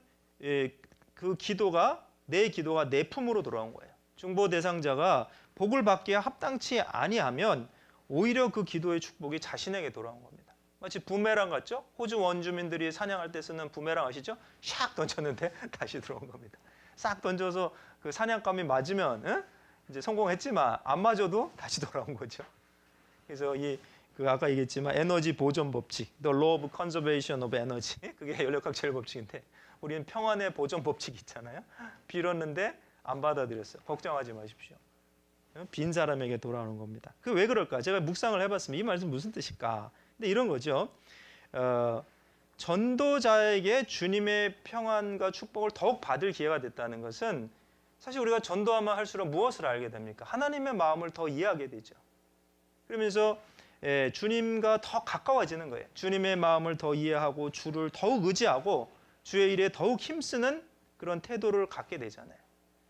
그 기도가 내 품으로 돌아온 거예요. 중보 대상자가 복을 받기에 합당치 아니하면 오히려 그 기도의 축복이 자신에게 돌아온 겁니다. 마치 부메랑 같죠? 호주 원주민들이 사냥할 때 쓰는 부메랑 아시죠? 샥 던졌는데 다시 들어온 겁니다. 싹 던져서 그 사냥감이 맞으면 이제 성공했지만 안 맞아도 다시 돌아온 거죠. 그래서 아까 얘기했지만 에너지 보존 법칙, The Law of Conservation of Energy, 그게 연력학 제일 법칙인데 우리는 평안의 보존 법칙이 있잖아요. 빌었는데 안 받아들였어요. 걱정하지 마십시오. 빈 사람에게 돌아오는 겁니다. 그 왜 그럴까? 제가 묵상을 해봤습니다. 이 말씀 무슨 뜻일까? 근데 이런 거죠. 전도자에게 주님의 평안과 축복을 더욱 받을 기회가 됐다는 것은 사실 우리가 전도하면 할수록 무엇을 알게 됩니까? 하나님의 마음을 더 이해하게 되죠. 그러면서 주님과 더 가까워지는 거예요. 주님의 마음을 더 이해하고 주를 더욱 의지하고 주의 일에 더욱 힘쓰는 그런 태도를 갖게 되잖아요.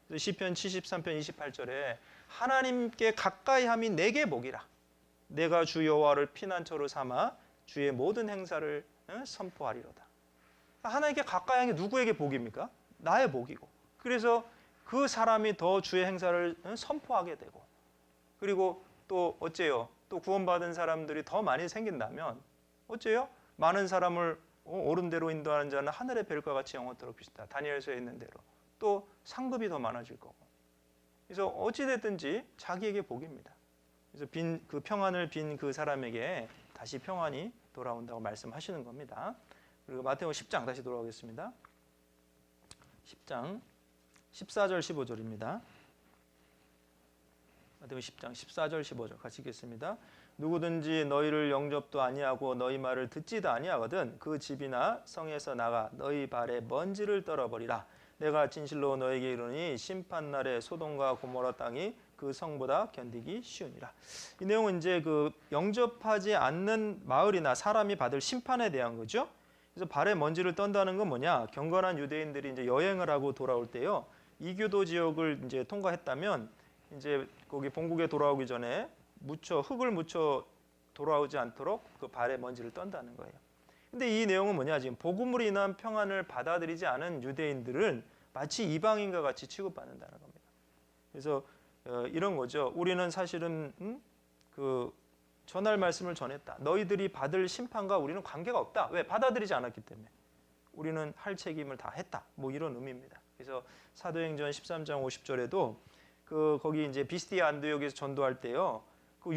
그래서 시편 73편 28절에 하나님께 가까이함이 내게 복이라. 내가 주 여호와를 피난처로 삼아 주의 모든 행사를 선포하리로다. 하나님께 가까이하는 게 누구에게 복입니까? 나의 복이고. 그래서 그 사람이 더 주의 행사를 선포하게 되고, 그리고 또 어째요? 또 구원받은 사람들이 더 많이 생긴다면 어째요? 많은 사람을 옳은 대로 인도하는 자는 하늘의 별과 같이 영원토록 빛이다. 다니엘서에 있는 대로. 또 상급이 더 많아질 거고. 그래서 어찌 됐든지 자기에게 복입니다. 그래서 그 평안을 빈 그 사람에게 다시 평안이 돌아온다고 말씀하시는 겁니다. 그리고 마태복음 10장 다시 돌아오겠습니다. 10장 14절 15절입니다. 마태복음 10장 14절 15절 같이 읽겠습니다. 누구든지 너희를 영접도 아니하고 너희 말을 듣지도 아니하거든 그 집이나 성에서 나가 너희 발에 먼지를 떨어버리라. 내가 진실로 너에게 이르노니 심판날에 소돔과 고모라 땅이 그 성보다 견디기 쉬우니라. 이 내용은 이제 그 영접하지 않는 마을이나 사람이 받을 심판에 대한 거죠. 그래서 발에 먼지를 떤다는 건 뭐냐? 경건한 유대인들이 이제 여행을 하고 돌아올 때요, 이교도 지역을 이제 통과했다면 이제 거기 본국에 돌아오기 전에 흙을 묻혀 돌아오지 않도록 그 발에 먼지를 떤다는 거예요. 근데 이 내용은 뭐냐? 지금 복음으로 인한 평안을 받아들이지 않은 유대인들은 마치 이방인과 같이 취급받는다는 겁니다. 그래서 이런 거죠. 우리는 사실은 그 전할 말씀을 전했다. 너희들이 받을 심판과 우리는 관계가 없다. 왜? 받아들이지 않았기 때문에. 우리는 할 책임을 다 했다. 뭐 이런 의미입니다. 그래서 사도행전 13장 50절에도 거기 이제 비스디아 안디옥에서 전도할 때요, 그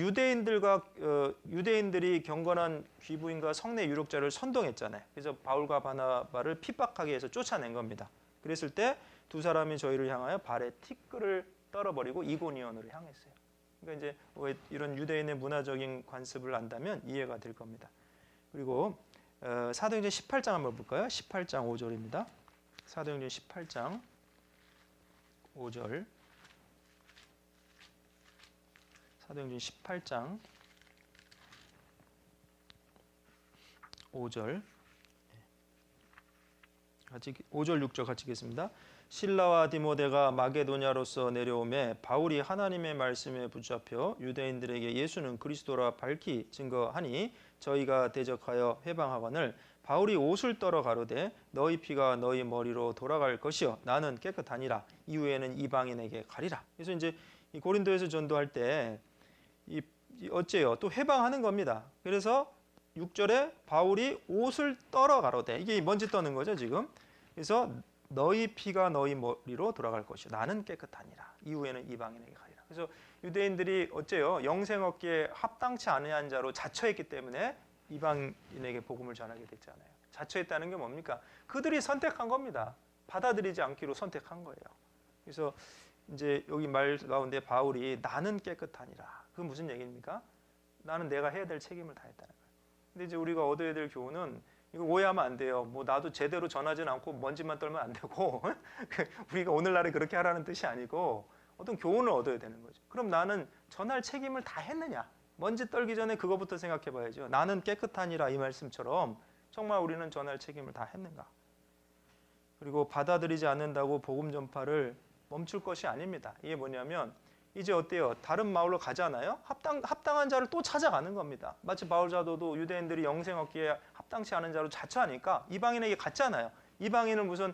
유대인들이 경건한 귀부인과 성내 유력자를 선동했잖아요. 그래서 바울과 바나바를 핍박하게 해서 쫓아낸 겁니다. 그랬을 때 두 사람이 저희를 향하여 발에 티끌을 떨어버리고 이고니온으로 향했어요. 그러니까 이제 이런 유대인의 문화적인 관습을 안다면 이해가 될 겁니다. 그리고 사도행전 18장 한번 볼까요? 18장 5절입니다. 사도행전 18장 5절. 사도행전 18장 5절. 같이 5절 6절 같이 읽겠습니다. 실라와 디모데가 마게도냐로서 내려오매 바울이 하나님의 말씀에 붙잡혀 유대인들에게 예수는 그리스도라 밝히 증거하니 저희가 대적하여 회방하거늘 바울이 옷을 떨어 가로되 너희 피가 너희 머리로 돌아갈 것이요 나는 깨끗하니라. 이후에는 이방인에게 가리라. 그래서 이제 이 고린도에서 전도할 때 어째요? 또 회방하는 겁니다. 그래서 6절에 바울이 옷을 떨어 가로되, 이게 먼지 떠는 거죠 지금. 그래서 너희 피가 너희 머리로 돌아갈 것이요 나는 깨끗하니라. 이후에는 이방인에게 가리라. 그래서 유대인들이 어째요? 영생 얻기에 합당치 않은 자로 자처했기 때문에 이방인에게 복음을 전하게 됐잖아요. 자처했다는 게 뭡니까? 그들이 선택한 겁니다. 받아들이지 않기로 선택한 거예요. 그래서 이제 여기 말 가운데 바울이 나는 깨끗하니라. 그건 무슨 얘기입니까? 나는 내가 해야 될 책임을 다했다는 거예요. 근데 이제 우리가 얻어야 될 교훈은, 이거 오해하면 안 돼요. 뭐 나도 제대로 전하진 않고 먼지만 떨면 안 되고 우리가 오늘날에 그렇게 하라는 뜻이 아니고 어떤 교훈을 얻어야 되는 거죠. 그럼 나는 전할 책임을 다 했느냐? 먼지 떨기 전에 그거부터 생각해 봐야죠. 나는 깨끗하니라 이 말씀처럼 정말 우리는 전할 책임을 다 했는가? 그리고 받아들이지 않는다고 복음 전파를 멈출 것이 아닙니다. 이게 뭐냐면 이제 어때요? 다른 마을로 가잖아요. 합당한 자를 또 찾아가는 겁니다. 마치 바울 사도도 유대인들이 영생 얻기에 합당치 않은 자로 자처하니까 이방인에게 갔잖아요. 이방인은 무슨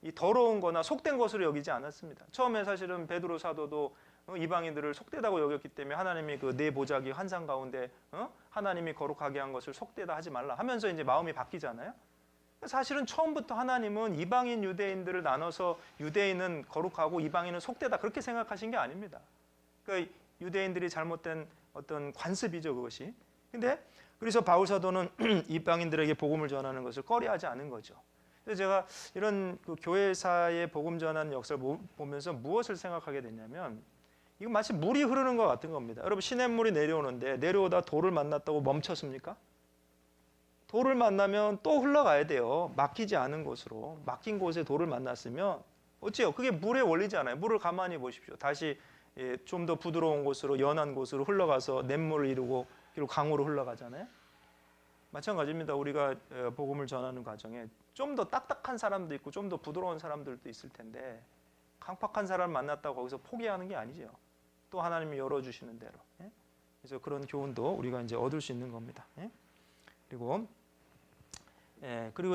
이 더러운 거나 속된 것으로 여기지 않았습니다. 처음에 사실은 베드로 사도도 이방인들을 속되다고 여겼기 때문에 하나님이 그 네 보자기 환상 가운데 하나님이 거룩하게 한 것을 속되다 하지 말라 하면서 이제 마음이 바뀌잖아요. 사실은 처음부터 하나님은 이방인 유대인들을 나눠서 유대인은 거룩하고 이방인은 속되다 그렇게 생각하신 게 아닙니다. 그러니까 유대인들이 잘못된 어떤 관습이죠 그것이. 근데 그래서 바울 사도는 이방인들에게 복음을 전하는 것을 꺼려하지 않은 거죠. 그래서 제가 이런 그 교회사의 복음 전하는 역사를 보면서 무엇을 생각하게 됐냐면, 이거 마치 물이 흐르는 것 같은 겁니다. 여러분 시냇물이 내려오는데 내려오다 돌을 만났다고 멈췄습니까? 돌을 만나면 또 흘러가야 돼요. 막히지 않은 곳으로. 막힌 곳에 돌을 만났으면 어째요? 그게 물의 원리잖아요. 물을 가만히 보십시오. 다시 좀 더 부드러운 곳으로 연한 곳으로 흘러가서 냇물을 이루고 그리고 강으로 흘러가잖아요. 마찬가지입니다. 우리가 복음을 전하는 과정에 좀 더 딱딱한 사람도 있고 좀 더 부드러운 사람들도 있을 텐데 강팍한 사람을 만났다고 거기서 포기하는 게 아니죠. 또 하나님이 열어주시는 대로. 예? 그래서 그런 교훈도 우리가 이제 얻을 수 있는 겁니다. 예? 그리고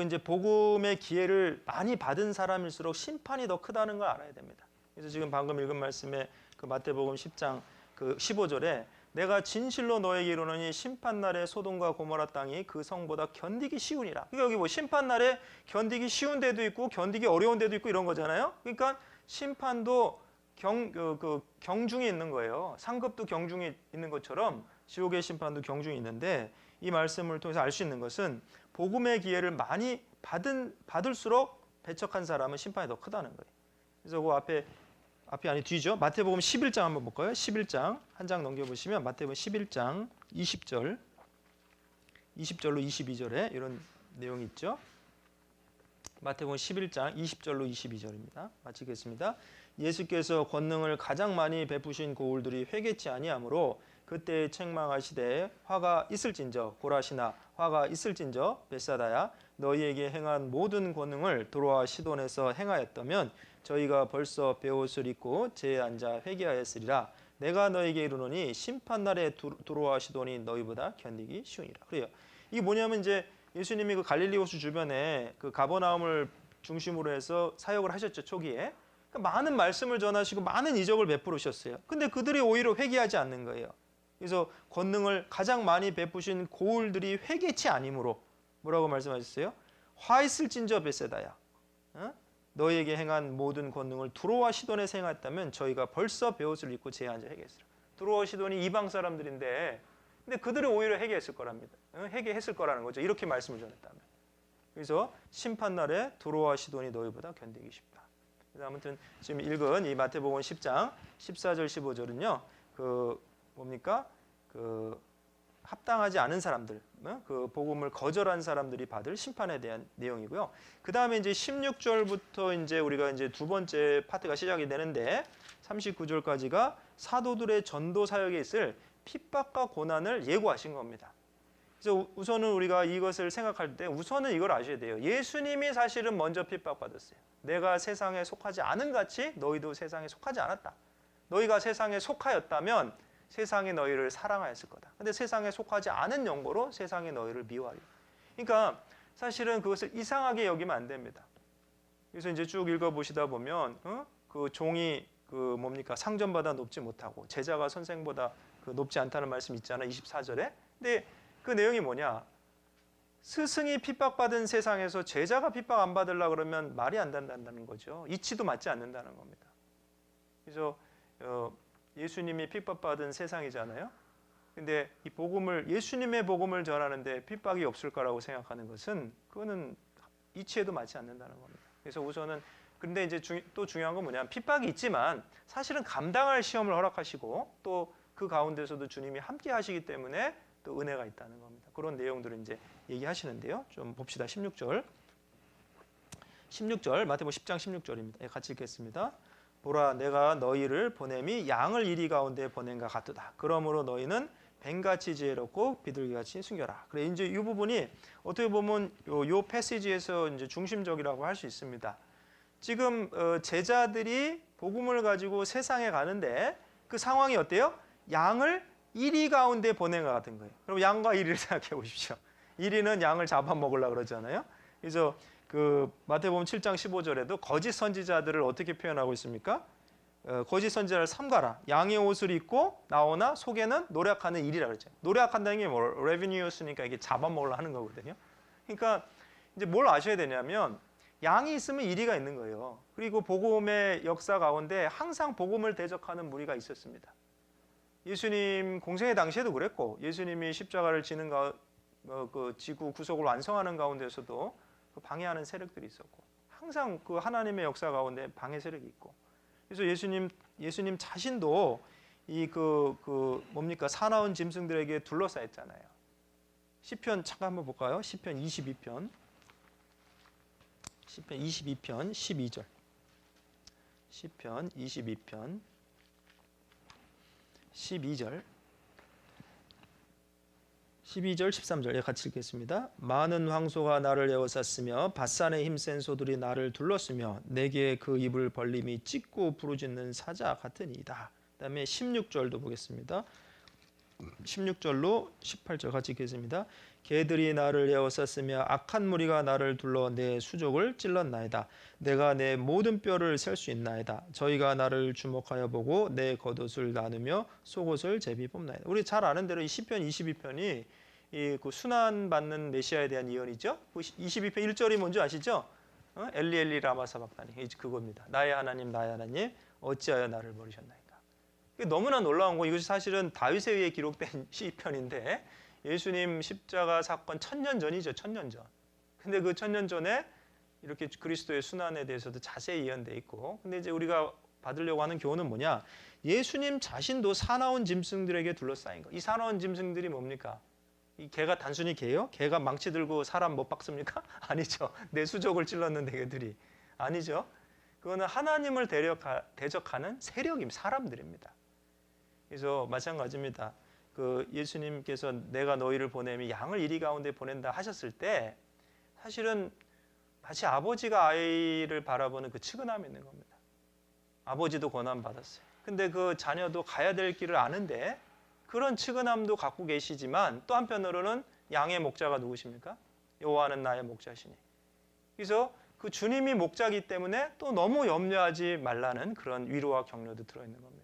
이제 복음의 기회를 많이 받은 사람일수록 심판이 더 크다는 걸 알아야 됩니다. 그래서 지금 방금 읽은 말씀에 그 마태복음 10장 그 15절에 내가 진실로 너에게 이르노니 심판날에 소돔과 고모라 땅이 그 성보다 견디기 쉬우니라. 그러니까 여기 뭐 심판날에 견디기 쉬운 데도 있고 견디기 어려운 데도 있고 이런 거잖아요. 그러니까 심판도 경중이 있는 거예요. 상급도 경중이 있는 것처럼 지옥의 심판도 경중이 있는데 이 말씀을 통해서 알 수 있는 것은 복음의 기회를 많이 받을수록 배척한 사람은 심판이 더 크다는 거예요. 그래서 그 앞이 아니 뒤죠. 마태복음 11장 한번 볼까요? 11장 한 장 넘겨보시면 마태복음 11장 20절로 22절에 이런 내용이 있죠. 마태복음 11장 20절로 22절입니다. 마치겠습니다. 예수께서 권능을 가장 많이 베푸신 고울들이 회개치 아니하므로 그때 책망하시되 화가 있을진저 고라시나 화가 있을진저 벳사다야 너희에게 행한 모든 권능을 도로와 시돈에서 행하였다면 저희가 벌써 베옷을 입고 제에 앉아 회개하였으리라. 내가 너희에게 이르노니 심판날에 도로와 시돈이 너희보다 견디기 쉬우니라. 그래요. 이게 뭐냐면 이제 예수님이 그 갈릴리 호수 주변에 그 가버나움을 중심으로 해서 사역을 하셨죠. 초기에. 그러니까 많은 말씀을 전하시고 많은 이적을 베푸셨어요. 근데 그들이 오히려 회개하지 않는 거예요. 그래서 권능을 가장 많이 베푸신 고울들이 회개치 아니므로 뭐라고 말씀하셨어요? 화 있을진저 벳세다야. 너희에게 행한 모든 권능을 두로와 시돈에 행했다면 저희가 벌써 베옷을 입고 제에 앉아 회개했으라. 두로와 시돈이 이방 사람들인데 근데 그들이 오히려 회개했을 거랍니다. 회개했을 거라는 거죠. 이렇게 말씀을 전했다면. 그래서 심판날에 두로와 시돈이 너희보다 견디기 쉽다. 그래서 아무튼 지금 읽은 이 마태복음 10장 14절 15절은요. 합당하지 않은 사람들, 그 복음을 거절한 사람들이 받을 심판에 대한 내용이고요. 그 다음에 이제 16절부터 이제 우리가 이제 두 번째 파트가 시작이 되는데 39절까지가 사도들의 전도 사역에 있을 핍박과 고난을 예고하신 겁니다. 그래서 우선은 우리가 이것을 생각할 때 우선은 이걸 아셔야 돼요. 예수님이 사실은 먼저 핍박받았어요. 내가 세상에 속하지 않은 같이 너희도 세상에 속하지 않았다. 너희가 세상에 속하였다면 세상이 너희를 사랑하였을 거다. 근데 세상에 속하지 않은 영고로 세상이 너희를 미워하리. 그러니까 사실은 그것을 이상하게 여기면 안 됩니다. 그래서 이제 쭉 읽어보시다 보면 그 종이 상전보다 높지 못하고 제자가 선생보다 높지 않다는 말씀 있잖아요. 24절에. 근데 그 내용이 뭐냐? 스승이 핍박받은 세상에서 제자가 핍박 안 받으려고 그러면 말이 안 된다는 거죠. 이치도 맞지 않는다는 겁니다. 그래서 예수님이 핍박받은 세상이잖아요. 근데 이 예수님의 복음을 전하는데 핍박이 없을 거라고 생각하는 것은 그거는 이치에도 맞지 않는다는 겁니다. 그래서 우선은 근데 이제 또 중요한 건 뭐냐면 핍박이 있지만 사실은 감당할 시험을 허락하시고 또 그 가운데서도 주님이 함께 하시기 때문에 또 은혜가 있다는 겁니다. 그런 내용들을 이제 얘기하시는데요. 좀 봅시다. 16절 마태복음 10장 16절입니다. 같이 읽겠습니다. 보라 내가 너희를 보냄이 양을 이리 가운데 보낸가 같도다. 그러므로 너희는 뱀같이 지혜롭고 비둘기같이 숨겨라. 그래 이제 이 부분이 어떻게 보면 요 패시지에서 이제 중심적이라고 할 수 있습니다. 지금 제자들이 복음을 가지고 세상에 가는데 그 상황이 어때요? 양을 이리 가운데 보낸가 같은 거예요. 그럼 양과 이리를 생각해 보십시오. 이리는 양을 잡아먹으려고 그러잖아요. 그래서 그 마태복음 7장 15절에도 거짓 선지자들을 어떻게 표현하고 있습니까? 거짓 선지자를 삼가라. 양의 옷을 입고 나오나 속에는 노략하는 일이라 그랬죠. 노략한다는 게 뭐 레비뉴스니까 이게 잡아먹으려 하는 거거든요. 그러니까 이제 뭘 아셔야 되냐면 양이 있으면 이리가 있는 거예요. 그리고 복음의 역사 가운데 항상 복음을 대적하는 무리가 있었습니다. 예수님 공생의 당시에도 그랬고 예수님이 십자가를 지는 그 지구 구속을 완성하는 가운데서도 그 방해하는 세력들이 있었고 항상 그 하나님의 역사 가운데 방해 세력이 있고 그래서 예수님 자신도 이 사나운 짐승들에게 둘러싸였잖아요. 시편 잠깐 한번 볼까요? 시편 22편 12절 시편 22편 12절 13절 같이 읽겠습니다. 많은 황소가 나를 에워쌌으며 밧산의 힘센 소들이 나를 둘렀으며 내게 그 입을 벌림이 찢고 부르짖는 사자 같으니이다. 그다음에 16절도 보겠습니다. 16절로 18절 같이 읽겠습니다. 개들이 나를 에워쌌으며 악한 무리가 나를 둘러 내 수족을 찔렀나이다. 내가 내 모든 뼈를 셀 수 있나이다. 저희가 나를 주목하여 보고 내 겉옷을 나누며 속옷을 제비 뽑나이다. 우리 잘 아는 대로 이 시편 22편이 그 순환 받는 메시아에 대한 예언이죠. 22편 1절이 뭔지 아시죠? 엘리 엘리 라마 사박다니, 그겁니다. 나의 하나님 나의 하나님 어찌하여 나를 버리셨나이까. 너무나 놀라운 거, 이것이 사실은 다윗에 의해 기록된 시편인데 예수님 십자가 사건 1000년 전이죠. 1000년 전. 근데 그 1000년 전에 이렇게 그리스도의 순환에 대해서도 자세히 예언되어 있고, 근데 이제 우리가 받으려고 하는 교훈은 뭐냐? 예수님 자신도 사나운 짐승들에게 둘러싸인 거. 이 사나운 짐승들이 뭡니까? 이 개가 단순히 개요? 개가 망치 들고 사람 못 박습니까? 아니죠. 내 수족을 찔렀는데 개들이. 아니죠. 그거는 하나님을 대적하는 세력입니다. 사람들입니다. 그래서 마찬가지입니다. 그 예수님께서 내가 너희를 보내면 양을 이리 가운데 보낸다 하셨을 때 사실은 마치 아버지가 아이를 바라보는 그 측은함이 있는 겁니다. 아버지도 고난 받았어요. 근데 그 자녀도 가야 될 길을 아는데 그런 측은함도 갖고 계시지만 또 한편으로는 양의 목자가 누구십니까? 여호와는 나의 목자시니. 그래서 그 주님이 목자이기 때문에 또 너무 염려하지 말라는 그런 위로와 격려도 들어있는 겁니다.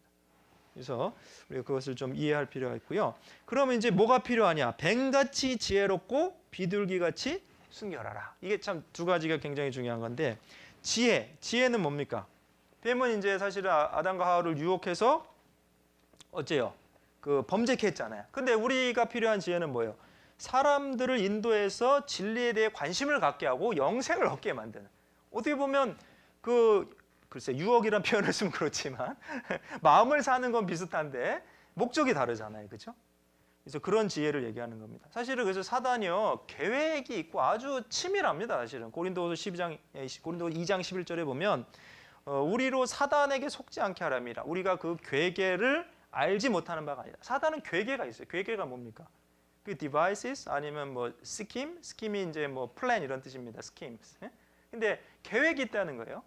그래서 우리가 그것을 좀 이해할 필요가 있고요. 그러면 이제 뭐가 필요하냐? 뱀같이 지혜롭고 비둘기같이 순결하라. 이게 참 두 가지가 굉장히 중요한 건데, 지혜는 뭡니까? 뱀은 이제 사실은 아담과 하와를 유혹해서 어째요? 그 범죄케 했잖아요. 근데 우리가 필요한 지혜는 뭐예요? 사람들을 인도해서 진리에 대해 관심을 갖게 하고 영생을 얻게 만드는. 어떻게 보면 글쎄 유혹이란 표현을 쓰면 그렇지만 마음을 사는 건 비슷한데 목적이 다르잖아요. 그렇죠? 그래서 그런 지혜를 얘기하는 겁니다. 사실은 그래서 사단이요, 계획이 있고 아주 치밀합니다. 사실은 고린도서 2장 11절에 보면 우리로 사단에게 속지 않게 하람이라. 우리가 그 괴계를 알지 못하는 바가 아니다. 사단은 괴계가 있어요. 괴계가 뭡니까? 그 devices 아니면 뭐 schem이 이제 뭐 plan 이런 뜻입니다. schemes. 근데 계획이 있다는 거예요.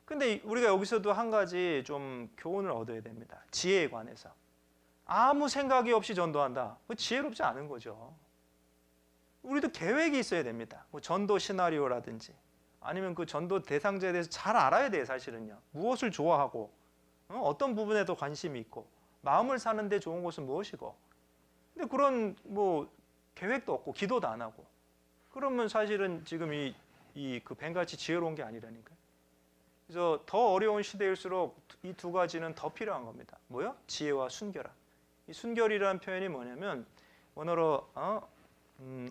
근데 우리가 여기서도 한 가지 좀 교훈을 얻어야 됩니다. 지혜에 관해서. 아무 생각이 없이 전도한다. 그 지혜롭지 않은 거죠. 우리도 계획이 있어야 됩니다. 뭐 전도 시나리오라든지 아니면 그 전도 대상자에 대해서 잘 알아야 돼요. 사실은요. 무엇을 좋아하고 어떤 부분에 더 관심이 있고 마음을 사는데 좋은 것은 무엇이고. 근데 그런 뭐 계획도 없고 기도도 안 하고 그러면 사실은 지금 그 뱀같이 지혜로운 게 아니라니까요. 그래서 더 어려운 시대일수록 이 두 가지는 더 필요한 겁니다. 뭐요? 지혜와 순결함. 이 순결이라는 표현이 뭐냐면 원어로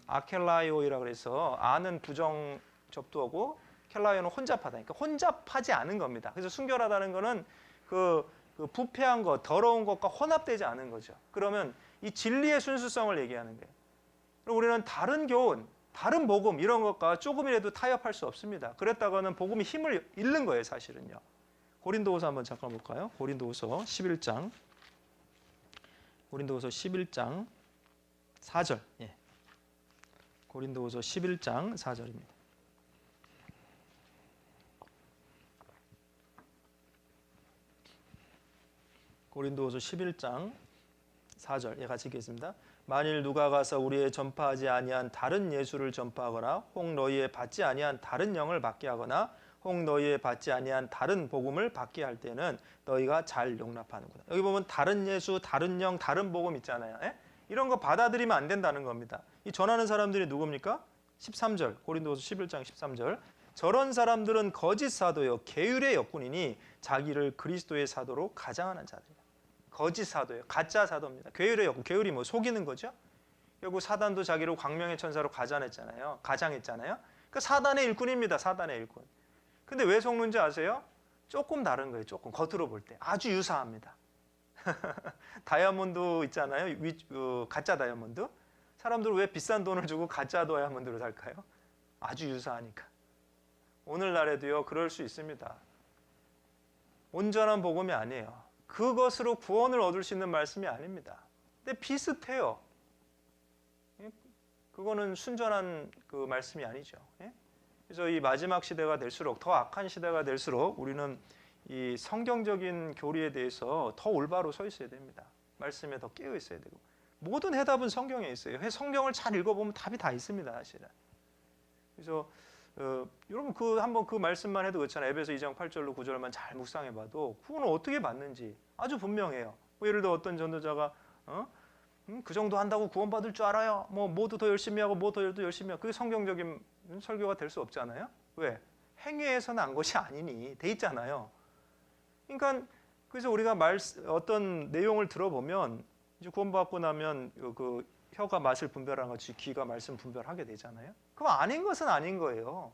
아켈라이오이라 그래서 아는 부정 접두어고 켈라이오는 혼잡하다. 그러니까 혼잡하지 않은 겁니다. 그래서 순결하다는 거는 그 부패한 것, 더러운 것과 혼합되지 않은 거죠. 그러면 이 진리의 순수성을 얘기하는 거예요. 그리고 우리는 다른 교훈, 다른 복음 이런 것과 조금이라도 타협할 수 없습니다. 그랬다가는 복음이 힘을 잃는 거예요, 사실은요. 고린도후서 한번 잠깐 볼까요? 고린도후서 11장 4절. 예. 고린도후서 11장 4절입니다. 고린도후서 11장 4절. 예, 같이 읽겠습니다. 만일 누가 가서 우리의 전파하지 아니한 다른 예수를 전파하거나 혹 너희의 받지 아니한 다른 영을 받게 하거나 혹 너희의 받지 아니한 다른 복음을 받게 할 때는 너희가 잘 용납하는구나. 여기 보면 다른 예수, 다른 영, 다른 복음 있잖아요. 예? 이런 거 받아들이면 안 된다는 겁니다. 이 전하는 사람들이 누굽니까? 13절, 고린도후서 11장 13절. 저런 사람들은 거짓 사도요 계율의 역군이니 자기를 그리스도의 사도로 가장하는 자들이다. 거짓 사도예요. 가짜 사도입니다. 계율의 역군. 계율이 뭐 속이는 거죠. 결국 사단도 자기를 광명의 천사로 가장했잖아요. 그러니까 사단의 일꾼입니다. 사단의 일꾼. 근데 왜 속는지 아세요? 조금 다른 거예요. 조금 겉으로 볼 때 아주 유사합니다. 다이아몬드 있잖아요. 가짜 다이아몬드. 사람들은 왜 비싼 돈을 주고 가짜 다이아몬드를 살까요? 아주 유사하니까. 오늘날에도요 그럴 수 있습니다. 온전한 복음이 아니에요. 그것으로 구원을 얻을 수 있는 말씀이 아닙니다. 근데 비슷해요. 그거는 순전한 그 말씀이 아니죠. 그래서 이 마지막 시대가 될수록, 더 악한 시대가 될수록 우리는 이 성경적인 교리에 대해서 더 올바로 서 있어야 됩니다. 말씀에 더 깨어 있어야 되고, 모든 해답은 성경에 있어요. 성경을 잘 읽어보면 답이 다 있습니다, 사실은. 그래서 여러분 한번 그 말씀만 해도 그렇잖아요. 에베소 2장 8절로 9절만 잘 묵상해봐도 구원을 어떻게 받는지 아주 분명해요. 뭐 예를 들어 어떤 전도자가 그 정도 한다고 구원받을 줄 알아요. 뭐 뭐도 더 열심히 하고 뭐 더 열심히 하고, 그게 성경적인 설교가 될 수 없잖아요. 왜? 행위에서 난 것이 아니니 돼 있잖아요. 그러니까 그래서 우리가 어떤 내용을 들어보면 이제 구원받고 나면 그 혀가 맛을 분별하는 것이 귀가 말씀 분별하게 되잖아요. 그럼 아닌 것은 아닌 거예요.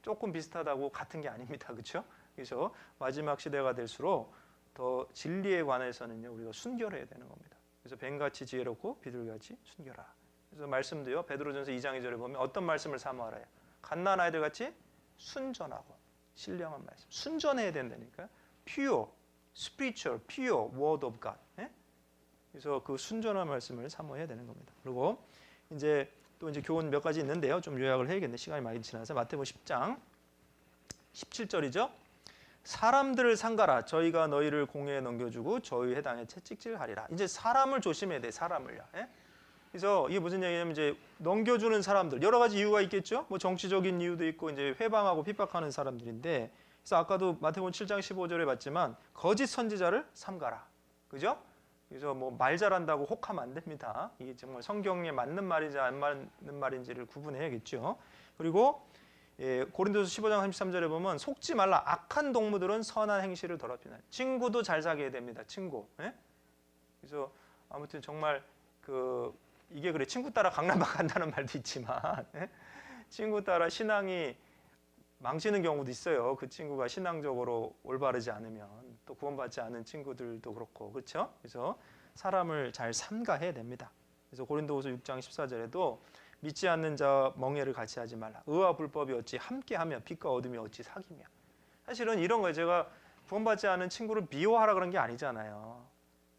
조금 비슷하다고 같은 게 아닙니다. 그렇죠? 그래서 마지막 시대가 될수록 더 진리에 관해서는요, 우리가 순결해야 되는 겁니다. 그래서 뱀같이 지혜롭고 비둘기같이 순결하라. 그래서 말씀도요, 베드로전서 2장 2절에 보면 어떤 말씀을 사모하라요? 갓난 아이들 같이 순전하고 신령한 말씀. 순전해야 된다니까요. pure, spiritual, pure word of God. 그래서 그 순전한 말씀을 사모해야 되는 겁니다. 그리고 이제 또 이제 교훈 몇 가지 있는데요. 좀 요약을 해야겠네. 시간이 많이 지나서 마태복음 10장 17절이죠. 사람들을 상가라. 저희가 너희를 공회에 넘겨주고 저희 회당에 채찍질하리라. 이제 사람을 조심해야 돼. 사람을요. 그래서 이게 무슨 얘기냐면 이제 넘겨주는 사람들, 여러 가지 이유가 있겠죠. 뭐 정치적인 이유도 있고 이제 회방하고 핍박하는 사람들인데, 그래서 아까도 마태복음 7장 15절에 봤지만 거짓 선지자를 삼가라. 그죠? 그래서 뭐 말 잘한다고 혹하면 안 됩니다. 이게 정말 성경에 맞는 말인지 안 맞는 말인지를 구분해야겠죠. 그리고 고린도서 15장 33절에 보면 속지 말라. 악한 동무들은 선한 행실을 더럽히는. 친구도 잘 사귀어야 됩니다. 친구. 그래서 아무튼 정말 이게 그래. 친구 따라 강남방 간다는 말도 있지만 친구 따라 신앙이 망치는 경우도 있어요. 그 친구가 신앙적으로 올바르지 않으면 또 구원받지 않은 친구들도 그렇고, 그렇죠? 그래서 사람을 잘 삼가해야 됩니다. 그래서 고린도후서 6장 14절에도 믿지 않는 자와 멍해를 같이 하지 말라. 의와 불법이 어찌 함께하며 빛과 어둠이 어찌 사귀며. 사실은 이런 거예요. 제가 구원받지 않은 친구를 미워하라 그런 게 아니잖아요.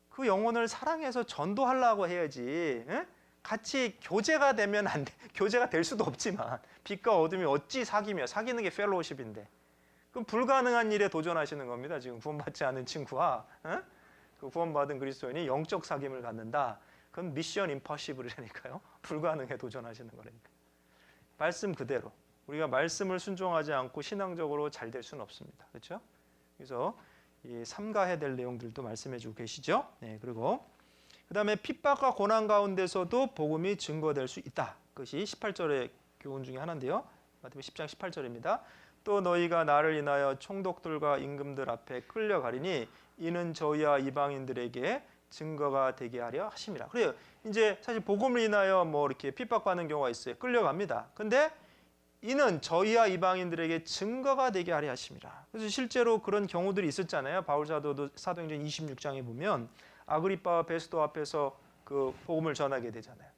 그 영혼을 사랑해서 전도하려고 해야지. 같이 교제가 되면 안 돼. 교제가 될 수도 없지만 빛과 어둠이 어찌 사귀며. 사귀는 게 펠로우십인데, 그럼 불가능한 일에 도전하시는 겁니다. 지금 구원받지 않은 친구와 그 구원받은 그리스도인이 영적 사귐을 갖는다. 그건 미션 임퍼시블이라니까요. 불가능에 도전하시는 거라니까. 말씀 그대로 우리가 말씀을 순종하지 않고 신앙적으로 잘 될 수는 없습니다. 그렇죠? 그래서 이 삼가해야 될 내용들도 말씀해주고 계시죠. 그리고 그 다음에 핍박과 고난 가운데서도 복음이 증거될 수 있다. 그것이 18절의 교훈 중에 하나인데요. 마태복음 10장 18절입니다. 또 너희가 나를 인하여 총독들과 임금들 앞에 끌려가리니 이는 저희와 이방인들에게 증거가 되게 하려 하심이라. 그래요. 이제 사실 복음을 인하여 뭐 이렇게 핍박받는 경우가 있어요. 끌려갑니다. 근데 이는 저희와 이방인들에게 증거가 되게 하려 하심이라. 그래서 실제로 그런 경우들이 있었잖아요. 바울 사도도 사도행전 26장에 보면 아그리빠와 베스도 앞에서 그 복음을 전하게 되잖아요.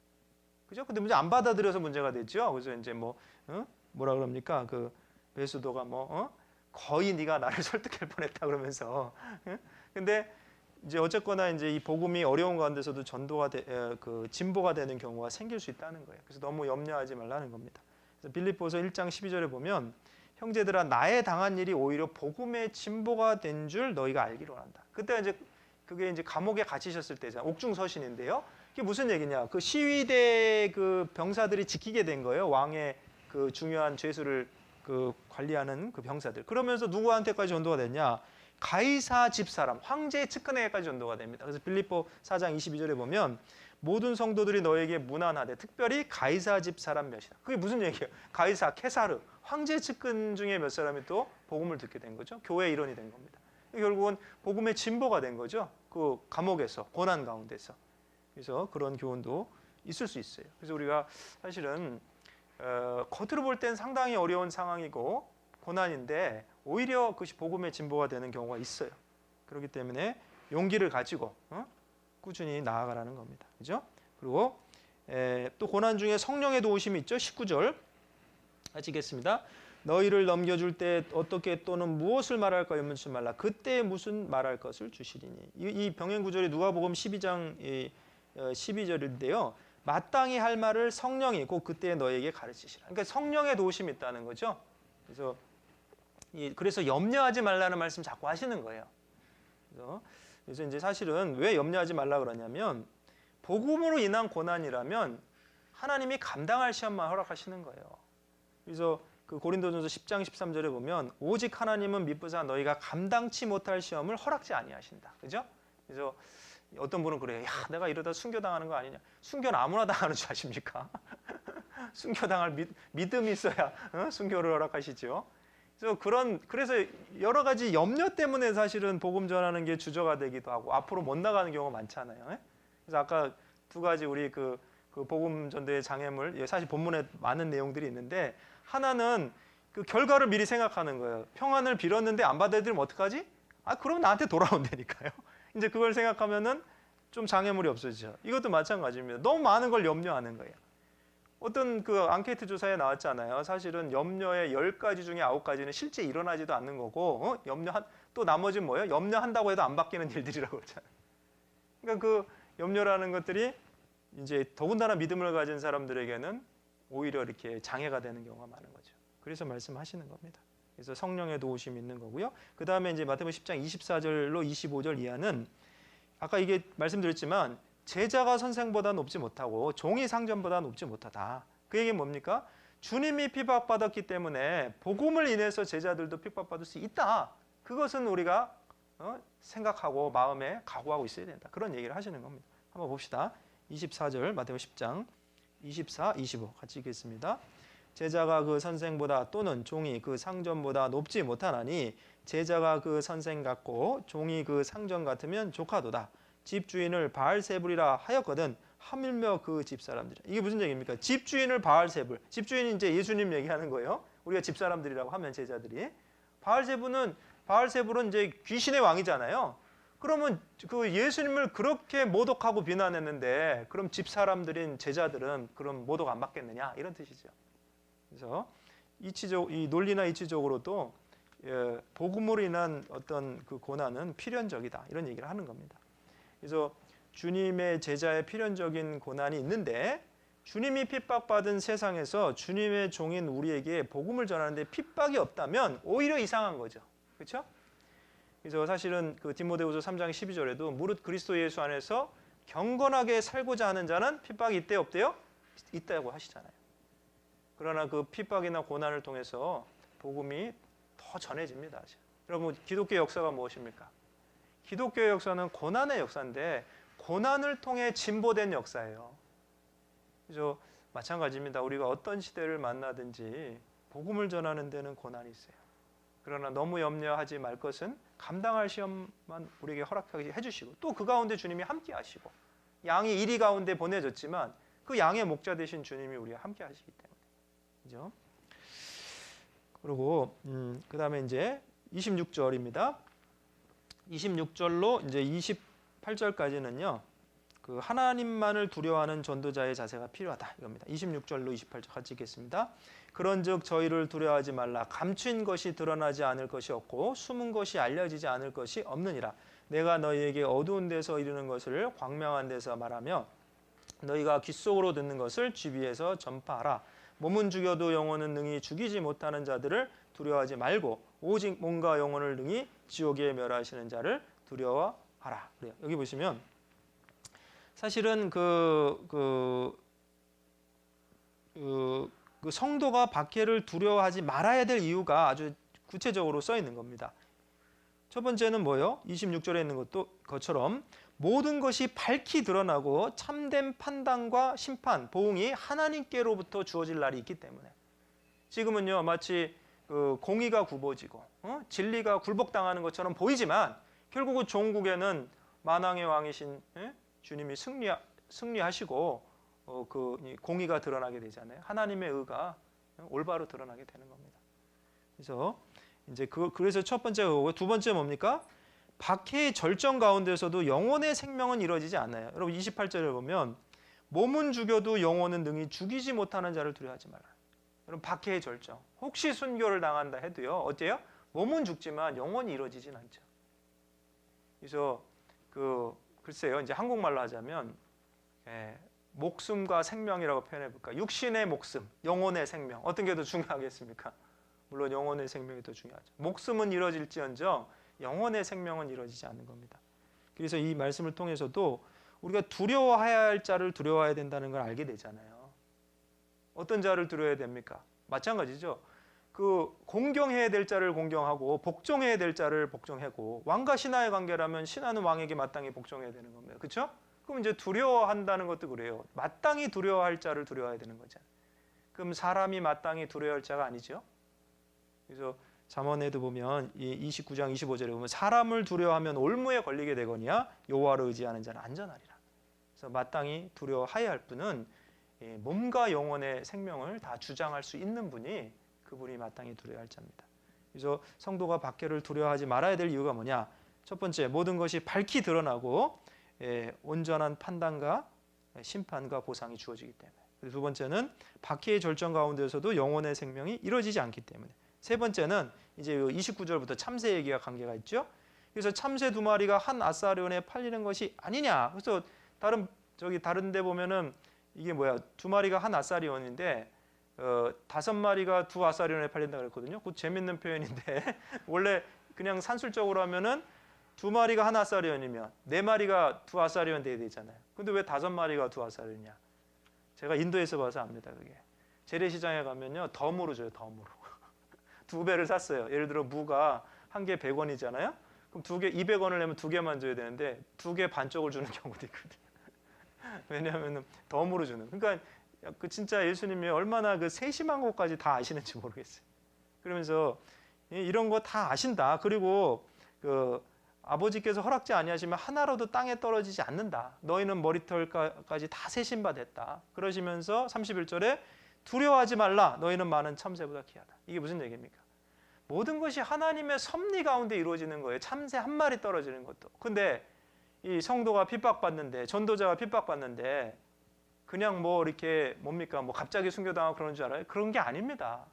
그죠? 근데 문제 안 받아들여서 문제가 됐죠. 그래서 이제 뭐라 그럽니까? 그 베스도가 거의 네가 나를 설득할 뻔했다 그러면서. 근데 이제 어쨌거나 이제 이 복음이 어려운 가운데서도 전도가 진보가 되는 경우가 생길 수 있다는 거예요. 그래서 너무 염려하지 말라는 겁니다. 그래서 빌립보서 1장 12절에 보면 형제들아 나의 당한 일이 오히려 복음의 진보가 된 줄 너희가 알기로 한다. 그때 이제 그게 이제 감옥에 갇히셨을 때잖아요. 옥중서신인데요. 이게 무슨 얘기냐? 그 시위대 그 병사들이 지키게 된 거예요. 왕의 그 중요한 죄수를 그 관리하는 그 병사들. 그러면서 누구한테까지 전도가 됐냐? 가이사 집사람, 황제의 측근에게까지 전도가 됩니다. 그래서 빌립보 4장 22절에 보면 모든 성도들이 너에게 문안하되 특별히 가이사 집사람 몇이다. 그게 무슨 얘기예요? 가이사, 케사르, 황제 측근 중에 몇 사람이 또 복음을 듣게 된 거죠. 교회 일원이 된 겁니다. 결국은 복음의 진보가 된 거죠. 그 감옥에서, 고난 가운데서. 그래서 그런 교훈도 있을 수 있어요. 그래서 우리가 사실은 겉으로 볼 땐 상당히 어려운 상황이고 고난인데 오히려 그것이 복음의 진보가 되는 경우가 있어요. 그렇기 때문에 용기를 가지고 꾸준히 나아가라는 겁니다. 그죠? 그리고 또 고난 중에 성령의 도우심이 있죠. 19절 같이 읽겠습니다. 너희를 넘겨줄 때 어떻게 또는 무엇을 말할 까 염려치 말라. 그때 무슨 말할 것을 주시리니. 이 병행 구절이 누가복음 12장 12절인데요. 마땅히 할 말을 성령이 곧 그때 너에게 가르치시라. 그러니까 성령의 도우심이 있다는 거죠. 그래서 염려하지 말라는 말씀 자꾸 하시는 거예요. 그래서 이제 사실은 왜 염려하지 말라 그러냐면 복음으로 인한 고난이라면 하나님이 감당할 시험만 허락하시는 거예요. 그래서 그 고린도전서 10장 13절에 보면 오직 하나님은 미쁘사 너희가 감당치 못할 시험을 허락지 아니하신다. 그죠? 그래서 어떤 분은 그래요. 야, 내가 이러다 순교당하는 거 아니냐. 순교는 아무나 당하는 줄 아십니까? 순교당할 믿음이 있어야 순교를 허락하시죠. 그래서 여러 가지 염려 때문에 사실은 복음 전하는 게 주저가 되기도 하고 앞으로 못 나가는 경우가 많잖아요. 그래서 아까 두 가지 우리 그 복음 전도의 장애물, 사실 본문에 많은 내용들이 있는데 하나는 그 결과를 미리 생각하는 거예요. 평안을 빌었는데 안 받아들이면 어떡하지? 그러면 나한테 돌아온다니까요. 이제 그걸 생각하면은 좀 장애물이 없어지죠. 이것도 마찬가지입니다. 너무 많은 걸 염려하는 거예요. 어떤 그 앙케이트 조사에 나왔잖아요. 사실은 염려의 10가지 중에 9가지는 실제 일어나지도 않는 거고, 또 나머지는 뭐예요? 염려한다고 해도 안 바뀌는 일들이라고 그러잖아요. 그러니까 그 염려라는 것들이 이제 더군다나 믿음을 가진 사람들에게는 오히려 이렇게 장애가 되는 경우가 많은 거죠. 그래서 말씀하시는 겁니다. 그래서 성령의 도우심이 있는 거고요. 그 다음에 이제 마태복음 10장 24절로 25절 이하는 아까 이게 말씀드렸지만 제자가 선생보다 높지 못하고 종이 상전보다 높지 못하다. 그 얘기는 뭡니까? 주님이 핍박받았기 때문에 복음을 인해서 제자들도 핍박받을 수 있다. 그것은 우리가 생각하고 마음에 각오하고 있어야 된다. 그런 얘기를 하시는 겁니다. 한번 봅시다. 24절 마태복음 10장 24, 25 같이 읽겠습니다. 제자가 그 선생보다 또는 종이 그 상전보다 높지 못하나니 제자가 그 선생 같고 종이 그 상전 같으면 조카도다. 집주인을 바알세불이라 하였거든 하물며 그 집사람들이. 이게 무슨 얘기입니까? 집주인을 바알세불. 집주인이 이제 예수님 얘기하는 거예요. 우리가 집사람들이라고 하면 제자들이. 바알세불은 이제 귀신의 왕이잖아요. 그러면 그 예수님을 그렇게 모독하고 비난했는데 그럼 집사람들인 제자들은 그럼 모독 안 받겠느냐 이런 뜻이죠. 그래서 이 논리나 이치적으로도 복음으로 인한 어떤 그 고난은 필연적이다 이런 얘기를 하는 겁니다. 그래서 주님의 제자의 필연적인 고난이 있는데 주님이 핍박받은 세상에서 주님의 종인 우리에게 복음을 전하는데 핍박이 없다면 오히려 이상한 거죠. 그렇죠? 그래서 사실은 그 디모데후서 3장 12절에도 무릇 그리스도 예수 안에서 경건하게 살고자 하는 자는 핍박이 있대요, 없대요? 있다고 하시잖아요. 그러나 그 핍박이나 고난을 통해서 복음이 더 전해집니다. 여러분, 기독교 역사가 무엇입니까? 기독교의 역사는 고난의 역사인데 고난을 통해 진보된 역사예요. 그래서 마찬가지입니다. 우리가 어떤 시대를 만나든지 복음을 전하는 데는 고난이 있어요. 그러나 너무 염려하지 말 것은 감당할 시험만 우리에게 허락하게 해주시고 또 그 가운데 주님이 함께 하시고 양이 이리 가운데 보내졌지만 그 양의 목자 되신 주님이 우리와 함께 하시기 때문에. 그죠? 그리고 그 다음에 이제 26절입니다. 26절로 이제 28절까지는요. 그 하나님만을 두려워하는 전도자의 자세가 필요하다 이겁니다. 26절로 28절 같이 읽겠습니다. 그런즉 저희를 두려워하지 말라. 감춘 것이 드러나지 않을 것이 없고 숨은 것이 알려지지 않을 것이 없느니라. 내가 너희에게 어두운 데서 이르는 것을 광명한 데서 말하며 너희가 귓속으로 듣는 것을 주위에서 전파하라. 몸은 죽여도 영혼은 능히 죽이지 못하는 자들을 두려워하지 말고 오직 몸과 영혼을 능히 지옥에 멸하시는 자를 두려워하라. 그래요. 여기 보시면 사실은 그 성도가 박해를 두려워하지 말아야 될 이유가 아주 구체적으로 써 있는 겁니다. 첫 번째는 뭐예요? 26절에 있는 것처럼 모든 것이 밝히 드러나고 참된 판단과 심판, 보응이 하나님께로부터 주어질 날이 있기 때문에 지금은요 마치 그 공의가 굽어지고 진리가 굴복당하는 것처럼 보이지만 결국은 종국에는 만왕의 왕이신 주님이 승리하시고 그 공의가 드러나게 되잖아요. 하나님의 의가 올바로 드러나게 되는 겁니다. 그래서 이제 그래서 첫 번째 거고 두 번째 뭡니까? 박해의 절정 가운데서도 영혼의 생명은 이루어지지 않아요. 여러분 28절을 보면 몸은 죽여도 영혼은 능히 죽이지 못하는 자를 두려워하지 말라. 그럼 박해의 절정. 혹시 순교를 당한다 해도요. 어때요? 몸은 죽지만 영혼이 이루어지진 않죠. 그래서 글쎄요. 이제 한국말로 하자면 목숨과 생명이라고 표현해 볼까? 육신의 목숨, 영혼의 생명. 어떤 게 더 중요하겠습니까? 물론 영혼의 생명이 더 중요하죠. 목숨은 이루어질지언정 영혼의 생명은 이루어지지 않는 겁니다. 그래서 이 말씀을 통해서도 우리가 두려워해야 할 자를 두려워해야 된다는 걸 알게 되잖아요. 어떤 자를 두려워해야 됩니까? 마찬가지죠. 공경해야 될 자를 공경하고 복종해야 될 자를 복종하고 왕과 신하의 관계라면 신하는 왕에게 마땅히 복종해야 되는 겁니다. 그렇죠? 그럼 이제 두려워한다는 것도 그래요. 마땅히 두려워할 자를 두려워해야 되는 거잖아요. 그럼 사람이 마땅히 두려워할 자가 아니죠. 그래서 잠언에도 보면 이 29장 25절에 보면 사람을 두려워하면 올무에 걸리게 되거니와 여호와를 의지하는 자는 안전하리라. 그래서 마땅히 두려워해야 할 분은 몸과 영혼의 생명을 다 주장할 수 있는 분이 그분이 마땅히 두려워할 자입니다. 그래서 성도가 박해를 두려워하지 말아야 될 이유가 뭐냐? 첫 번째, 모든 것이 밝히 드러나고 온전한 판단과 심판과 보상이 주어지기 때문에. 두 번째는 박해의 절정 가운데서도 영혼의 생명이 이루어지지 않기 때문에. 세 번째는 이제 29절부터 참새 얘기가 관계가 있죠. 그래서 참새 2마리가 한 아사리온에 팔리는 것이 아니냐. 그래서 다른 데 보면은 이게 뭐야? 2마리가 한 아사리온인데 5마리가 2 아사리온에 팔린다 그랬거든요. 그 재밌는 표현인데 원래 그냥 산술적으로 하면은 2마리가 한 아사리온이면 4마리가 2 아사리온 돼야 되잖아요. 근데 왜 5마리가 2 아사리온이냐? 제가 인도에서 봐서 압니다. 그게 재래시장에 가면요 덤으로 줘요. 덤으로 2배를 샀어요. 예를 들어 무가 한 개 100원이잖아요. 그럼 2개 200원을 내면 2개만 줘야 되는데 2개 반쪽을 주는 경우도 있거든요. 왜냐하면 덤으로 주는. 그러니까 진짜 예수님이 얼마나 세심한 것까지 다 아시는지 모르겠어요. 그러면서 이런 거 다 아신다. 그리고 아버지께서 허락지 아니하시면 하나라도 땅에 떨어지지 않는다. 너희는 머리털까지 다 세심받았다. 그러시면서 31절에 두려워하지 말라. 너희는 많은 참새보다 귀하다. 이게 무슨 얘기입니까? 모든 것이 하나님의 섭리 가운데 이루어지는 거예요. 참새 한 마리 떨어지는 것도. 근데 이 성도가 핍박받는데, 전도자가 핍박받는데 그냥 이렇게 뭡니까? 갑자기 순교당하고 그러는 줄 알아요? 그런 게 아닙니다.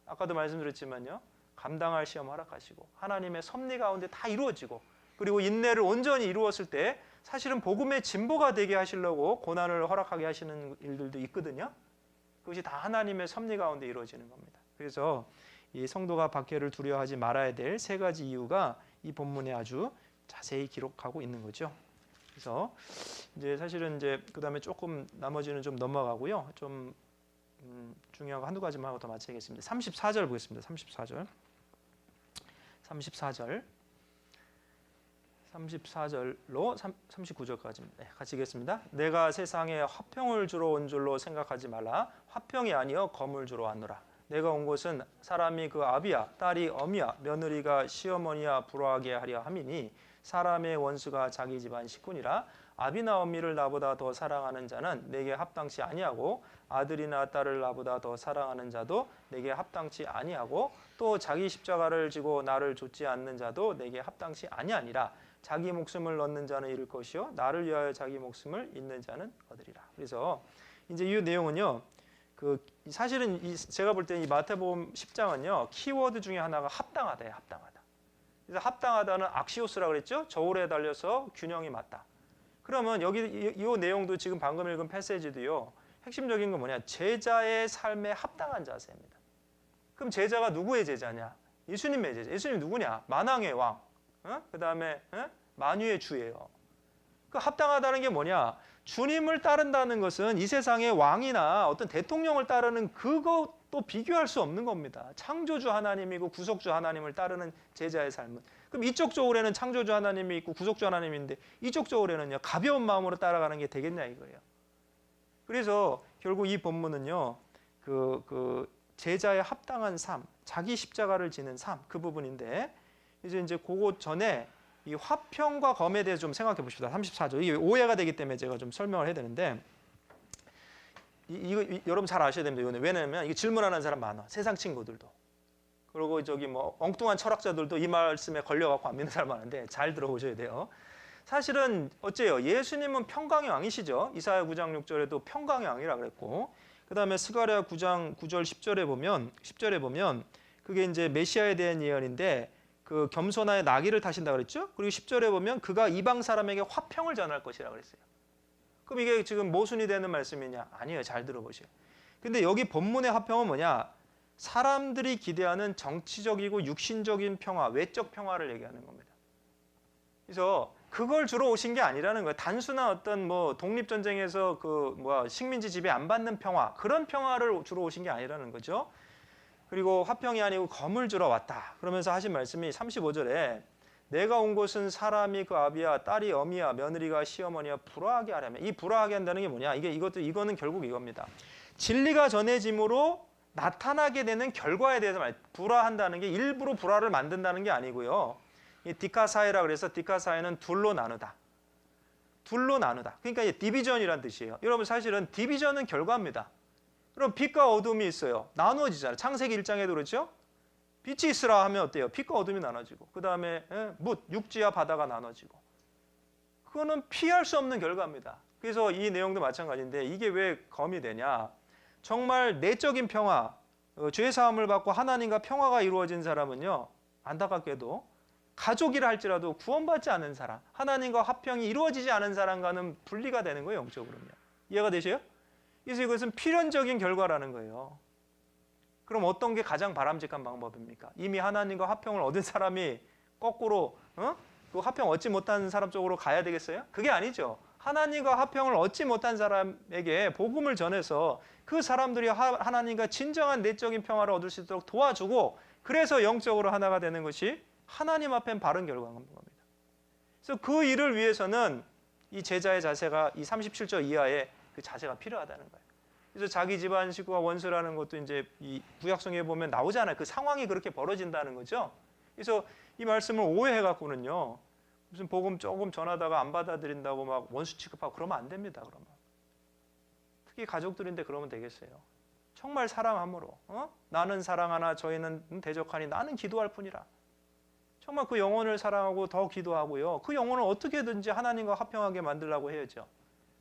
아까도 말씀드렸지만요. 감당할 시험 허락하시고 하나님의 섭리 가운데 다 이루어지고 그리고 인내를 온전히 이루었을 때 사실은 복음의 진보가 되게 하시려고 고난을 허락하게 하시는 일들도 있거든요. 그것이 다 하나님의 섭리 가운데 이루어지는 겁니다. 그래서 이 성도가 박해를 두려워하지 말아야 될 3가지 이유가 이 본문에 아주 자세히 기록하고 있는 거죠. 그래서 이제 사실은 이제 그다음에 조금 나머지는 좀 넘어가고요. 좀 중요한 거 한두 가지만 하고 더 마치겠습니다. 34절 보겠습니다. 34절로 39절까지입니다. 네, 같이 읽겠습니다. 내가 세상에 화평을 주러 온 줄로 생각하지 말라. 화평이 아니여 검을 주러 왔노라. 내가 온 곳은 사람이 그 아비야 딸이 어미야 며느리가 시어머니야 불화하게 하려 함이니 사람의 원수가 자기 집안 식구니라. 아비나 어미를 나보다 더 사랑하는 자는 내게 합당치 아니하고 아들이나 딸을 나보다 더 사랑하는 자도 내게 합당치 아니하고 또 자기 십자가를 지고 나를 좇지 않는 자도 내게 합당치 아니하니라. 자기 목숨을 얻는 자는 잃을 것이요 나를 위하여 자기 목숨을 잃는 자는 얻으리라. 그래서 이제 이 내용은요. 사실은 제가 볼 때 이 마태복음 10장은요. 키워드 중에 하나가 합당하다예요. 합당하다. 그래서 합당하다는 악시오스라고 그랬죠. 저울에 달려서 균형이 맞다. 그러면 여기 이 내용도 지금 방금 읽은 패시지도요. 핵심적인 건 뭐냐? 제자의 삶에 합당한 자세입니다. 그럼 제자가 누구의 제자냐? 예수님의 제자. 예수님 누구냐? 만왕의 왕. 그다음에 만유의 주예요. 그 합당하다는 게 뭐냐? 주님을 따른다는 것은 이 세상의 왕이나 어떤 대통령을 따르는 그것도 비교할 수 없는 겁니다. 창조주 하나님이고 구속주 하나님을 따르는 제자의 삶은. 그럼 이쪽 저울에는 창조주 하나님이 있고 구속주 하나님인데 이쪽 저울에는요. 가벼운 마음으로 따라가는 게 되겠냐 이거예요. 그래서 결국 이 본문은요. 제자의 합당한 삶, 자기 십자가를 지는 삶 그 부분인데 이제 그것 전에 이 화평과 검에 대해서 좀 생각해 보십시다. 34절. 이게 오해가 되기 때문에 제가 좀 설명을 해야 되는데 이거 여러분 잘 아셔야 됩니다. 왜냐하면 이게 질문하는 사람 많아. 세상 친구들도. 그리고 엉뚱한 철학자들도 이 말씀에 걸려갖고 안 믿는 사람 많은데 잘 들어보셔야 돼요. 사실은 어째요? 예수님은 평강의 왕이시죠. 이사야 9장 6절에도 평강의 왕이라 그랬고 그다음에 스가랴 9장 9절 10절에 보면 그게 이제 메시아에 대한 예언인데 그 겸손하여 나귀를 타신다 그랬죠? 그리고 10절에 보면 그가 이방 사람에게 화평을 전할 것이라 그랬어요. 그럼 이게 지금 모순이 되는 말씀이냐? 아니에요. 잘 들어보세요. 근데 여기 본문의 화평은 뭐냐? 사람들이 기대하는 정치적이고 육신적인 평화, 외적 평화를 얘기하는 겁니다. 그래서 그걸 주로 오신 게 아니라는 거예요. 단순한 어떤 뭐 독립전쟁에서 식민지 지배 안 받는 평화, 그런 평화를 주로 오신 게 아니라는 거죠. 그리고 화평이 아니고 검을 주러 왔다. 그러면서 하신 말씀이 35절에 내가 온 곳은 사람이 그 아비야, 딸이 어미야, 며느리가 시어머니야 불화하게 하려면, 이 불화하게 한다는 게 뭐냐? 이거는 결국 이겁니다. 진리가 전해짐으로 나타나게 되는 결과에 대해서 불화한다는 게 일부러 불화를 만든다는 게 아니고요. 이 디카사이라 그래서 디카사이는 둘로 나누다. 둘로 나누다. 그러니까 이제 디비전이란 뜻이에요. 여러분 사실은 디비전은 결과입니다. 그럼 빛과 어둠이 있어요. 나누어지잖아요. 창세기 1장에도 그렇죠? 빛이 있으라 하면 어때요? 빛과 어둠이 나눠지고 그 다음에 육지와 바다가 나눠지고 그거는 피할 수 없는 결과입니다. 그래서 이 내용도 마찬가지인데 이게 왜 검이 되냐? 정말 내적인 평화, 죄 사함을 받고 하나님과 평화가 이루어진 사람은요, 안타깝게도 가족이라 할지라도 구원받지 않은 사람, 하나님과 화평이 이루어지지 않은 사람과는 분리가 되는 거예요. 영적으로는요. 이해가 되세요? 그래서 이것은 필연적인 결과라는 거예요. 그럼 어떤 게 가장 바람직한 방법입니까? 이미 하나님과 화평을 얻은 사람이 거꾸로 그 화평 얻지 못한 사람 쪽으로 가야 되겠어요? 그게 아니죠. 하나님과 화평을 얻지 못한 사람에게 복음을 전해서 그 사람들이 하나님과 진정한 내적인 평화를 얻을 수 있도록 도와주고 그래서 영적으로 하나가 되는 것이 하나님 앞엔 바른 결과인 겁니다. 그래서 그 일을 위해서는 이 제자의 자세가 이 37절 이하의 그 자세가 필요하다는 거예요. 그래서 자기 집안 식구가 원수라는 것도 이제 이 구약성에 보면 나오잖아요. 그 상황이 그렇게 벌어진다는 거죠. 그래서 이 말씀을 오해해 갖고는요. 무슨 복음 조금 전하다가 안 받아들인다고 막 원수 취급하고 그러면 안 됩니다. 그러면 특히 가족들인데 그러면 되겠어요. 정말 사랑함으로 나는 사랑하나 저희는 대적하니 나는 기도할 뿐이라. 정말 그 영혼을 사랑하고 더 기도하고요. 그 영혼을 어떻게든지 하나님과 화평하게 만들려고 해야죠.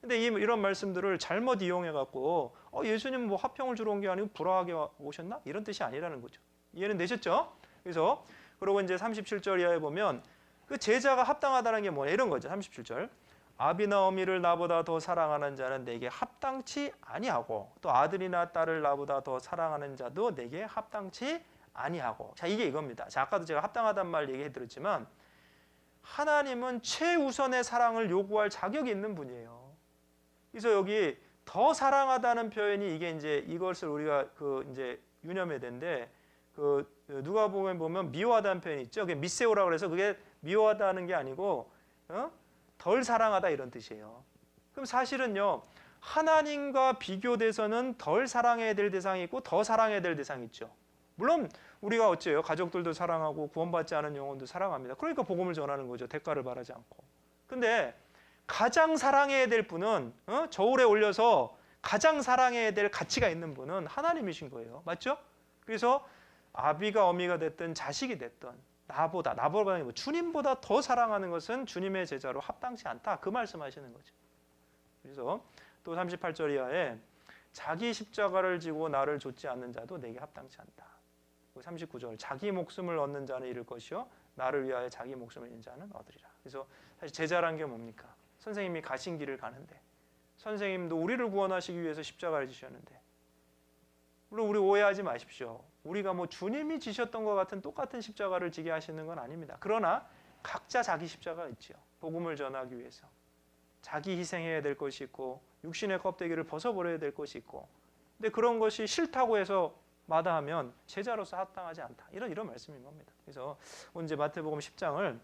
근데 이런 말씀들을 잘못 이용해 갖고 예수님 뭐 화평을 주러 온 게 아니고 불화하게 오셨나? 이런 뜻이 아니라는 거죠. 이해는 되셨죠? 그래서 그리고 이제 37절 이하에 보면 그 제자가 합당하다는 게 뭐냐 이런 거죠. 37절. 아비나 어미를 나보다 더 사랑하는 자는 내게 합당치 아니하고 또 아들이나 딸을 나보다 더 사랑하는 자도 내게 합당치 아니하고. 자, 이게 이겁니다. 자, 아까도 제가 합당하단 말 얘기해 드렸지만 하나님은 최우선의 사랑을 요구할 자격이 있는 분이에요. 그래서 여기 더 사랑하다는 표현이 이게 이제 이것을 우리가 이제 유념해야 되는데 누가복음에 보면 미워하다는 표현이 있죠. 그게 미세오라고 그래서 그게 미워하다는 게 아니고 덜 사랑하다 이런 뜻이에요. 그럼 사실은요. 하나님과 비교돼서는 덜 사랑해야 될 대상이 있고 더 사랑해야 될 대상이 있죠. 물론 우리가 어째요? 가족들도 사랑하고 구원받지 않은 영혼도 사랑합니다. 그러니까 복음을 전하는 거죠. 대가를 바라지 않고. 근데 가장 사랑해야 될 분은 저울에 올려서 가장 사랑해야 될 가치가 있는 분은 하나님이신 거예요. 맞죠? 그래서 아비가 어미가 됐든 자식이 됐든 나보다 아니고 주님보다 더 사랑하는 것은 주님의 제자로 합당치 않다. 그 말씀하시는 거죠. 그래서 또 38절 이하에 자기 십자가를 지고 나를 좇지 않는 자도 내게 합당치 않다. 39절 자기 목숨을 얻는 자는 잃을 것이요 나를 위하여 자기 목숨을 잃는 자는 얻으리라. 그래서 사실 제자란 게 뭡니까? 선생님이 가신 길을 가는데 선생님도 우리를 구원하시기 위해서 십자가를 지셨는데 물론 우리 오해하지 마십시오. 우리가 뭐 주님이 지셨던 것 같은 똑같은 십자가를 지게 하시는 건 아닙니다. 그러나 각자 자기 십자가가 있죠. 복음을 전하기 위해서 자기 희생해야 될 것이 있고 육신의 껍데기를 벗어버려야 될 것이 있고 근데 그런 것이 싫다고 해서 마다하면 제자로서 합당하지 않다. 이런 말씀인 겁니다. 그래서 오늘 이제 마태복음 10장을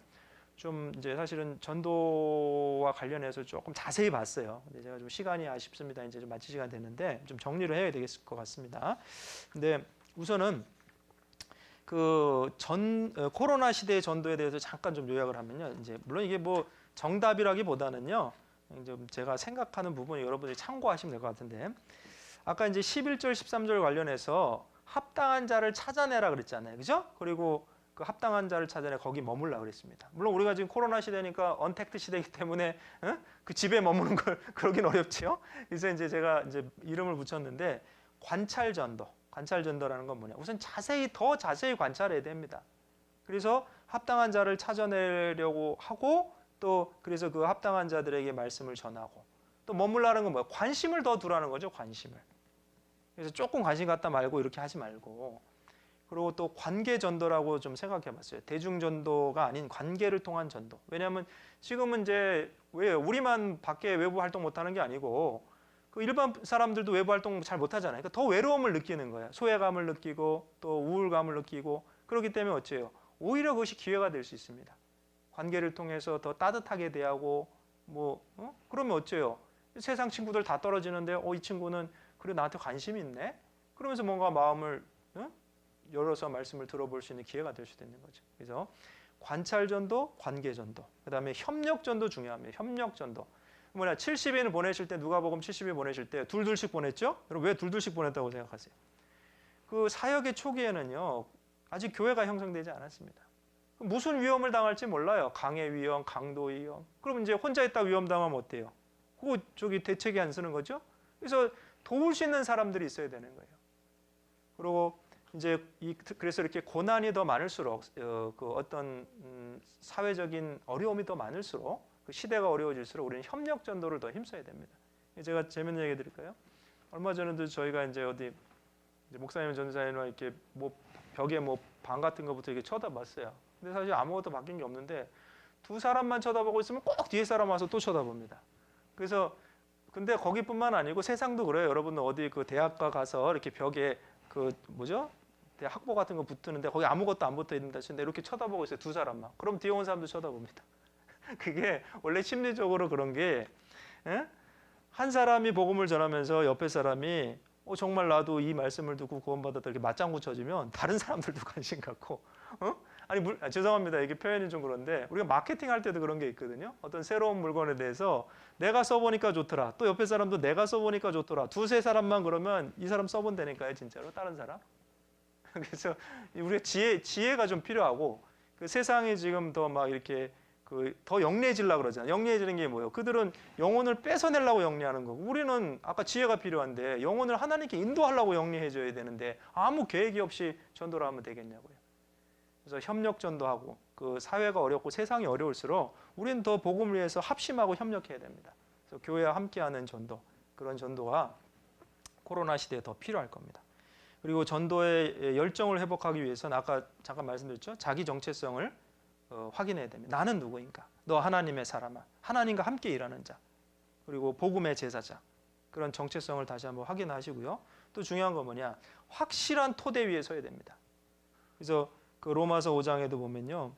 좀 이제 사실은 전도와 관련해서 조금 자세히 봤어요. 근데 제가 좀 시간이 아쉽습니다. 이제 좀 마칠 시간 됐는데 좀 정리를 해야 되겠을 것 같습니다. 근데 우선은 코로나 시대의 전도에 대해서 잠깐 좀 요약을 하면요. 이제 물론 이게 뭐 정답이라기보다는요. 좀 제가 생각하는 부분이 여러분들이 참고하시면 될 것 같은데 아까 이제 11절 13절 관련해서 합당한 자를 찾아내라 그랬잖아요. 그죠? 그리고 그 합당한 자를 찾아내 거기 머물라 그랬습니다. 물론 우리가 지금 코로나 시대니까 언택트 시대이기 때문에 그 집에 머무는 걸 그러긴 어렵지요. 그래서 이제 제가 이제 이름을 붙였는데 관찰전도. 관찰전도라는 건 뭐냐? 우선 더 자세히 관찰해야 됩니다. 그래서 합당한 자를 찾아내려고 하고 또 그래서 그 합당한 자들에게 말씀을 전하고 또 머물라는 건 뭐야? 관심을 더 두라는 거죠. 관심을. 그래서 조금 관심 갖다 말고 이렇게 하지 말고 그리고 또 관계 전도라고 좀 생각해 봤어요. 대중 전도가 아닌 관계를 통한 전도. 왜냐하면 지금은 이제 왜 우리만 밖에 외부 활동 못 하는 게 아니고 그 일반 사람들도 외부 활동 잘 못 하잖아요. 그러니까 더 외로움을 느끼는 거예요. 소외감을 느끼고 또 우울감을 느끼고 그렇기 때문에 어째요? 오히려 그것이 기회가 될 수 있습니다. 관계를 통해서 더 따뜻하게 대하고 그러면 어째요? 세상 친구들 다 떨어지는데 이 친구는 그래 나한테 관심이 있네. 그러면서 뭔가 마음을 열어서 말씀을 들어볼 수 있는 기회가 될 수도 있는 거죠. 그래서 관찰전도, 관계전도, 그다음에 협력전도 중요합니다. 협력전도. 70인을 보내실 때 누가복음 70인 보내실 때 둘둘씩 보냈죠? 여러분 왜 둘둘씩 보냈다고 생각하세요? 그 사역의 초기에는요 아직 교회가 형성되지 않았습니다. 무슨 위험을 당할지 몰라요. 강의 위험, 강도 위험. 그럼 이제 혼자 있다 위험 당하면 어때요? 그거 대책이 안 쓰는 거죠? 그래서 도울 수 있는 사람들이 있어야 되는 거예요. 그리고 이제 그래서 이렇게 고난이 더 많을수록 그 어떤 사회적인 어려움이 더 많을수록 그 시대가 어려워질수록 우리는 협력 전도를 더 힘써야 됩니다. 제가 재밌는 얘기 드릴까요? 얼마 전에도 저희가 이제 어디 목사님 전사님과 이렇게 벽에 방 같은 거부터 이렇게 쳐다봤어요. 근데 사실 아무것도 바뀐 게 없는데 두 사람만 쳐다보고 있으면 꼭 뒤에 사람 와서 또 쳐다봅니다. 그래서 근데 거기뿐만 아니고 세상도 그래요. 여러분 어디 그 대학가 가서 이렇게 벽에 대학 학보 같은 거 붙는데 거기 아무것도 안 붙어 있는다 치는데 이렇게 쳐다보고 있어요. 두 사람만. 그럼 뒤에 온 사람도 쳐다봅니다. 그게 원래 심리적으로 그런 게 한 사람이 복음을 전하면서 옆에 사람이 정말 나도 이 말씀을 듣고 구원받았다 이렇게 맞장구 쳐주면 다른 사람들도 관심 갖고 죄송합니다. 이게 표현이 좀 그런데 우리가 마케팅 할 때도 그런 게 있거든요. 어떤 새로운 물건에 대해서 내가 써보니까 좋더라. 또 옆에 사람도 내가 써보니까 좋더라. 두세 사람만 그러면 이 사람 써본다니까요. 진짜로 다른 사람. 그래서 우리가 지혜가 좀 필요하고 그 세상이 지금 더 막 이렇게 더 영리해지려고 그러잖아요. 영리해지는 게 뭐예요? 그들은 영혼을 뺏어내려고 영리하는 거고 우리는 아까 지혜가 필요한데 영혼을 하나님께 인도하려고 영리해져야 되는데 아무 계획이 없이 전도를 하면 되겠냐고요. 그래서 협력 전도하고 그 사회가 어렵고 세상이 어려울수록 우리는 더 복음을 위해서 합심하고 협력해야 됩니다. 그래서 교회와 함께하는 전도, 그런 전도가 코로나 시대에 더 필요할 겁니다. 그리고 전도의 열정을 회복하기 위해서는 아까 잠깐 말씀드렸죠. 자기 정체성을 확인해야 됩니다. 나는 누구인가? 너 하나님의 사람아. 하나님과 함께 일하는 자. 그리고 복음의 제사자. 그런 정체성을 다시 한번 확인하시고요. 또 중요한 건 뭐냐? 확실한 토대 위에 서야 됩니다. 그래서 그 로마서 5장에도 보면요.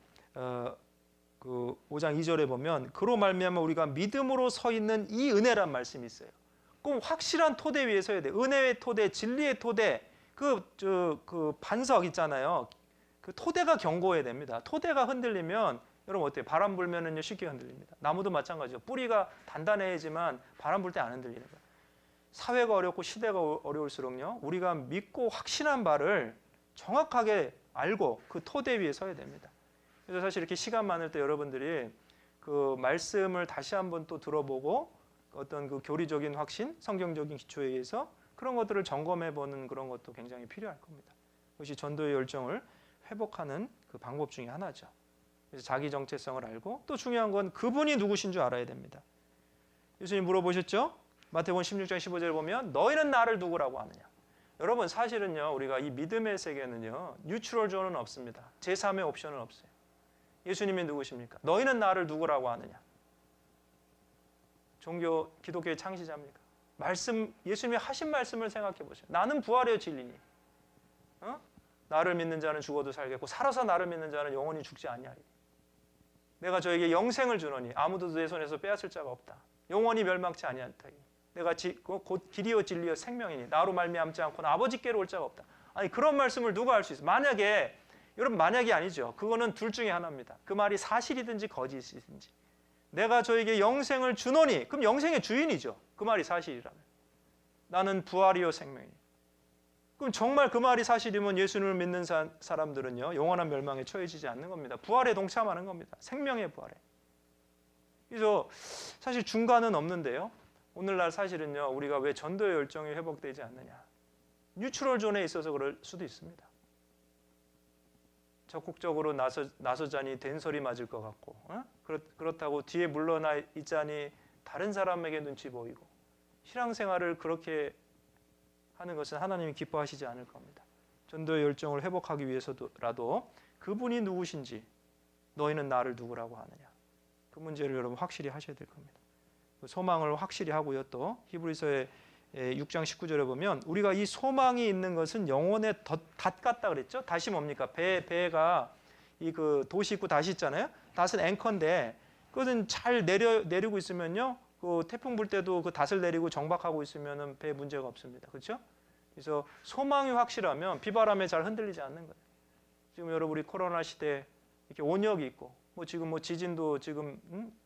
그 5장 2절에 보면 그로 말미암아 우리가 믿음으로 서 있는 이 은혜란 말씀이 있어요. 꼭 확실한 토대 위에 서야 돼. 은혜의 토대, 진리의 토대. 그 반석 있잖아요. 그 토대가 견고해야 됩니다. 토대가 흔들리면 여러분 어때요? 바람 불면은요 쉽게 흔들립니다. 나무도 마찬가지죠. 뿌리가 단단해야지만 바람 불 때 안 흔들리는 거예요. 사회가 어렵고 시대가 어려울수록요 우리가 믿고 확신한 바를 정확하게 알고 그 토대 위에 서야 됩니다. 그래서 사실 이렇게 시간 많을 때 여러분들이 그 말씀을 다시 한번 또 들어보고 어떤 그 교리적인 확신, 성경적인 기초에 의해서 그런 것들을 점검해 보는 그런 것도 굉장히 필요할 겁니다. 그것이 전도의 열정을 회복하는 그 방법 중에 하나죠. 그래서 자기 정체성을 알고 또 중요한 건 그분이 누구신 줄 알아야 됩니다. 예수님 물어보셨죠? 마태복음 16장 15절을 보면 너희는 나를 누구라고 하느냐? 여러분 사실은요 우리가 이 믿음의 세계는요 뉴트럴 존은 없습니다. 제3의 옵션은 없어요. 예수님이 누구십니까? 너희는 나를 누구라고 하느냐? 기독교의 창시자입니까? 예수님이 하신 말씀을 생각해 보세요. 나는 부활이요 진리니. 나를 믿는 자는 죽어도 살겠고 살아서 나를 믿는 자는 영원히 죽지 아니하리니. 내가 저에게 영생을 주노니 아무도 내 손에서 빼앗을 자가 없다. 영원히 멸망치 아니하리니. 내가 곧 길이요 진리요 생명이니 나로 말미암지 않고는 아버지께로 올 자가 없다. 아니 그런 말씀을 누가 할 수 있어요? 만약에 여러분 만약이 아니죠. 그거는 둘 중에 하나입니다. 그 말이 사실이든지 거짓이든지. 내가 저에게 영생을 주노니 그럼 영생의 주인이죠. 그 말이 사실이라면. 나는 부활이요 생명이니. 그럼 정말 그 말이 사실이면 예수님을 믿는 사람들은요 영원한 멸망에 처해지지 않는 겁니다. 부활에 동참하는 겁니다. 생명의 부활에. 그래서 사실 중간은 없는데요. 오늘날 사실은요 우리가 왜 전도의 열정이 회복되지 않느냐, 뉴트럴 존에 있어서 그럴 수도 있습니다. 적극적으로 나서자니 된소리 맞을 것 같고, 그렇다고 뒤에 물러나 있자니 다른 사람에게 눈치 보이고, 신앙생활을 그렇게 하는 것은 하나님이 기뻐하시지 않을 겁니다. 전도의 열정을 회복하기 위해서라도 그분이 누구신지, 너희는 나를 누구라고 하느냐, 그 문제를 여러분 확실히 하셔야 될 겁니다. 소망을 확실히 하고요. 또 히브리서의 6장 19절에 보면 우리가 이 소망이 있는 것은 영혼의 닷 같다 그랬죠. 닷이 뭡니까? 배가 이 그 도시 있고 닷이 있잖아요. 닷은 앵커인데 그것은 잘 내리고 있으면요, 그 태풍 불 때도 그 닷을 내리고 정박하고 있으면은 배에 문제가 없습니다. 그렇죠? 그래서 소망이 확실하면 비바람에 잘 흔들리지 않는 거예요. 지금 여러분 우리 코로나 시대 이렇게 온역이 있고 지금 지진도 지금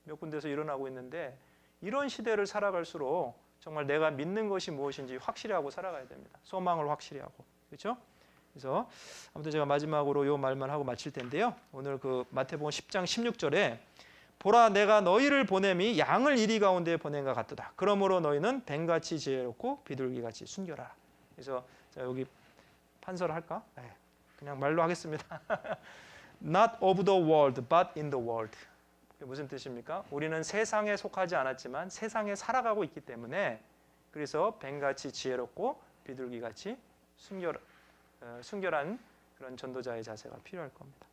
몇 군데서 일어나고 있는데, 이런 시대를 살아갈수록 정말 내가 믿는 것이 무엇인지 확실히 하고 살아가야 됩니다. 소망을 확실히 하고. 그렇죠? 그래서 아무튼 제가 마지막으로 이 말만 하고 마칠 텐데요. 오늘 그 마태복음 10장 16절에 보라 내가 너희를 보냄이 양을 이리 가운데 보낸과 같도다. 그러므로 너희는 뱀같이 지혜롭고 비둘기같이 순결하라. 그래서 자, 여기 판서를 할까? 그냥 말로 하겠습니다. Not of the world, but in the world. 그게 무슨 뜻입니까? 우리는 세상에 속하지 않았지만 세상에 살아가고 있기 때문에, 그래서 뱀같이 지혜롭고 비둘기같이 순결한 그런 전도자의 자세가 필요할 겁니다.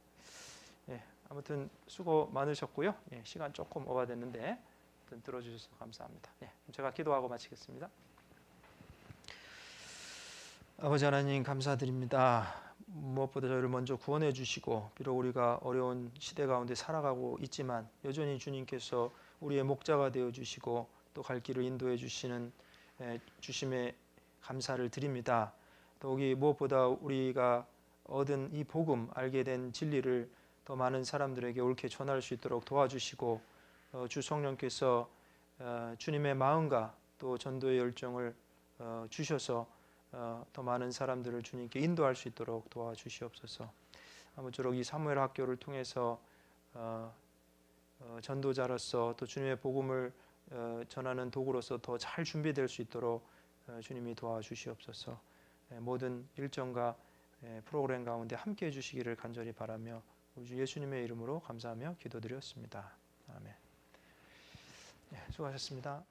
아무튼 수고 많으셨고요. 시간 조금 오버됐는데 들어주셔서 감사합니다. 제가 기도하고 마치겠습니다. 아버지 하나님 감사드립니다. 무엇보다 저희를 먼저 구원해 주시고, 비록 우리가 어려운 시대 가운데 살아가고 있지만 여전히 주님께서 우리의 목자가 되어 주시고 또 갈 길을 인도해 주시는 주심에 감사를 드립니다. 더욱이 무엇보다 우리가 얻은 이 복음, 알게 된 진리를 더 많은 사람들에게 옳게 전할 수 있도록 도와주시고, 주 성령께서 주님의 마음과 또 전도의 열정을 주셔서 더 많은 사람들을 주님께 인도할 수 있도록 도와주시옵소서. 아무쪼록 이 사무엘 학교를 통해서 전도자로서 또 주님의 복음을 전하는 도구로서 더 잘 준비될 수 있도록 주님이 도와주시옵소서. 모든 일정과 프로그램 가운데 함께해 주시기를 간절히 바라며 우리 주 예수님의 이름으로 감사하며 기도드렸습니다. 아멘. 수고하셨습니다.